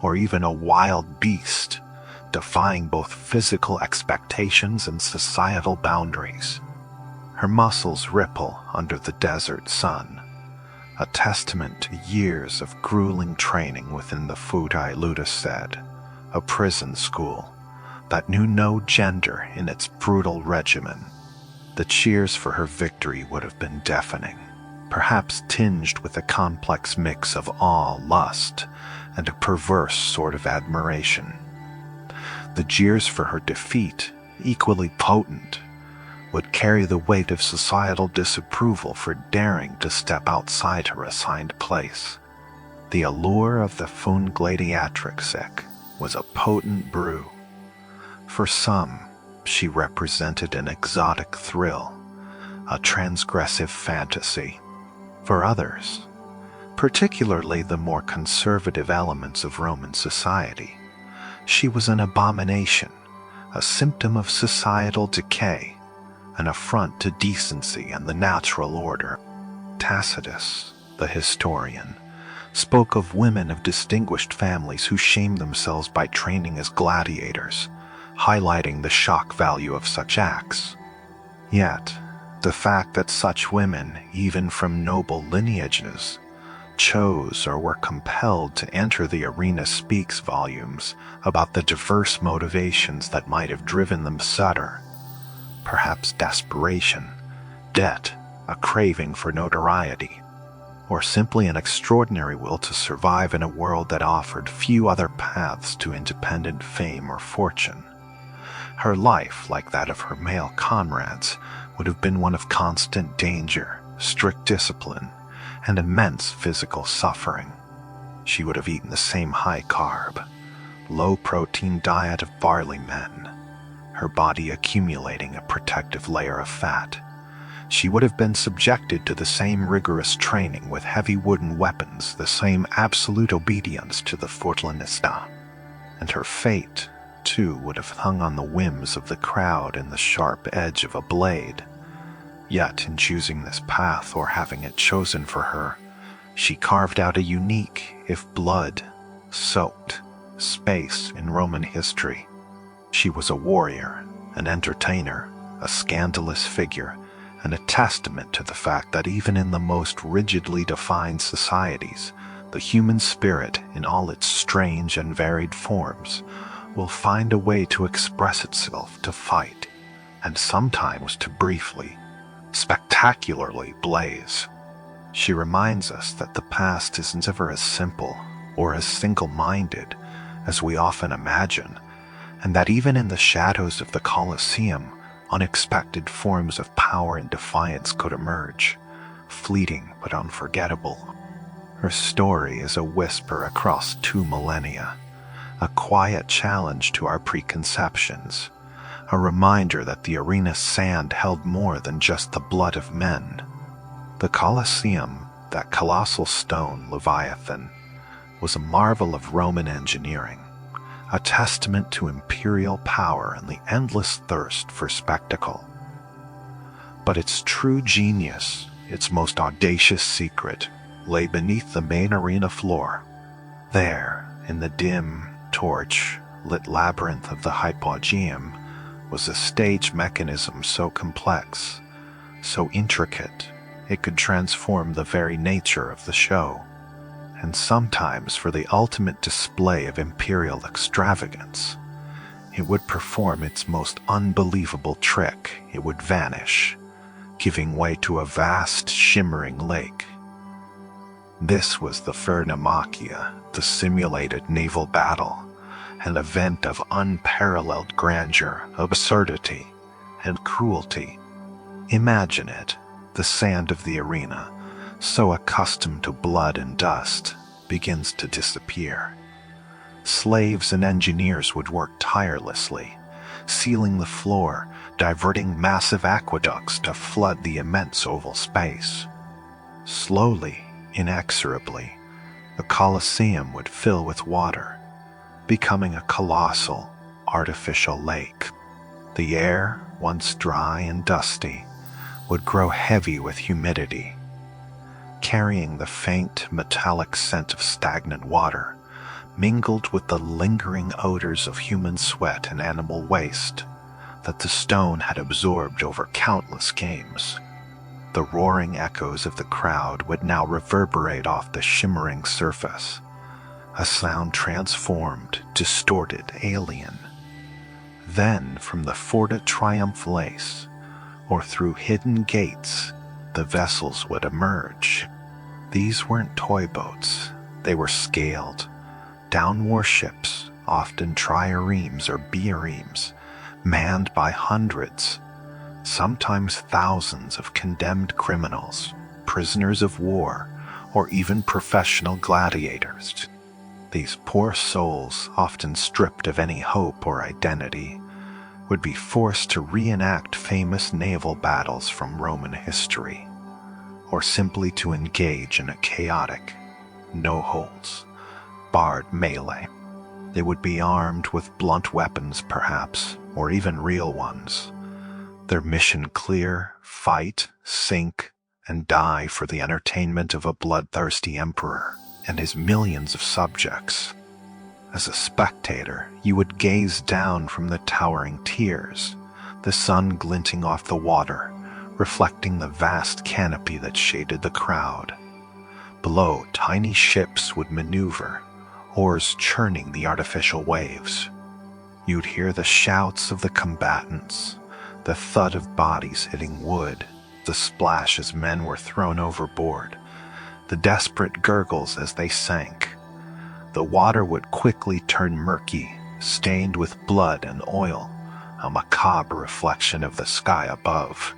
or even a wild beast, defying both physical expectations and societal boundaries. Her muscles ripple under the desert sun, a testament to years of grueling training within the Fudi Ludiced, a prison school that knew no gender in its brutal regimen. The cheers for her victory would have been deafening, perhaps tinged with a complex mix of awe, lust, and a perverse sort of admiration. The jeers for her defeat, equally potent, would carry the weight of societal disapproval for daring to step outside her assigned place. The allure of the fun gladiatrix was a potent brew. For some, she represented an exotic thrill, a transgressive fantasy. For others, particularly the more conservative elements of Roman society, she was an abomination, a symptom of societal decay, an affront to decency and the natural order. Tacitus, the historian, spoke of women of distinguished families who shamed themselves by training as gladiators, highlighting the shock value of such acts. Yet, the fact that such women, even from noble lineages, chose or were compelled to enter the arena speaks volumes about the diverse motivations that might have driven them sutter. Perhaps desperation, debt, a craving for notoriety, or simply an extraordinary will to survive in a world that offered few other paths to independent fame or fortune. Her life, like that of her male comrades, would have been one of constant danger, strict discipline, and immense physical suffering. She would have eaten the same high-carb, low-protein diet of barley men, her body accumulating a protective layer of fat. She would have been subjected to the same rigorous training with heavy wooden weapons, the same absolute obedience to the fortalignista. And her fate, too, would have hung on the whims of the crowd and the sharp edge of a blade. Yet, in choosing this path or having it chosen for her, she carved out a unique, if blood-soaked, space in Roman history. She was a warrior, an entertainer, a scandalous figure, and a testament to the fact that even in the most rigidly defined societies, the human spirit, in all its strange and varied forms, will find a way to express itself, to fight, and sometimes to briefly, spectacularly blaze. She reminds us that the past isn't ever as simple or as single-minded as we often imagine, and that even in the shadows of the Colosseum, unexpected forms of power and defiance could emerge, fleeting but unforgettable. Her story is a whisper across 2 millennia, a quiet challenge to our preconceptions, a reminder that the arena's sand held more than just the blood of men. The Colosseum, that colossal stone Leviathan, was a marvel of Roman engineering, a testament to imperial power and the endless thirst for spectacle. But its true genius, its most audacious secret, lay beneath the main arena floor. There, in the dim, torch-lit labyrinth of the hypogeum, was a stage mechanism so complex, so intricate, it could transform the very nature of the show. And sometimes, for the ultimate display of imperial extravagance, it would perform its most unbelievable trick. It would vanish, giving way to a vast, shimmering lake. This was the Phernimachia, the simulated naval battle, an event of unparalleled grandeur, absurdity, and cruelty. Imagine it, the sand of the arena, so accustomed to blood and dust, begins to disappear. Slaves and engineers would work tirelessly, sealing the floor, diverting massive aqueducts to flood the immense oval space. Slowly, inexorably, the Colosseum would fill with water, becoming a colossal, artificial lake. The air, once dry and dusty, would grow heavy with humidity, carrying the faint, metallic scent of stagnant water, mingled with the lingering odors of human sweat and animal waste that the stone had absorbed over countless games. The roaring echoes of the crowd would now reverberate off the shimmering surface, a sound transformed, distorted, alien. Then, from the Forta Triumphalace, or through hidden gates, the vessels would emerge. These weren't toy boats. They were scaled, down warships, often triremes or biremes, manned by hundreds, sometimes thousands of condemned criminals, prisoners of war, or even professional gladiators. These poor souls, often stripped of any hope or identity, would be forced to reenact famous naval battles from Roman history, or simply to engage in a chaotic, no-holds, barred melee. They would be armed with blunt weapons perhaps, or even real ones. Their mission clear: fight, sink, and die for the entertainment of a bloodthirsty emperor and his millions of subjects. As a spectator, you would gaze down from the towering tiers, the sun glinting off the water, reflecting the vast canopy that shaded the crowd. Below, tiny ships would maneuver, oars churning the artificial waves. You'd hear the shouts of the combatants, the thud of bodies hitting wood, the splash as men were thrown overboard, the desperate gurgles as they sank. The water would quickly turn murky, stained with blood and oil, a macabre reflection of the sky above.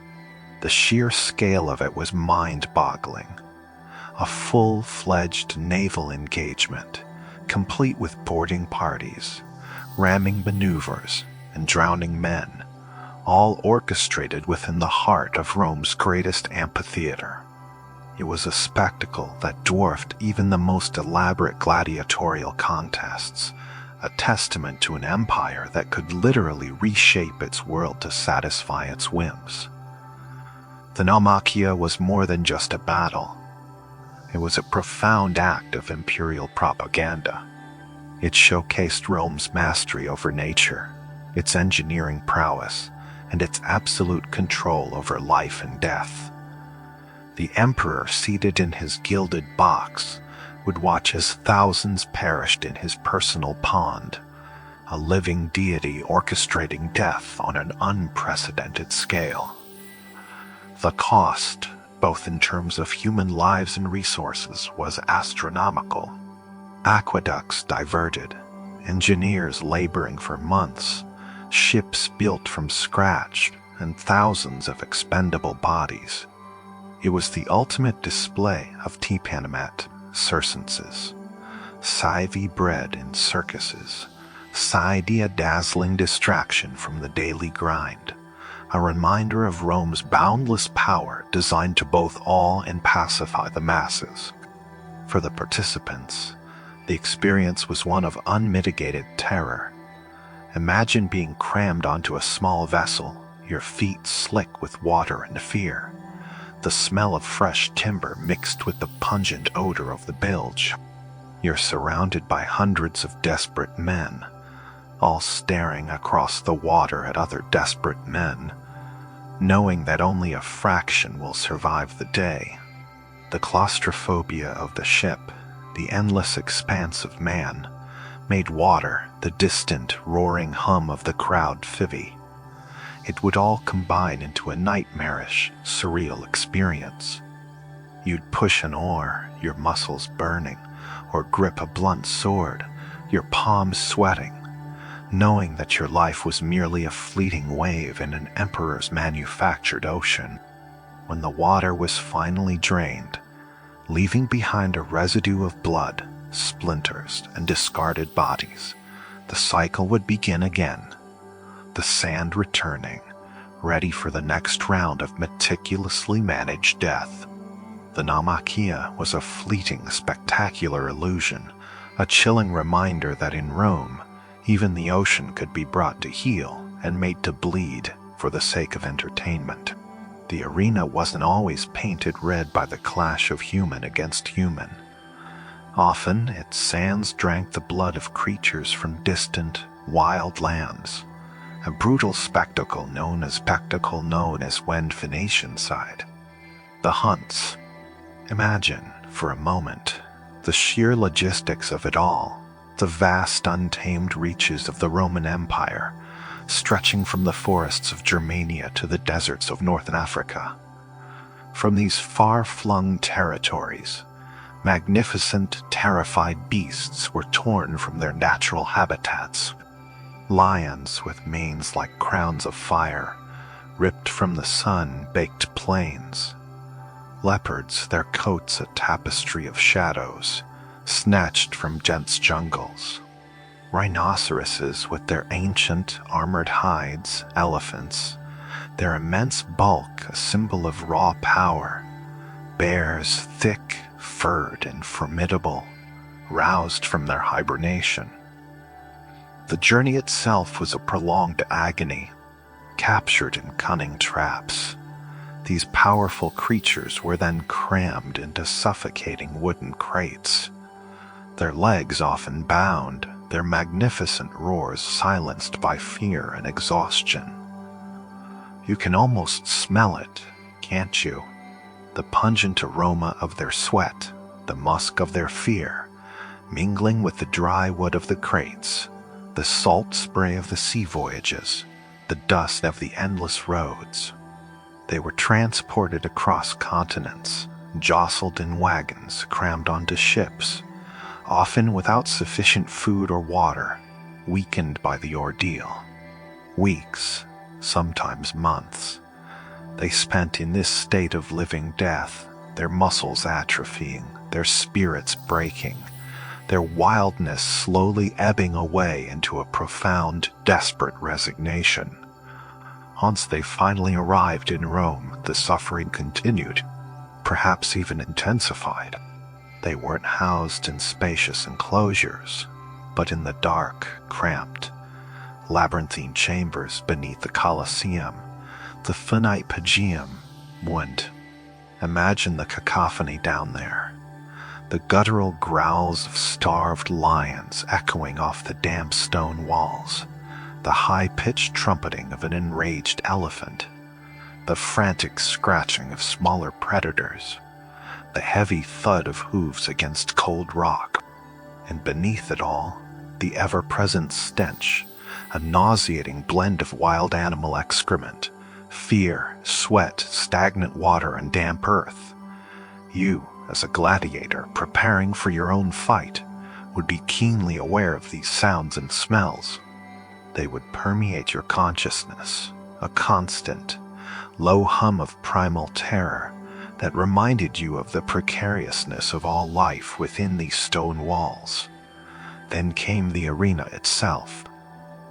The sheer scale of it was mind-boggling. A full-fledged naval engagement, complete with boarding parties, ramming maneuvers, and drowning men, all orchestrated within the heart of Rome's greatest amphitheater. It was a spectacle that dwarfed even the most elaborate gladiatorial contests, a testament to an empire that could literally reshape its world to satisfy its whims. The Naumachia was more than just a battle. It was a profound act of imperial propaganda. It showcased Rome's mastery over nature, its engineering prowess, and its absolute control over life and death. The emperor, seated in his gilded box, would watch as thousands perished in his personal pond, a living deity orchestrating death on an unprecedented scale. The cost, both in terms of human lives and resources, was astronomical. Aqueducts diverted, engineers laboring for months, ships built from scratch, and thousands of expendable bodies. It was the ultimate display of Tipanemet circenses, Saivi bred in circuses, Saidi a dazzling distraction from the daily grind, a reminder of Rome's boundless power designed to both awe and pacify the masses. For the participants, the experience was one of unmitigated terror. Imagine being crammed onto a small vessel, your feet slick with water and fear, the smell of fresh timber mixed with the pungent odor of the bilge. You're surrounded by hundreds of desperate men, all staring across the water at other desperate men, knowing that only a fraction will survive the day. The claustrophobia of the ship, the endless expanse of man, made water the distant, roaring hum of the crowd fivvy. It would all combine into a nightmarish, surreal experience. You'd push an oar, your muscles burning, or grip a blunt sword, your palms sweating, knowing that your life was merely a fleeting wave in an emperor's manufactured ocean. When the water was finally drained, leaving behind a residue of blood, splinters, and discarded bodies, the cycle would begin again, the sand returning, ready for the next round of meticulously managed death. The Naumachia was a fleeting, spectacular illusion, a chilling reminder that in Rome, even the ocean could be brought to heel and made to bleed for the sake of entertainment. The arena wasn't always painted red by the clash of human against human. Often, its sands drank the blood of creatures from distant, wild lands, a brutal spectacle known as when Phoenician side. The hunts. Imagine, for a moment, the sheer logistics of it all, the vast untamed reaches of the Roman Empire, stretching from the forests of Germania to the deserts of northern Africa. From these far-flung territories, magnificent, terrified beasts were torn from their natural habitats. Lions with manes like crowns of fire, ripped from the sun-baked plains. Leopards, their coats a tapestry of shadows, snatched from dense jungles. Rhinoceroses with their ancient, armored hides, elephants, their immense bulk a symbol of raw power. Bears, thick, furred, and formidable, roused from their hibernation. The journey itself was a prolonged agony, captured in cunning traps. These powerful creatures were then crammed into suffocating wooden crates, their legs often bound, their magnificent roars silenced by fear and exhaustion. You can almost smell it, can't you? The pungent aroma of their sweat, the musk of their fear, mingling with the dry wood of the crates, the salt spray of the sea voyages, the dust of the endless roads. They were transported across continents, jostled in wagons, crammed onto ships, often without sufficient food or water, weakened by the ordeal. Weeks, sometimes months, they spent in this state of living death, their muscles atrophying, their spirits breaking, their wildness slowly ebbing away into a profound, desperate resignation. Once they finally arrived in Rome, the suffering continued, perhaps even intensified. They weren't housed in spacious enclosures, but in the dark, cramped, labyrinthine chambers beneath the Colosseum, the finite Pageum. Imagine the cacophony down there. The guttural growls of starved lions echoing off the damp stone walls, the high-pitched trumpeting of an enraged elephant, the frantic scratching of smaller predators, the heavy thud of hooves against cold rock, and beneath it all, the ever-present stench, a nauseating blend of wild animal excrement, fear, sweat, stagnant water, and damp earth. You, as a gladiator preparing for your own fight, would be keenly aware of these sounds and smells. They would permeate your consciousness, a constant, low hum of primal terror that reminded you of the precariousness of all life within these stone walls. Then came the arena itself.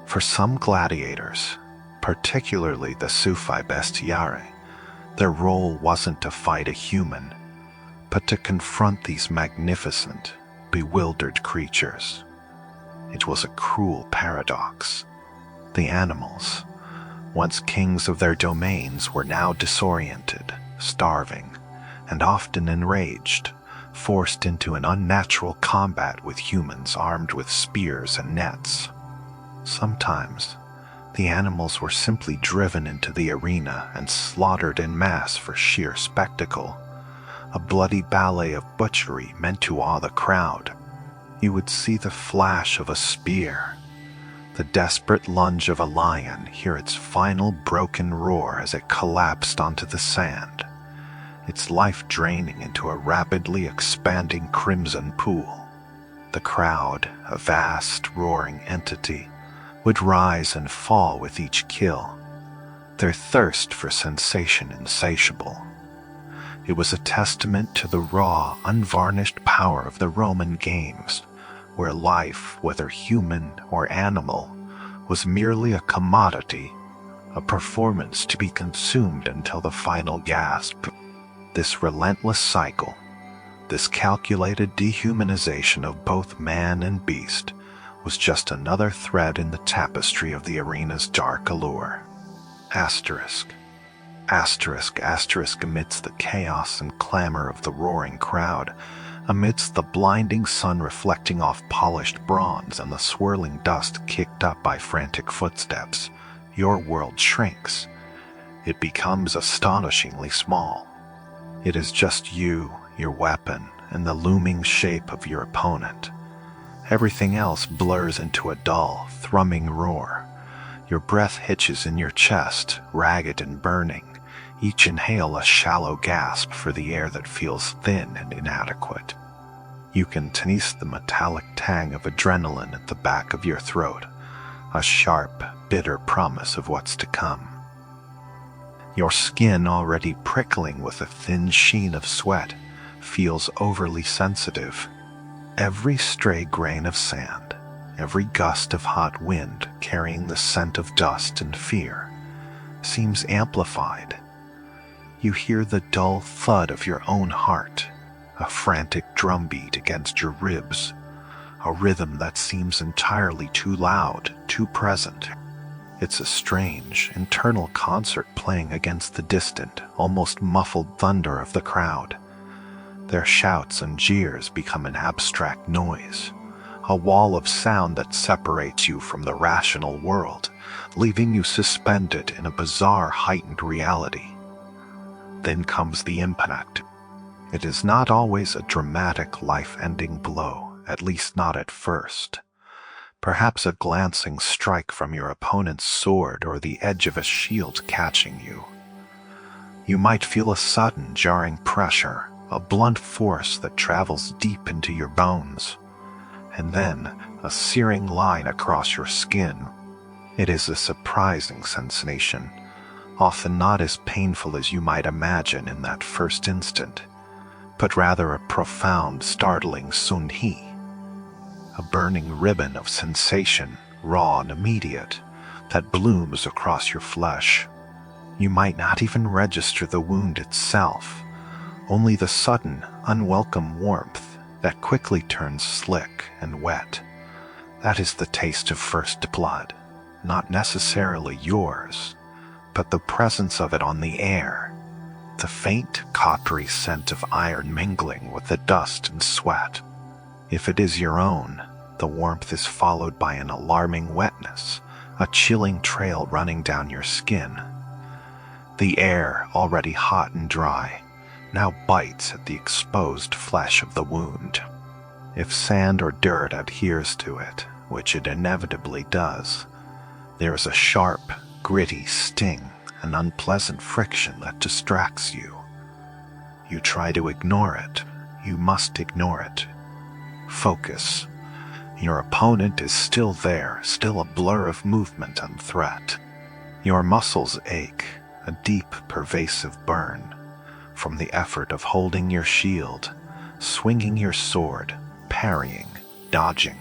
For some gladiators, particularly the Sufi bestiarii, their role wasn't to fight a human, but to confront these magnificent, bewildered creatures. It was a cruel paradox. The animals, once kings of their domains, were now disoriented, starving, and often enraged, forced into an unnatural combat with humans armed with spears and nets. Sometimes, the animals were simply driven into the arena and slaughtered en masse for sheer spectacle, a bloody ballet of butchery meant to awe the crowd. You would see the flash of a spear, the desperate lunge of a lion, hear its final broken roar as it collapsed onto the sand, its life draining into a rapidly expanding crimson pool. The crowd, a vast, roaring entity, would rise and fall with each kill, their thirst for sensation insatiable. It was a testament to the raw, unvarnished power of the Roman games, where life, whether human or animal, was merely a commodity, a performance to be consumed until the final gasp. This relentless cycle, this calculated dehumanization of both man and beast, was just another thread in the tapestry of the arena's dark allure. Asterisk. Asterisk, asterisk, amidst the chaos and clamor of the roaring crowd, amidst the blinding sun reflecting off polished bronze and the swirling dust kicked up by frantic footsteps, your world shrinks. It becomes astonishingly small. It is just you, your weapon, and the looming shape of your opponent. Everything else blurs into a dull, thrumming roar. Your breath hitches in your chest, ragged and burning, each inhale a shallow gasp for the air that feels thin and inadequate. You can taste the metallic tang of adrenaline at the back of your throat, a sharp, bitter promise of what's to come. Your skin, already prickling with a thin sheen of sweat, feels overly sensitive. Every stray grain of sand, every gust of hot wind carrying the scent of dust and fear, seems amplified. You hear the dull thud of your own heart, a frantic drumbeat against your ribs, a rhythm that seems entirely too loud, too present. It's a strange, internal concert playing against the distant, almost muffled thunder of the crowd. Their shouts and jeers become an abstract noise, a wall of sound that separates you from the rational world, leaving you suspended in a bizarre, heightened reality. Then comes the impact. It is not always a dramatic, life-ending blow, at least not at first. Perhaps a glancing strike from your opponent's sword or the edge of a shield catching you. You might feel a sudden, jarring pressure, a blunt force that travels deep into your bones, and then a searing line across your skin. It is a surprising sensation, often not as painful as you might imagine in that first instant, but rather a profound, startling sunhi, a burning ribbon of sensation, raw and immediate, that blooms across your flesh. You might not even register the wound itself, only the sudden, unwelcome warmth that quickly turns slick and wet. That is the taste of first blood, not necessarily yours, but the presence of it on the air, the faint, coppery scent of iron mingling with the dust and sweat. If it is your own, the warmth is followed by an alarming wetness, a chilling trail running down your skin. The air, already hot and dry, now bites at the exposed flesh of the wound. If sand or dirt adheres to it, which it inevitably does, there is a sharp, gritty sting, an unpleasant friction that distracts you. You try to ignore it. You must ignore it. Focus. Your opponent is still there, still a blur of movement and threat. Your muscles ache, a deep, pervasive burn, from the effort of holding your shield, swinging your sword, parrying, dodging.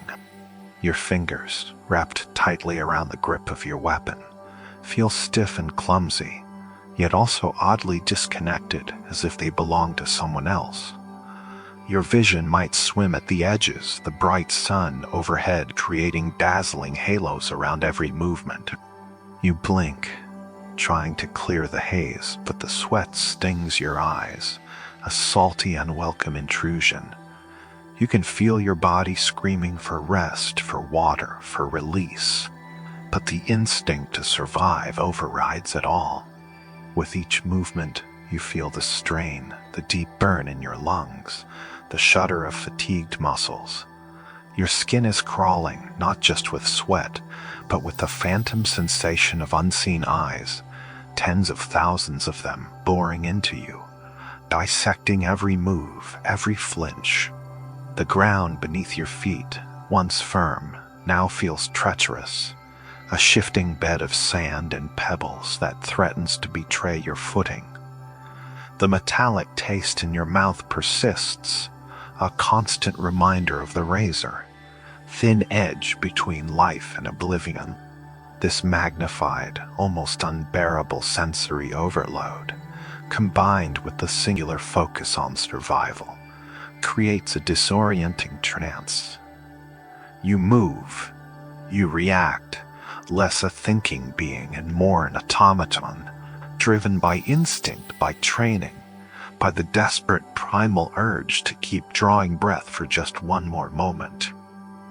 Your fingers, wrapped tightly around the grip of your weapon, feel stiff and clumsy, yet also oddly disconnected, as if they belong to someone else. Your vision might swim at the edges, the bright sun overhead creating dazzling halos around every movement. You blink, trying to clear the haze, but the sweat stings your eyes, a salty, unwelcome intrusion. You can feel your body screaming for rest, for water, for release, but the instinct to survive overrides it all. With each movement, you feel the strain, the deep burn in your lungs, the shudder of fatigued muscles. Your skin is crawling, not just with sweat, but with the phantom sensation of unseen eyes, tens of thousands of them boring into you, dissecting every move, every flinch. The ground beneath your feet, once firm, now feels treacherous, a shifting bed of sand and pebbles that threatens to betray your footing. The metallic taste in your mouth persists, a constant reminder of the razor, thin edge between life and oblivion. This magnified, almost unbearable sensory overload, combined with the singular focus on survival, creates a disorienting trance. You move, you react, less a thinking being and more an automaton, driven by instinct, by training, by the desperate primal urge to keep drawing breath for just one more moment.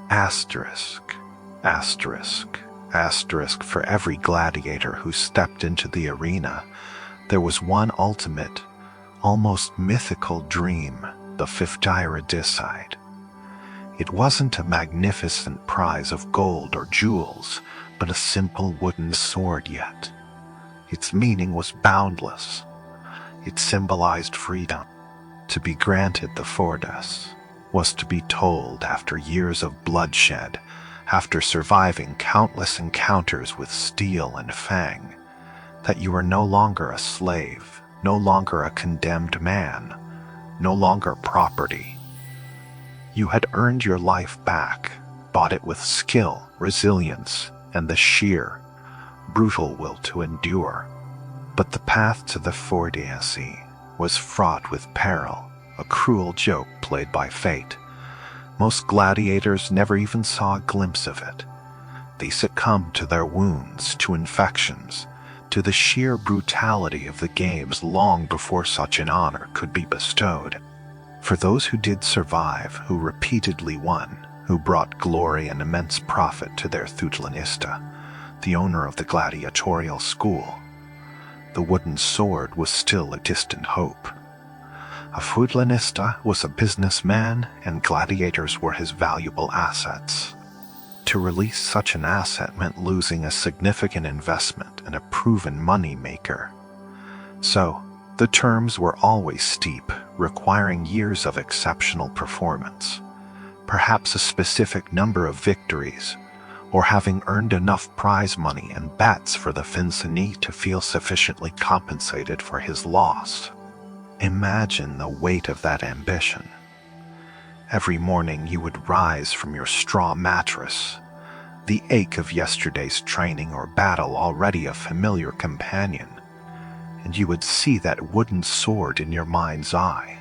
Asterisk, asterisk, asterisk for every gladiator who stepped into the arena, there was one ultimate, almost mythical dream, the Fifth-Iridicide. It wasn't a magnificent prize of gold or jewels, but a simple wooden sword yet. Its meaning was boundless. It symbolized freedom. To be granted the Fordes was to be told after years of bloodshed, after surviving countless encounters with steel and fang, that you were no longer a slave, no longer a condemned man, no longer property. You had earned your life back, bought it with skill, resilience, and the sheer, brutal will to endure. But the path to the Fordes was fraught with peril, a cruel joke played by fate. Most gladiators never even saw a glimpse of it. They succumbed to their wounds, to infections, to the sheer brutality of the games long before such an honor could be bestowed. For those who did survive, who repeatedly won, who brought glory and immense profit to their Thuutlanista, the owner of the gladiatorial school, the wooden sword was still a distant hope. A Thuutlanista was a businessman, and gladiators were his valuable assets. To release such an asset meant losing a significant investment and a proven money maker. So, the terms were always steep, requiring years of exceptional performance, perhaps a specific number of victories, or having earned enough prize money and bets for the Finsini to feel sufficiently compensated for his loss. Imagine the weight of that ambition. Every morning you would rise from your straw mattress, the ache of yesterday's training or battle already a familiar companion, and you would see that wooden sword in your mind's eye.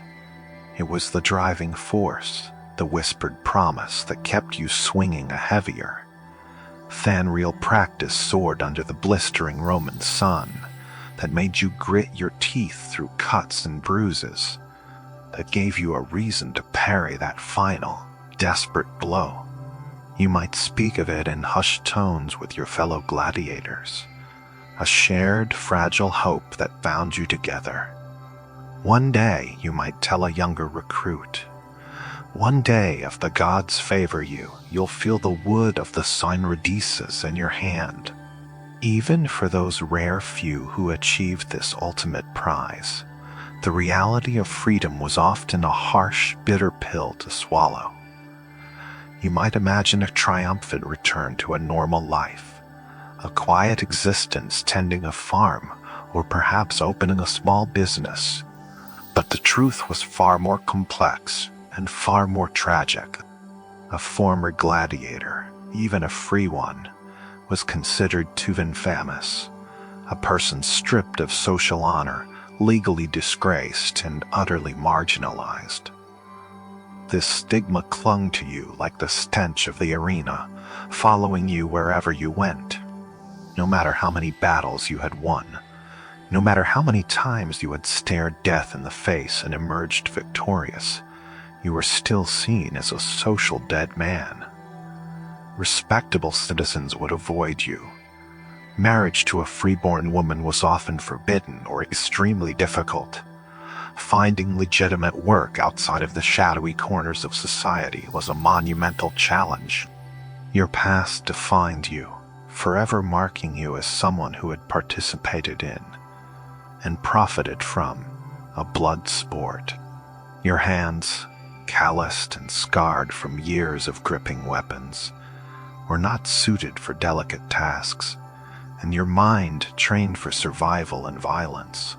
It was the driving force, the whispered promise that kept you swinging a heavier, than-real practice sword under the blistering Roman sun that made you grit your teeth through cuts and bruises, that gave you a reason to parry that final, desperate blow. You might speak of it in hushed tones with your fellow gladiators, a shared, fragile hope that bound you together. One day, you might tell a younger recruit, one day, if the gods favor you, you'll feel the wood of the Rhodesis in your hand. Even for those rare few who achieved this ultimate prize, the reality of freedom was often a harsh, bitter pill to swallow. You might imagine a triumphant return to a normal life, a quiet existence tending a farm, or perhaps opening a small business. But the truth was far more complex and far more tragic. A former gladiator, even a free one, was considered too infamous, a person stripped of social honor, legally disgraced, and utterly marginalized. This stigma clung to you like the stench of the arena, following you wherever you went. No matter how many battles you had won, no matter how many times you had stared death in the face and emerged victorious, you were still seen as a social dead man. Respectable citizens would avoid you. Marriage to a freeborn woman was often forbidden or extremely difficult. Finding legitimate work outside of the shadowy corners of society was a monumental challenge. Your past defined you, forever marking you as someone who had participated in and profited from a blood sport. Your hands, calloused and scarred from years of gripping weapons, were not suited for delicate tasks, and your mind, trained for survival and violence,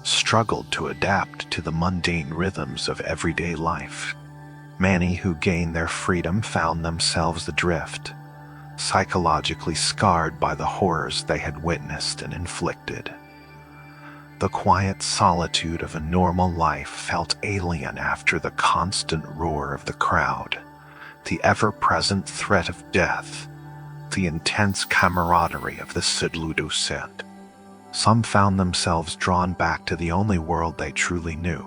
struggled to adapt to the mundane rhythms of everyday life. Many who gained their freedom found themselves adrift, psychologically scarred by the horrors they had witnessed and inflicted. The quiet solitude of a normal life felt alien after the constant roar of the crowd, the ever-present threat of death, the intense camaraderie of the Sidluduset. Some found themselves drawn back to the only world they truly knew.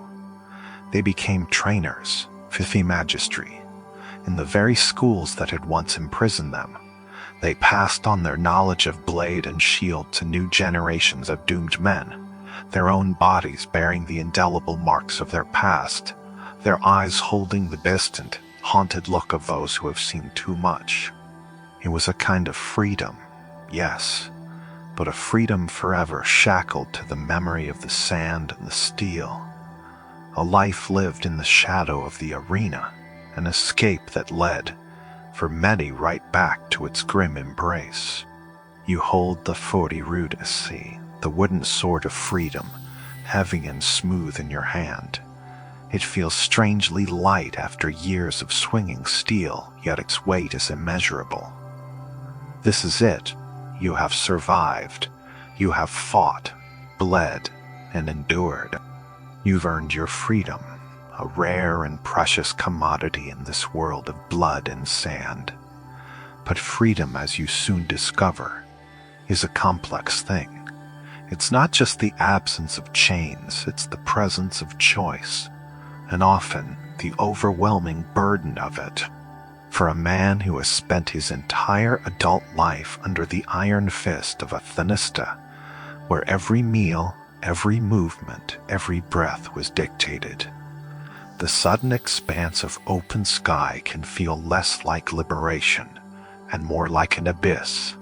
They became trainers, Fifi Magistri, in the very schools that had once imprisoned them. They passed on their knowledge of blade and shield to new generations of doomed men, their own bodies bearing the indelible marks of their past, their eyes holding the distant, haunted look of those who have seen too much. It was a kind of freedom, yes, but a freedom forever shackled to the memory of the sand and the steel. A life lived in the shadow of the arena, an escape that led, for many, right back to its grim embrace. You hold the Forty Rudisi, the wooden sword of freedom, heavy and smooth in your hand. It feels strangely light after years of swinging steel, yet its weight is immeasurable. This is it. You have survived. You have fought, bled, and endured. You've earned your freedom, a rare and precious commodity in this world of blood and sand. But freedom, as you soon discover, is a complex thing. It's not just the absence of chains, it's the presence of choice, and often the overwhelming burden of it. For a man who has spent his entire adult life under the iron fist of a thanista, where every meal, every movement, every breath was dictated, the sudden expanse of open sky can feel less like liberation and more like an abyss.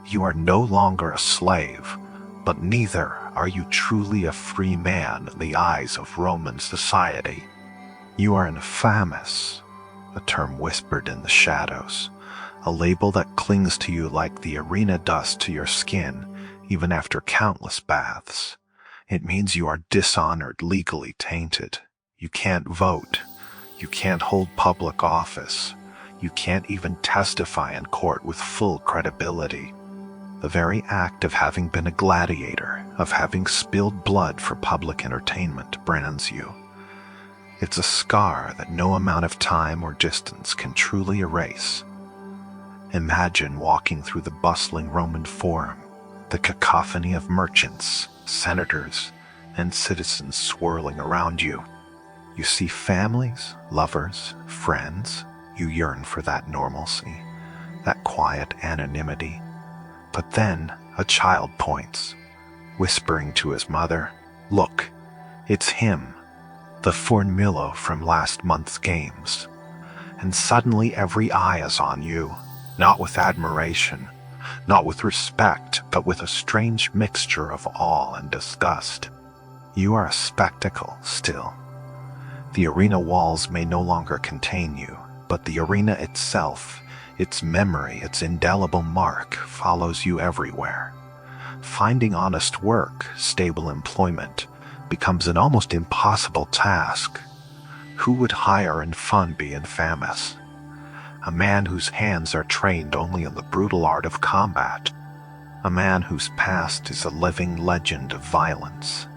You are no longer a slave, but neither are you truly a free man in the eyes of Roman society. You are an infamous, a term whispered in the shadows, a label that clings to you like the arena dust to your skin, even after countless baths. It means you are dishonored, legally tainted. You can't vote. You can't hold public office. You can't even testify in court with full credibility. The very act of having been a gladiator, of having spilled blood for public entertainment, brands you. It's a scar that no amount of time or distance can truly erase. Imagine walking through the bustling Roman Forum, the cacophony of merchants, senators, and citizens swirling around you. You see families, lovers, friends, You yearn for that normalcy, that quiet anonymity. But then a child points, whispering to his mother, "Look, it's him, the Formillo from last month's games." And suddenly every eye is on you, not with admiration, not with respect, but with a strange mixture of awe and disgust. You are a spectacle still. The arena walls may no longer contain you, but the arena itself, its memory, its indelible mark, follows you everywhere. Finding honest work, stable employment, becomes an almost impossible task. Who would hire and fund being famous? A man whose hands are trained only in the brutal art of combat. A man whose past is a living legend of violence.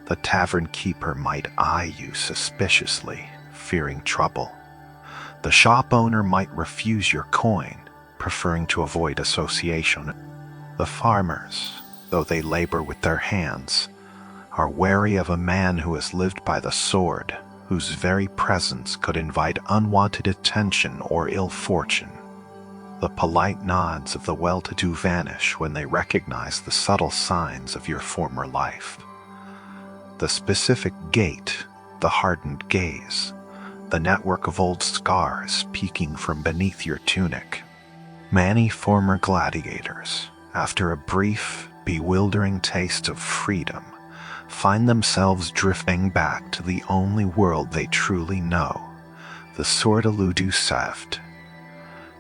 The tavern keeper might eye you suspiciously, fearing trouble. The shop owner might refuse your coin, preferring to avoid association. The farmers, though they labor with their hands, are wary of a man who has lived by the sword, whose very presence could invite unwanted attention or ill fortune. The polite nods of the well-to-do vanish when they recognize the subtle signs of your former life. The specific gait, the hardened gaze, the network of old scars peeking from beneath your tunic. Many former gladiators, after a brief, bewildering taste of freedom, find themselves drifting back to the only world they truly know, the Sordelou du Sèvres,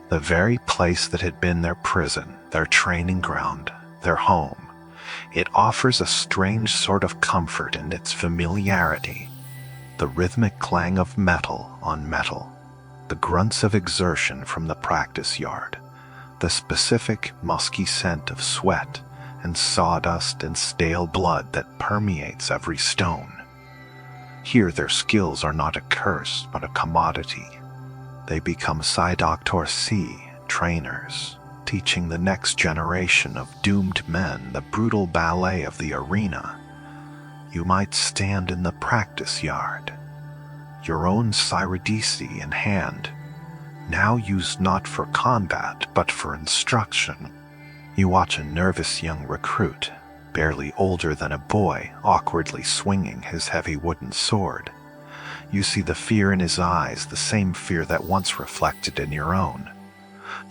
the very place that had been their prison, their training ground, their home. It offers a strange sort of comfort in its familiarity, the rhythmic clang of metal on metal, the grunts of exertion from the practice yard, the specific musky scent of sweat and sawdust and stale blood that permeates every stone. Here their skills are not a curse but a commodity. They become Doctor trainers, teaching the next generation of doomed men the brutal ballet of the arena. You might stand in the practice yard, your own Cyridice in hand, now used not for combat but for instruction. You watch a nervous young recruit, barely older than a boy, awkwardly swinging his heavy wooden sword. You see the fear in his eyes, the same fear that once reflected in your own.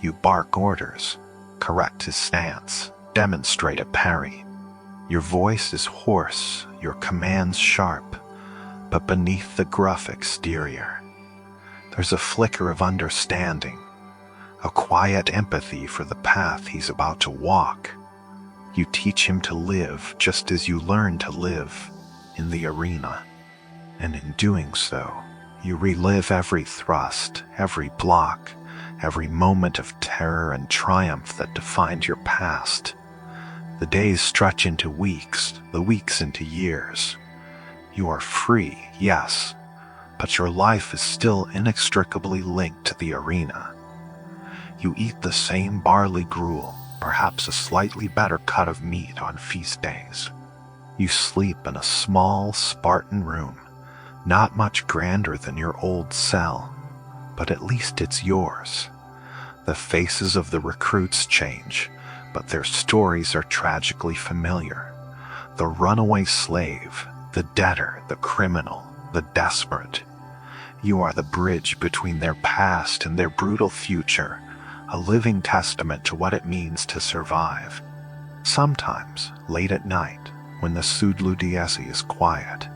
You bark orders, correct his stance, demonstrate a parry. Your voice is hoarse, your commands sharp, but beneath the gruff exterior, there's a flicker of understanding, a quiet empathy for the path he's about to walk. You teach him to live just as you learn to live in the arena. And in doing so, you relive every thrust, every block, every moment of terror and triumph that defined your past. The days stretch into weeks, the weeks into years. You are free, yes, but your life is still inextricably linked to the arena. You eat the same barley gruel, perhaps a slightly better cut of meat on feast days. You sleep in a small, Spartan room, not much grander than your old cell, but at least it's yours. The faces of the recruits change, but their stories are tragically familiar. The runaway slave, the debtor, the criminal, the desperate. You are the bridge between their past and their brutal future, a living testament to what it means to survive. Sometimes, late at night, when the Sordelou du Sèvres is quiet,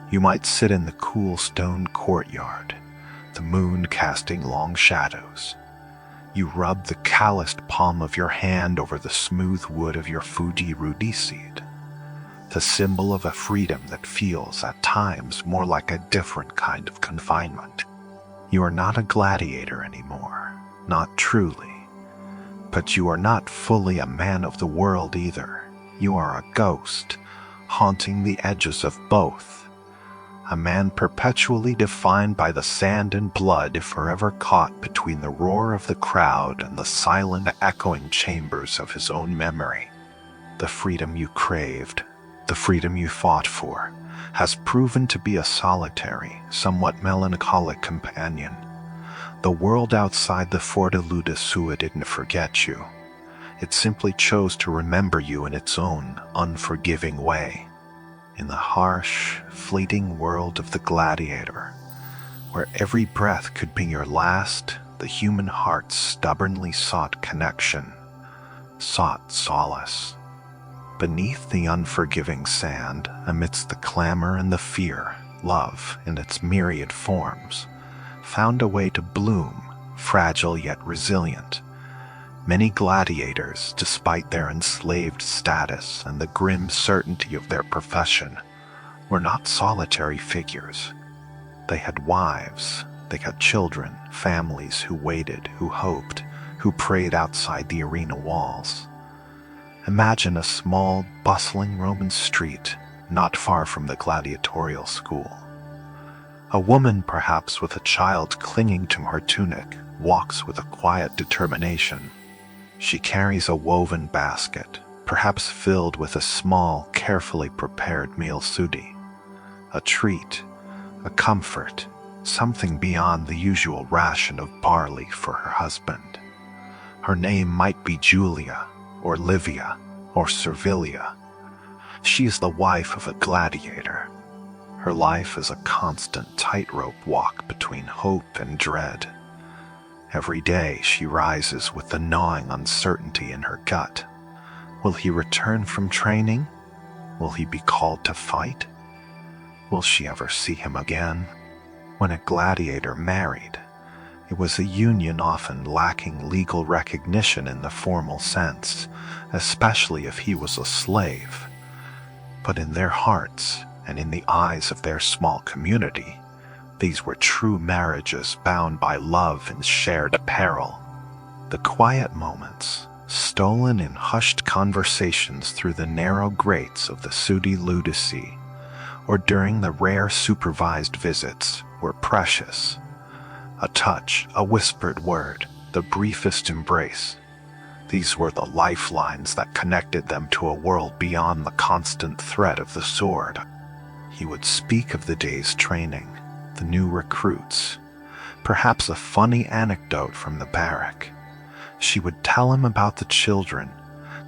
you might sit in the cool stone courtyard, the moon casting long shadows. You rub the calloused palm of your hand over the smooth wood of your Fudi Rudicide, the symbol of a freedom that feels at times more like a different kind of confinement. You are not a gladiator anymore, not truly, but you are not fully a man of the world either. You are a ghost, haunting the edges of both. A man perpetually defined by the sand and blood, forever caught between the roar of the crowd and the silent, echoing chambers of his own memory. The freedom you craved, the freedom you fought for, has proven to be a solitary, somewhat melancholic companion. The world outside the Forte Ludusua didn't forget you. It simply chose to remember you in its own unforgiving way. In the harsh, fleeting world of the gladiator, where every breath could be your last, the human heart stubbornly sought connection, sought solace. Beneath the unforgiving sand, amidst the clamor and the fear, love, in its myriad forms, found a way to bloom, fragile yet resilient. Many gladiators, despite their enslaved status and the grim certainty of their profession, were not solitary figures. They had wives, they had children, families who waited, who hoped, who prayed outside the arena walls. Imagine a small, bustling Roman street not far from the gladiatorial school. A woman, perhaps with a child clinging to her tunic, walks with a quiet determination. She carries a woven basket, perhaps filled with a small, carefully prepared meal sudi. A treat, a comfort, something beyond the usual ration of barley for her husband. Her name might be Julia, or Livia, or Servilia. She is the wife of a gladiator. Her life is a constant tightrope walk between hope and dread. Every day she rises with the gnawing uncertainty in her gut. Will he return from training? Will he be called to fight? Will she ever see him again? When a gladiator married, it was a union often lacking legal recognition in the formal sense, especially if he was a slave. But in their hearts, and in the eyes of their small community, these were true marriages bound by love and shared peril. The quiet moments, stolen in hushed conversations through the narrow grates of the Sudi Ludusi, or during the rare supervised visits, were precious. A touch, a whispered word, the briefest embrace. These were the lifelines that connected them to a world beyond the constant threat of the sword. He would speak of the day's training, the new recruits, perhaps a funny anecdote from the barrack. She would tell him about the children,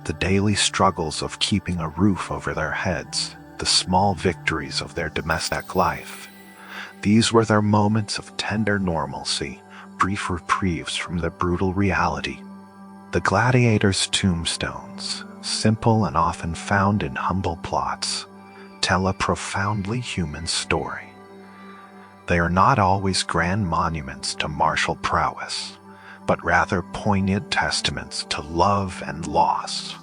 the daily struggles of keeping a roof over their heads, the small victories of their domestic life. These were their moments of tender normalcy, brief reprieves from the brutal reality. The gladiators' tombstones, simple and often found in humble plots, tell a profoundly human story. They are not always grand monuments to martial prowess, but rather poignant testaments to love and loss.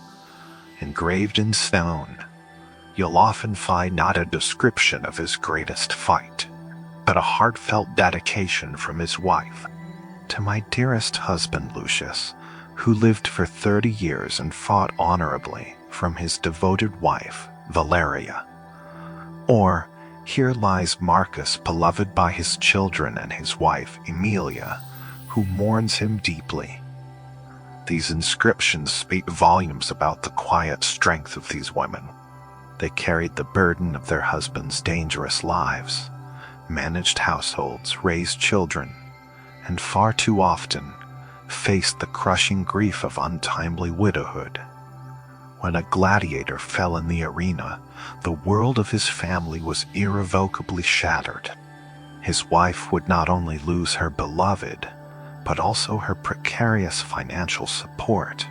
Engraved in stone, you'll often find not a description of his greatest fight, but a heartfelt dedication from his wife. To my dearest husband Lucius, who lived for 30 years and fought honorably, from his devoted wife, Valeria. Or, here lies Marcus, beloved by his children and his wife, Emilia, who mourns him deeply. These inscriptions speak volumes about the quiet strength of these women. They carried the burden of their husbands' dangerous lives, managed households, raised children, and far too often faced the crushing grief of untimely widowhood. When a gladiator fell in the arena, the world of his family was irrevocably shattered. His wife would not only lose her beloved, but also her precarious financial support.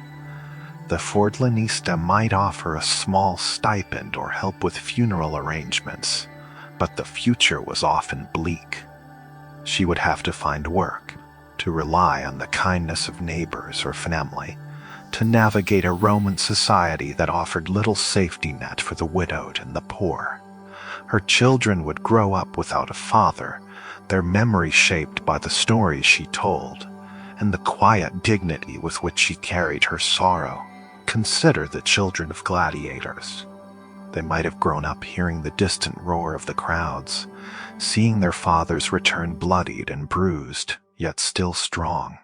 The Fortlanista might offer a small stipend or help with funeral arrangements, but the future was often bleak. She would have to find work, to rely on the kindness of neighbors or family, to navigate a Roman society that offered little safety net for the widowed and the poor. Her children would grow up without a father, their memory shaped by the stories she told, and the quiet dignity with which she carried her sorrow. Consider the children of gladiators. They might have grown up hearing the distant roar of the crowds, seeing their fathers return bloodied and bruised, yet still strong.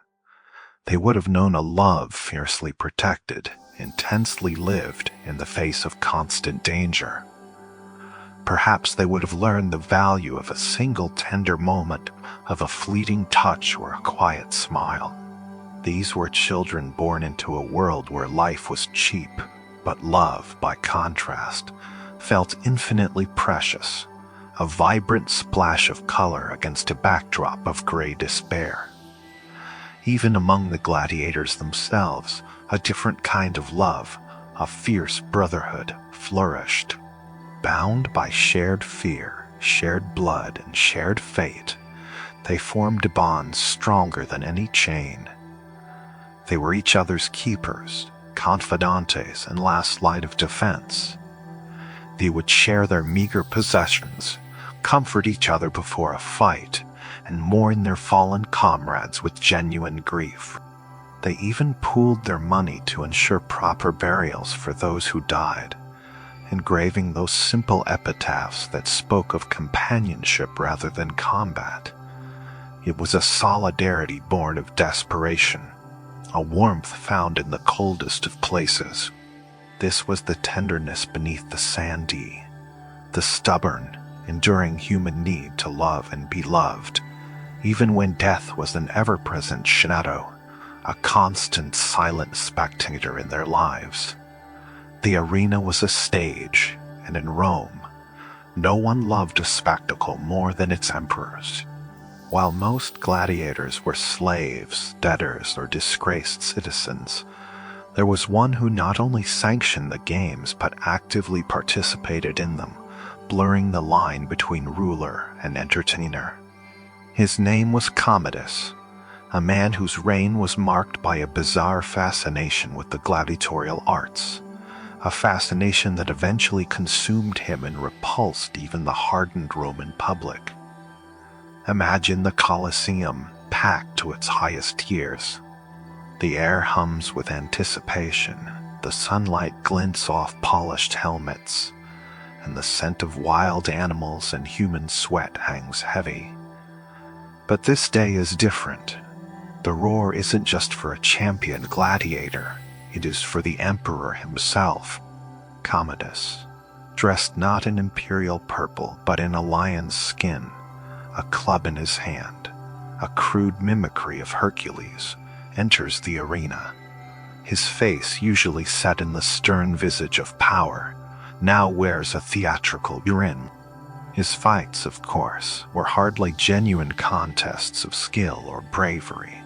They would have known a love fiercely protected, intensely lived in the face of constant danger. Perhaps they would have learned the value of a single tender moment, of a fleeting touch or a quiet smile. These were children born into a world where life was cheap, but love, by contrast, felt infinitely precious, a vibrant splash of color against a backdrop of gray despair. Even among the gladiators themselves, a different kind of love, a fierce brotherhood, flourished. Bound by shared fear, shared blood, and shared fate, they formed bonds stronger than any chain. They were each other's keepers, confidantes, and last line of defense. They would share their meager possessions, comfort each other before a fight, and mourn their fallen comrades with genuine grief. They even pooled their money to ensure proper burials for those who died, engraving those simple epitaphs that spoke of companionship rather than combat. It was a solidarity born of desperation, a warmth found in the coldest of places. This was the tenderness beneath the sandy, the stubborn, enduring human need to love and be loved, even when death was an ever-present shadow, a constant silent spectator in their lives. The arena was a stage, and in Rome, no one loved a spectacle more than its emperors. While most gladiators were slaves, debtors, or disgraced citizens, there was one who not only sanctioned the games but actively participated in them, blurring the line between ruler and entertainer. His name was Commodus, a man whose reign was marked by a bizarre fascination with the gladiatorial arts, a fascination that eventually consumed him and repulsed even the hardened Roman public. Imagine the Colosseum packed to its highest tiers. The air hums with anticipation, the sunlight glints off polished helmets, and the scent of wild animals and human sweat hangs heavy. But this day is different. The roar isn't just for a champion gladiator, it is for the emperor himself, Commodus, dressed not in imperial purple but in a lion's skin, a club in his hand, a crude mimicry of Hercules, enters the arena. His face, usually set in the stern visage of power, now wears a theatrical grin. His fights, of course, were hardly genuine contests of skill or bravery.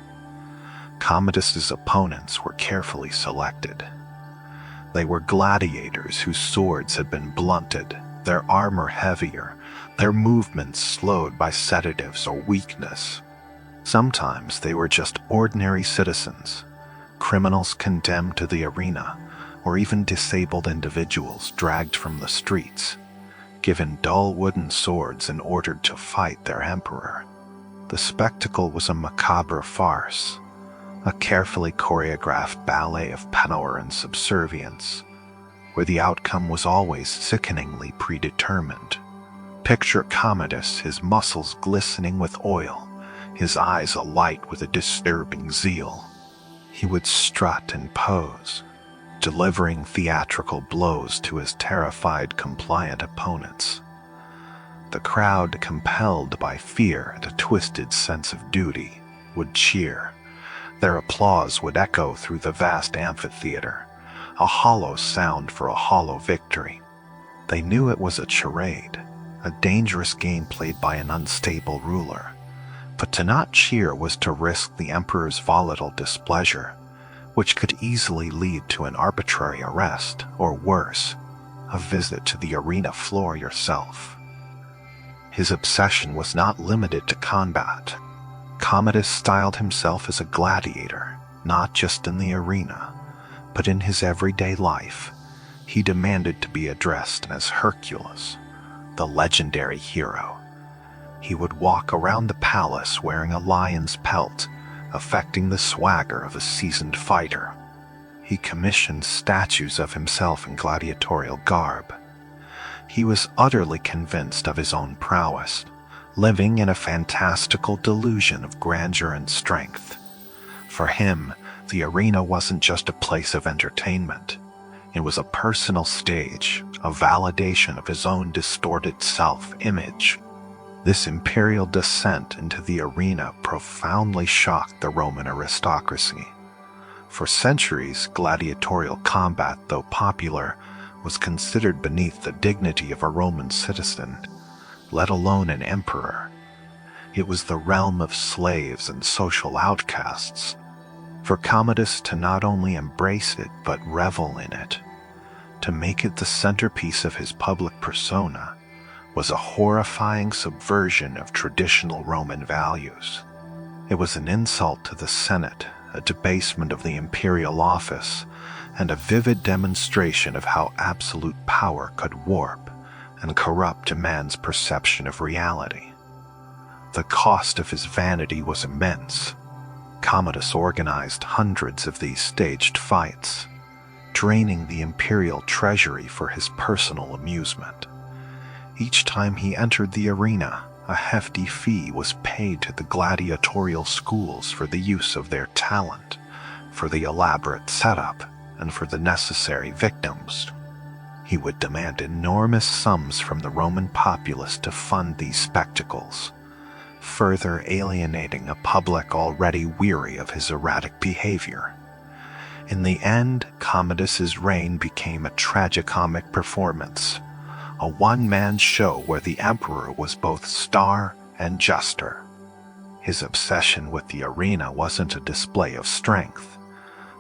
Commodus's opponents were carefully selected. They were gladiators whose swords had been blunted, their armor heavier, their movements slowed by sedatives or weakness. Sometimes they were just ordinary citizens, criminals condemned to the arena, or even disabled individuals dragged from the streets, given dull wooden swords and ordered to fight their emperor. The spectacle was a macabre farce, a carefully choreographed ballet of power and subservience, where the outcome was always sickeningly predetermined. Picture Commodus, his muscles glistening with oil, his eyes alight with a disturbing zeal. He would strut and pose, delivering theatrical blows to his terrified, compliant opponents. The crowd, compelled by fear and a twisted sense of duty, would cheer. Their applause would echo through the vast amphitheater, a hollow sound for a hollow victory. They knew it was a charade, a dangerous game played by an unstable ruler. But to not cheer was to risk the emperor's volatile displeasure, which could easily lead to an arbitrary arrest, or worse, a visit to the arena floor yourself. His obsession was not limited to combat. Commodus styled himself as a gladiator, not just in the arena, but in his everyday life. He demanded to be addressed as Hercules, the legendary hero. He would walk around the palace wearing a lion's pelt, affecting the swagger of a seasoned fighter. He commissioned statues of himself in gladiatorial garb. He was utterly convinced of his own prowess, living in a fantastical delusion of grandeur and strength. For him, the arena wasn't just a place of entertainment. It was a personal stage, a validation of his own distorted self-image. This imperial descent into the arena profoundly shocked the Roman aristocracy. For centuries, gladiatorial combat, though popular, was considered beneath the dignity of a Roman citizen, let alone an emperor. It was the realm of slaves and social outcasts. For Commodus to not only embrace it but revel in it, to make it the centerpiece of his public persona, was a horrifying subversion of traditional Roman values. It was an insult to the Senate, a debasement of the imperial office, and a vivid demonstration of how absolute power could warp and corrupt a man's perception of reality. The cost of his vanity was immense. Commodus organized hundreds of these staged fights, draining the imperial treasury for his personal amusement. Each time he entered the arena, a hefty fee was paid to the gladiatorial schools for the use of their talent, for the elaborate setup, and for the necessary victims. He would demand enormous sums from the Roman populace to fund these spectacles, further alienating a public already weary of his erratic behavior. In the end, Commodus's reign became a tragicomic performance, a one-man show where the emperor was both star and jester. His obsession with the arena wasn't a display of strength,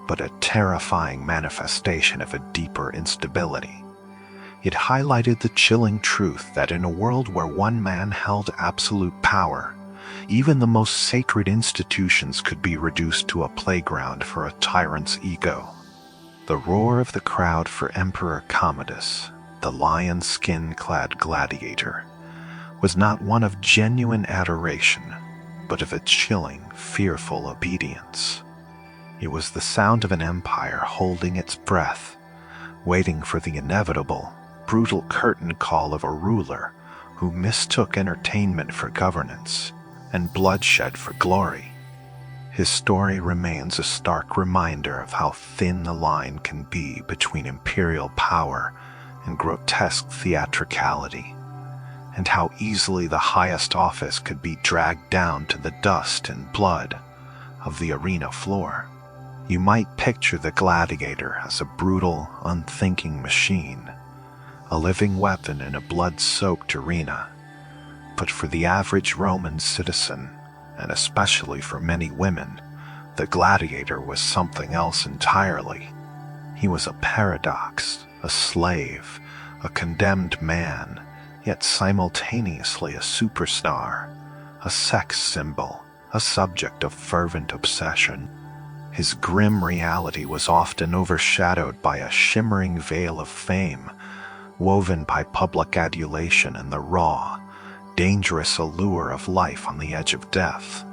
but a terrifying manifestation of a deeper instability. It highlighted the chilling truth that in a world where one man held absolute power, even the most sacred institutions could be reduced to a playground for a tyrant's ego. The roar of the crowd for Emperor Commodus, the lion skin-clad gladiator, was not one of genuine adoration, but of a chilling, fearful obedience. It was the sound of an empire holding its breath, waiting for the inevitable, brutal curtain call of a ruler who mistook entertainment for governance and bloodshed for glory. His story remains a stark reminder of how thin the line can be between imperial power and grotesque theatricality, and how easily the highest office could be dragged down to the dust and blood of the arena floor. You might picture the gladiator as a brutal, unthinking machine, a living weapon in a blood-soaked arena. But for the average Roman citizen, and especially for many women, the gladiator was something else entirely. He was a paradox, a slave, a condemned man, yet simultaneously a superstar, a sex symbol, a subject of fervent obsession. His grim reality was often overshadowed by a shimmering veil of fame, woven by public adulation and the raw, dangerous allure of life on the edge of death.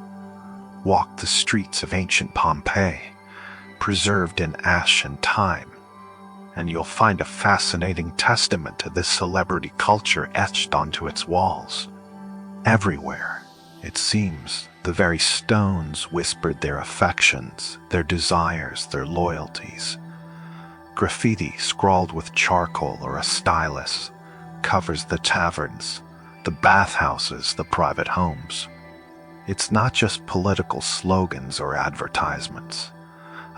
Walk the streets of ancient Pompeii, preserved in ash and time, and you'll find a fascinating testament to this celebrity culture etched onto its walls. Everywhere, it seems, the very stones whispered their affections, their desires, their loyalties. Graffiti scrawled with charcoal or a stylus covers the taverns, the bathhouses, the private homes. It's not just political slogans or advertisements.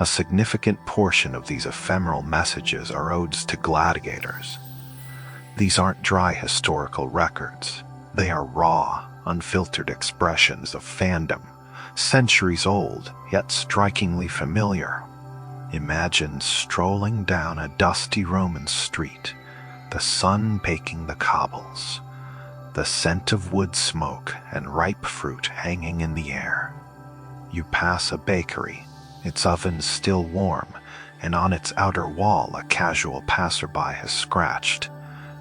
A significant portion of these ephemeral messages are odes to gladiators. These aren't dry historical records. They are raw, unfiltered expressions of fandom, centuries old, yet strikingly familiar. Imagine strolling down a dusty Roman street, the sun baking the cobbles, the scent of wood smoke and ripe fruit hanging in the air. You pass a bakery, its oven still warm, and on its outer wall a casual passerby has scratched,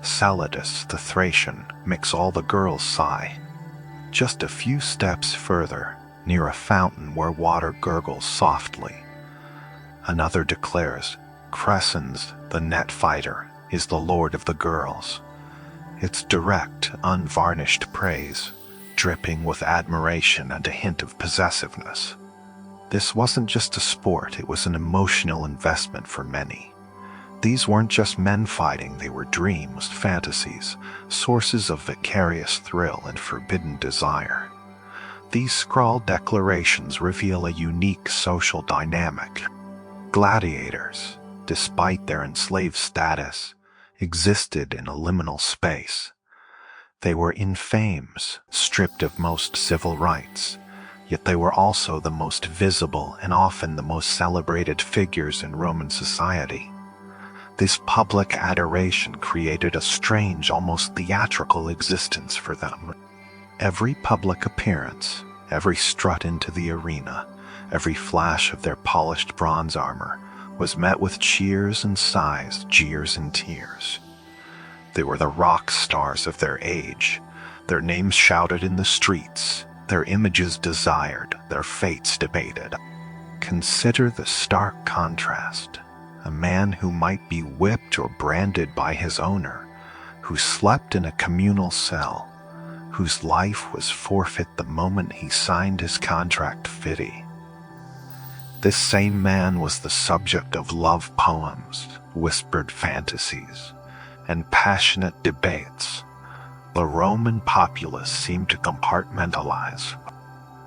"Saladus the Thracian makes all the girls sigh." Just a few steps further, near a fountain where water gurgles softly, another declares, "Crescens, the net fighter, is the lord of the girls." It's direct, unvarnished praise, dripping with admiration and a hint of possessiveness. This wasn't just a sport, it was an emotional investment for many. These weren't just men fighting, they were dreams, fantasies, sources of vicarious thrill and forbidden desire. These scrawled declarations reveal a unique social dynamic. Gladiators, despite their enslaved status, existed in a liminal space. They were infames, stripped of most civil rights, yet they were also the most visible and often the most celebrated figures in Roman society. This public adoration created a strange, almost theatrical existence for them. Every public appearance, every strut into the arena, every flash of their polished bronze armor was met with cheers and sighs, jeers and tears. They were the rock stars of their age, their names shouted in the streets, their images desired, their fates debated. Consider the stark contrast. A man who might be whipped or branded by his owner, who slept in a communal cell, whose life was forfeit the moment he signed his contract fitty. This same man was the subject of love poems, whispered fantasies, and passionate debates. The Roman populace seemed to compartmentalize.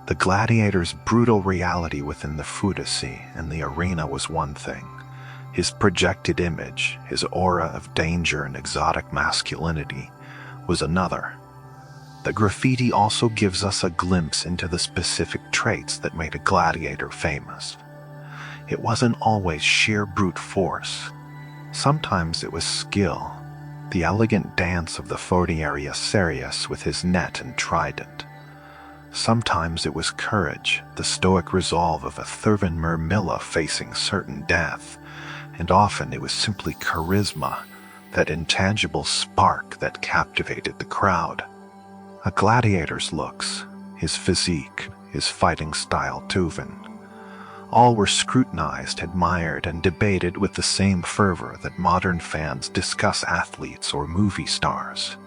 The gladiator's brutal reality within the Foodisi and the arena was one thing. His projected image, his aura of danger and exotic masculinity, was another. The graffiti also gives us a glimpse into the specific traits that made a gladiator famous. It wasn't always sheer brute force. Sometimes it was skill, the elegant dance of the Fortiaria Serius with his net and trident. Sometimes it was courage, the stoic resolve of a Thurvan Myrmilla facing certain death. And often it was simply charisma, that intangible spark that captivated the crowd. A gladiator's looks, his physique, his fighting style Tuvan, all were scrutinized, admired, and debated with the same fervor that modern fans discuss athletes or movie stars.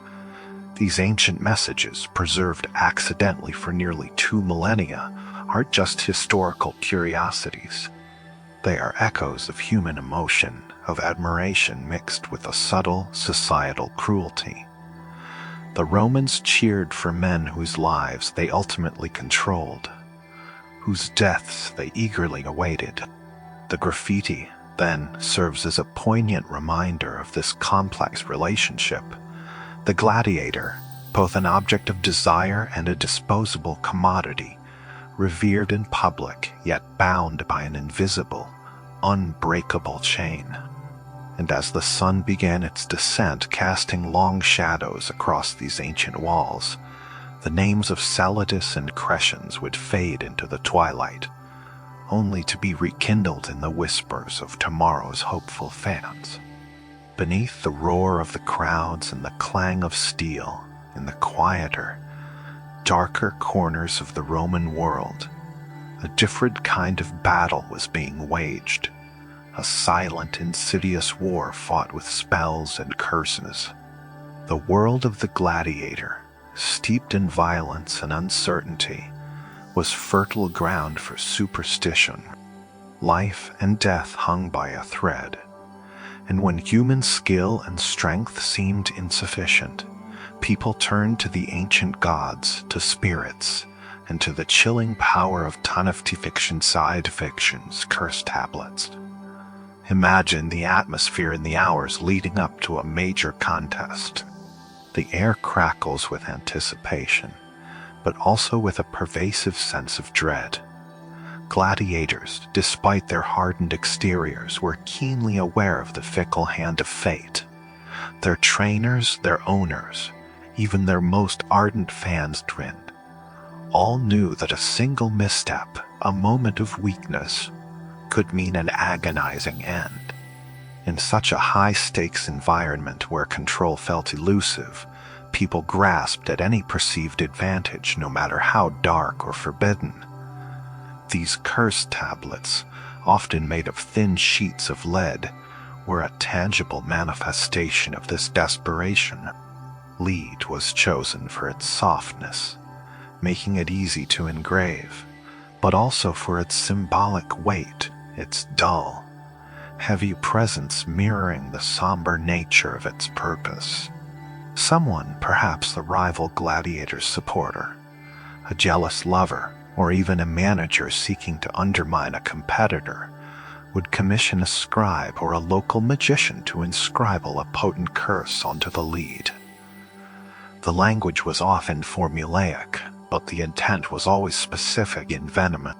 These ancient messages, preserved accidentally for nearly 2 millennia, aren't just historical curiosities. They are echoes of human emotion, of admiration mixed with a subtle societal cruelty. The Romans cheered for men whose lives they ultimately controlled, whose deaths they eagerly awaited. The graffiti, then, serves as a poignant reminder of this complex relationship. The gladiator, both an object of desire and a disposable commodity, revered in public, yet bound by an invisible, unbreakable chain. And as the sun began its descent, casting long shadows across these ancient walls, the names of Celadus and Crescens would fade into the twilight, only to be rekindled in the whispers of tomorrow's hopeful fans. Beneath the roar of the crowds and the clang of steel, in the quieter, darker corners of the Roman world, a different kind of battle was being waged, a silent, insidious war fought with spells and curses. The world of the gladiator, steeped in violence and uncertainty, was fertile ground for superstition. Life and death hung by a thread, and when human skill and strength seemed insufficient, people turned to the ancient gods, to spirits, and to the chilling power of ton-of-fiction side fiction's cursed tablets. Imagine the atmosphere in the hours leading up to a major contest. The air crackles with anticipation, but also with a pervasive sense of dread. Gladiators, despite their hardened exteriors, were keenly aware of the fickle hand of fate. Their trainers, their owners, even their most ardent fans grinned. All knew that a single misstep, a moment of weakness, could mean an agonizing end. In such a high-stakes environment where control felt elusive, people grasped at any perceived advantage, no matter how dark or forbidden. These curse tablets, often made of thin sheets of lead, were a tangible manifestation of this desperation. Lead was chosen for its softness, making it easy to engrave, but also for its symbolic weight, its dull, heavy presence mirroring the somber nature of its purpose. Someone, perhaps the rival gladiator's supporter, a jealous lover, or even a manager seeking to undermine a competitor, would commission a scribe or a local magician to inscribe a potent curse onto the lead. The language was often formulaic, but the intent was always specific and venomous.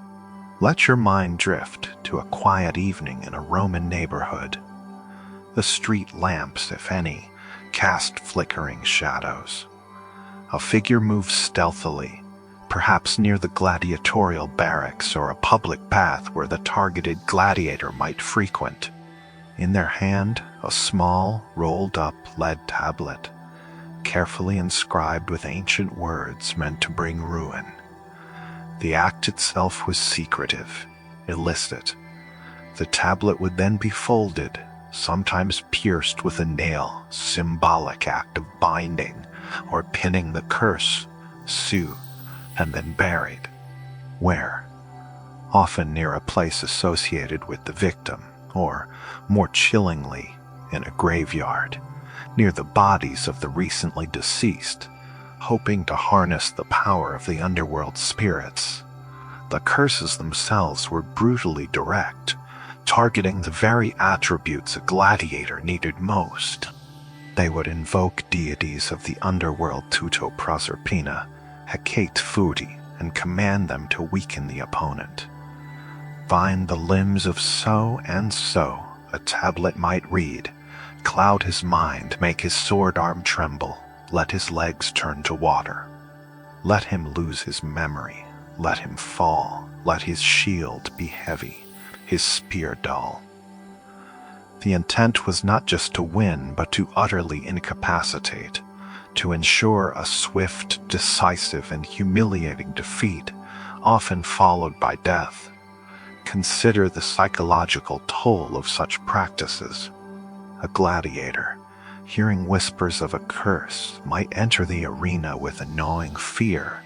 Let your mind drift to a quiet evening in a Roman neighborhood. The street lamps, if any, cast flickering shadows. A figure moves stealthily, perhaps near the gladiatorial barracks or a public path where the targeted gladiator might frequent. In their hand, a small, rolled-up lead tablet, carefully inscribed with ancient words meant to bring ruin. The act itself was secretive, illicit. The tablet would then be folded, sometimes pierced with a nail, symbolic act of binding or pinning the curse, sue, and then buried. Where? Often near a place associated with the victim, or, more chillingly, in a graveyard, near the bodies of the recently deceased, hoping to harness the power of the underworld spirits. The curses themselves were brutally direct, targeting the very attributes a gladiator needed most. They would invoke deities of the underworld Tuto Proserpina, Hecate Fudi, and command them to weaken the opponent. Bind the limbs of so and so, a tablet might read, cloud his mind, make his sword arm tremble, let his legs turn to water. Let him lose his memory, let him fall, let his shield be heavy, his spear dull. The intent was not just to win, but to utterly incapacitate, to ensure a swift, decisive, and humiliating defeat, often followed by death. Consider the psychological toll of such practices. A gladiator, hearing whispers of a curse, might enter the arena with a gnawing fear,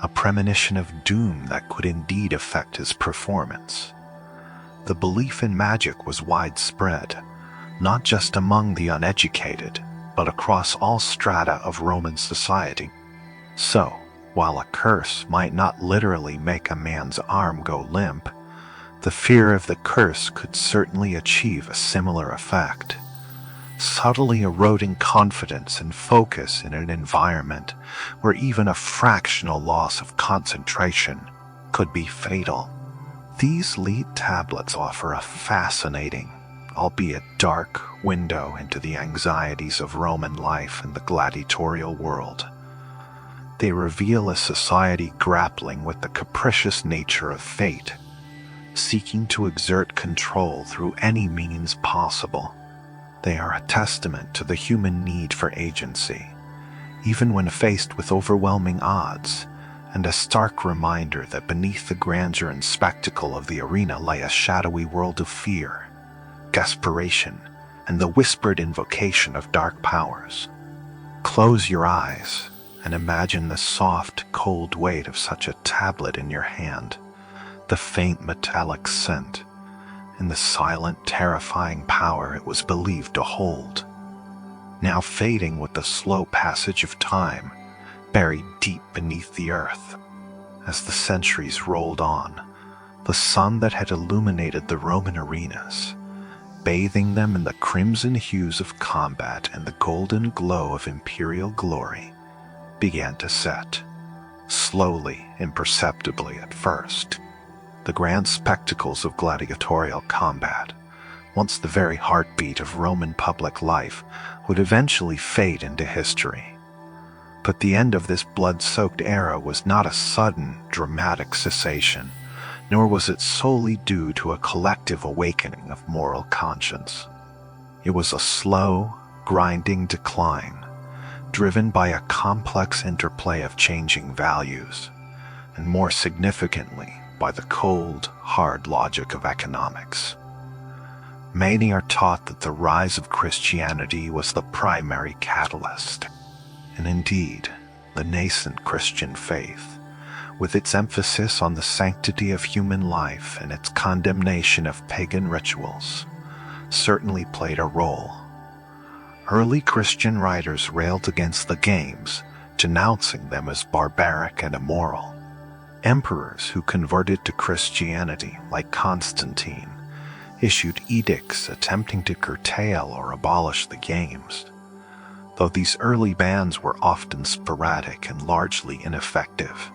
a premonition of doom that could indeed affect his performance. The belief in magic was widespread, not just among the uneducated, but across all strata of Roman society. So, while a curse might not literally make a man's arm go limp, the fear of the curse could certainly achieve a similar effect, subtly eroding confidence and focus in an environment where even a fractional loss of concentration could be fatal. These lead tablets offer a fascinating, albeit dark, window into the anxieties of Roman life and the gladiatorial world. They reveal a society grappling with the capricious nature of fate, seeking to exert control through any means possible. They are a testament to the human need for agency, even when faced with overwhelming odds, and a stark reminder that beneath the grandeur and spectacle of the arena lay a shadowy world of fear, desperation, and the whispered invocation of dark powers. Close your eyes and imagine the soft, cold weight of such a tablet in your hand, the faint metallic scent, and the silent, terrifying power it was believed to hold, now fading with the slow passage of time, buried deep beneath the earth. As the centuries rolled on, the sun that had illuminated the Roman arenas, bathing them in the crimson hues of combat and the golden glow of imperial glory, began to set, slowly, imperceptibly at first. The grand spectacles of gladiatorial combat, once the very heartbeat of Roman public life, would eventually fade into history. But the end of this blood-soaked era was not a sudden, dramatic cessation, nor was it solely due to a collective awakening of moral conscience. It was a slow, grinding decline, driven by a complex interplay of changing values, and more significantly, by the cold, hard logic of economics. Many are taught that the rise of Christianity was the primary catalyst, and indeed, the nascent Christian faith, with its emphasis on the sanctity of human life and its condemnation of pagan rituals, certainly played a role. Early Christian writers railed against the games, denouncing them as barbaric and immoral. Emperors who converted to Christianity, like Constantine, issued edicts attempting to curtail or abolish the games. Though these early bans were often sporadic and largely ineffective,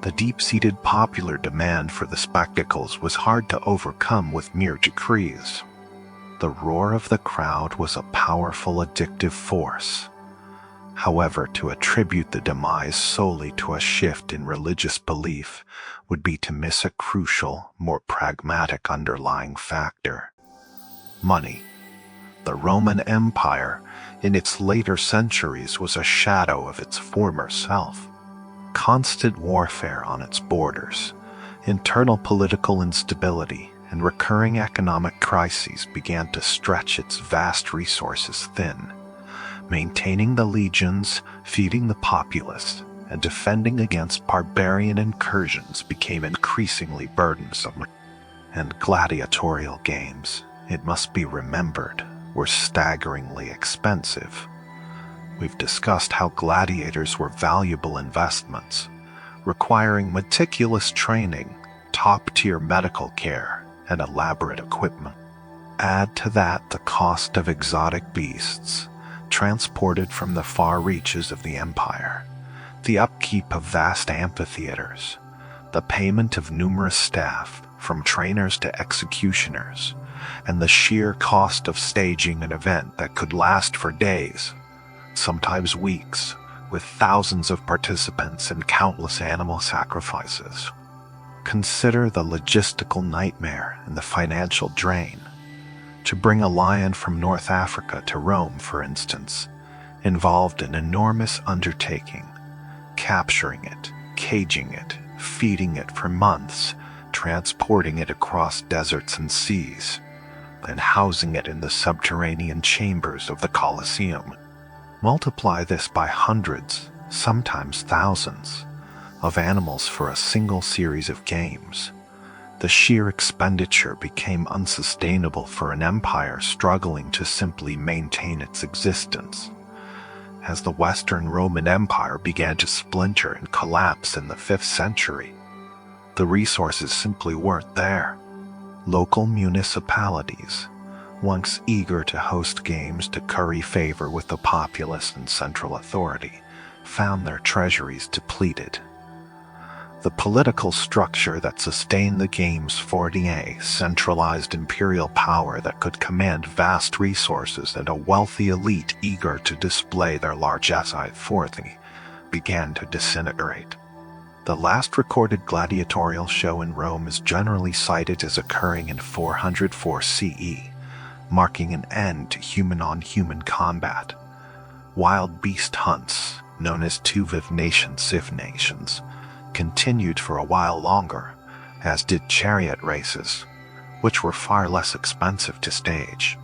the deep-seated popular demand for the spectacles was hard to overcome with mere decrees. The roar of the crowd was a powerful addictive force. However, to attribute the demise solely to a shift in religious belief would be to miss a crucial, more pragmatic underlying factor: money. The Roman Empire, in its later centuries, was a shadow of its former self. Constant warfare on its borders, internal political instability, and recurring economic crises began to stretch its vast resources thin. Maintaining the legions, feeding the populace, and defending against barbarian incursions became increasingly burdensome. And gladiatorial games, it must be remembered, were staggeringly expensive. We've discussed how gladiators were valuable investments, requiring meticulous training, top-tier medical care, and elaborate equipment. Add to that the cost of exotic beasts, transported from the far reaches of the empire, the upkeep of vast amphitheaters, the payment of numerous staff, from trainers to executioners, and the sheer cost of staging an event that could last for days, sometimes weeks, with thousands of participants and countless animal sacrifices. Consider the logistical nightmare and the financial drain. To bring a lion from North Africa to Rome, for instance, involved an enormous undertaking: capturing it, caging it, feeding it for months, transporting it across deserts and seas, and housing it in the subterranean chambers of the Colosseum. Multiply this by hundreds, sometimes thousands, of animals for a single series of games. The sheer expenditure became unsustainable for an empire struggling to simply maintain its existence. As the Western Roman Empire began to splinter and collapse in the 5th century, the resources simply weren't there. Local municipalities, once eager to host games to curry favor with the populace and central authority, found their treasuries depleted. The political structure that sustained the games fortinet centralized imperial power that could command vast resources and a wealthy elite eager to display their largesse forthly began to disintegrate. The last recorded gladiatorial show in Rome is generally cited as occurring in 404 CE, marking an end to human-on-human combat. Wild beast hunts, known as civ-nations, continued for a while longer, as did chariot races, which were far less expensive to stage.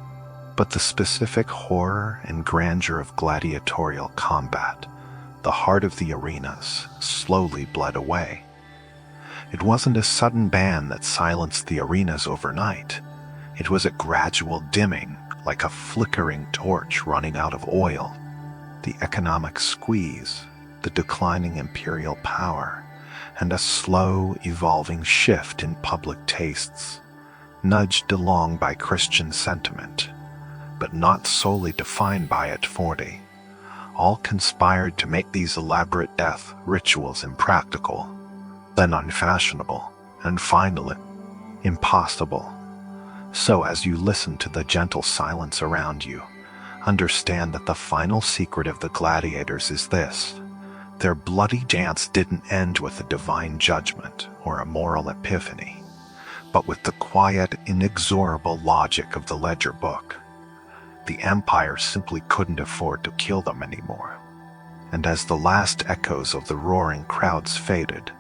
But the specific horror and grandeur of gladiatorial combat, the heart of the arenas, slowly bled away. It wasn't a sudden ban that silenced the arenas overnight. It was a gradual dimming, like a flickering torch running out of oil. The economic squeeze, the declining imperial power, and a slow, evolving shift in public tastes, nudged along by Christian sentiment, but not solely defined by it, all conspired to make these elaborate death rituals impractical, then unfashionable, and finally, impossible. So as you listen to the gentle silence around you, understand that the final secret of the gladiators is this: their bloody dance didn't end with a divine judgment or a moral epiphany, but with the quiet, inexorable logic of the ledger book. The empire simply couldn't afford to kill them anymore. And as the last echoes of the roaring crowds faded,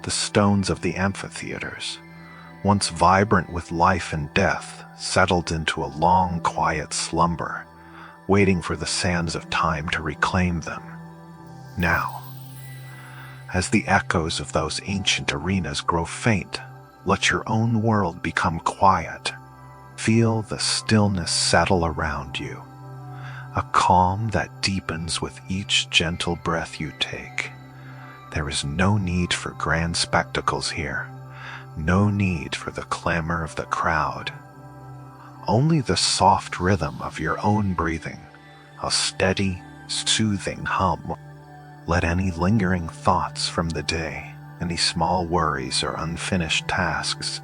the stones of the amphitheaters, once vibrant with life and death, settled into a long, quiet slumber, waiting for the sands of time to reclaim them. Now, as the echoes of those ancient arenas grow faint, let your own world become quiet. Feel the stillness settle around you, a calm that deepens with each gentle breath you take. There is no need for grand spectacles here, no need for the clamor of the crowd. Only the soft rhythm of your own breathing, a steady, soothing hum. Let any lingering thoughts from the day, any small worries or unfinished tasks,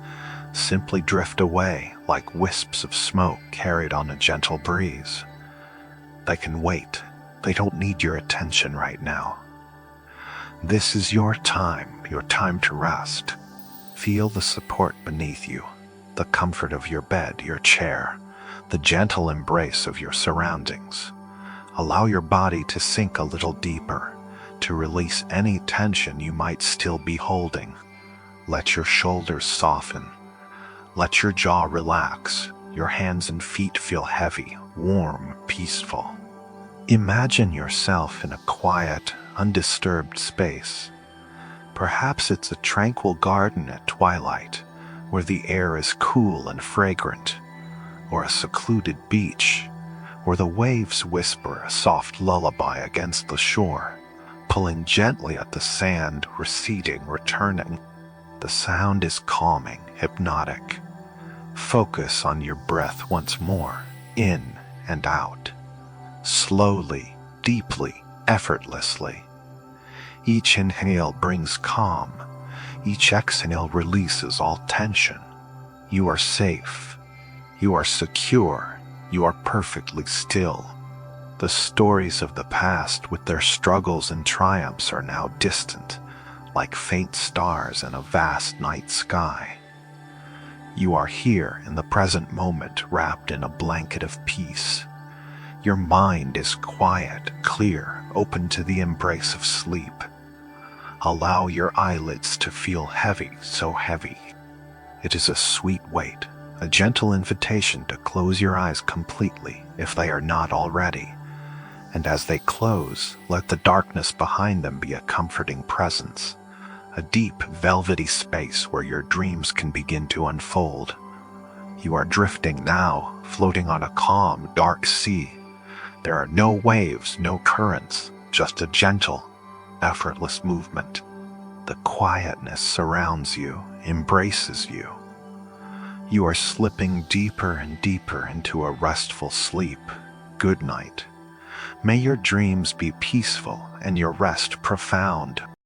simply drift away like wisps of smoke carried on a gentle breeze. They can wait. They don't need your attention right now. This is your time to rest. Feel the support beneath you, the comfort of your bed, your chair, the gentle embrace of your surroundings. Allow your body to sink a little deeper, to release any tension you might still be holding. Let your shoulders soften. Let your jaw relax. Your hands and feet feel heavy, warm, peaceful. Imagine yourself in a quiet, undisturbed space. Perhaps it's a tranquil garden at twilight, where the air is cool and fragrant, or a secluded beach, where the waves whisper a soft lullaby against the shore, pulling gently at the sand, receding, returning. The sound is calming, hypnotic. Focus on your breath once more, in and out. Slowly, deeply, effortlessly. Each inhale brings calm. Each exhale releases all tension. You are safe. You are secure. You are perfectly still. The stories of the past with their struggles and triumphs are now distant, like faint stars in a vast night sky. You are here in the present moment, wrapped in a blanket of peace. Your mind is quiet, clear, open to the embrace of sleep. Allow your eyelids to feel heavy, so heavy. It is a sweet weight, a gentle invitation to close your eyes completely if they are not already. And as they close, let the darkness behind them be a comforting presence, a deep, velvety space where your dreams can begin to unfold. You are drifting now, floating on a calm, dark sea. There are no waves, no currents, just a gentle, effortless movement. The quietness surrounds you, embraces you. You are slipping deeper and deeper into a restful sleep. Good night. May your dreams be peaceful and your rest profound.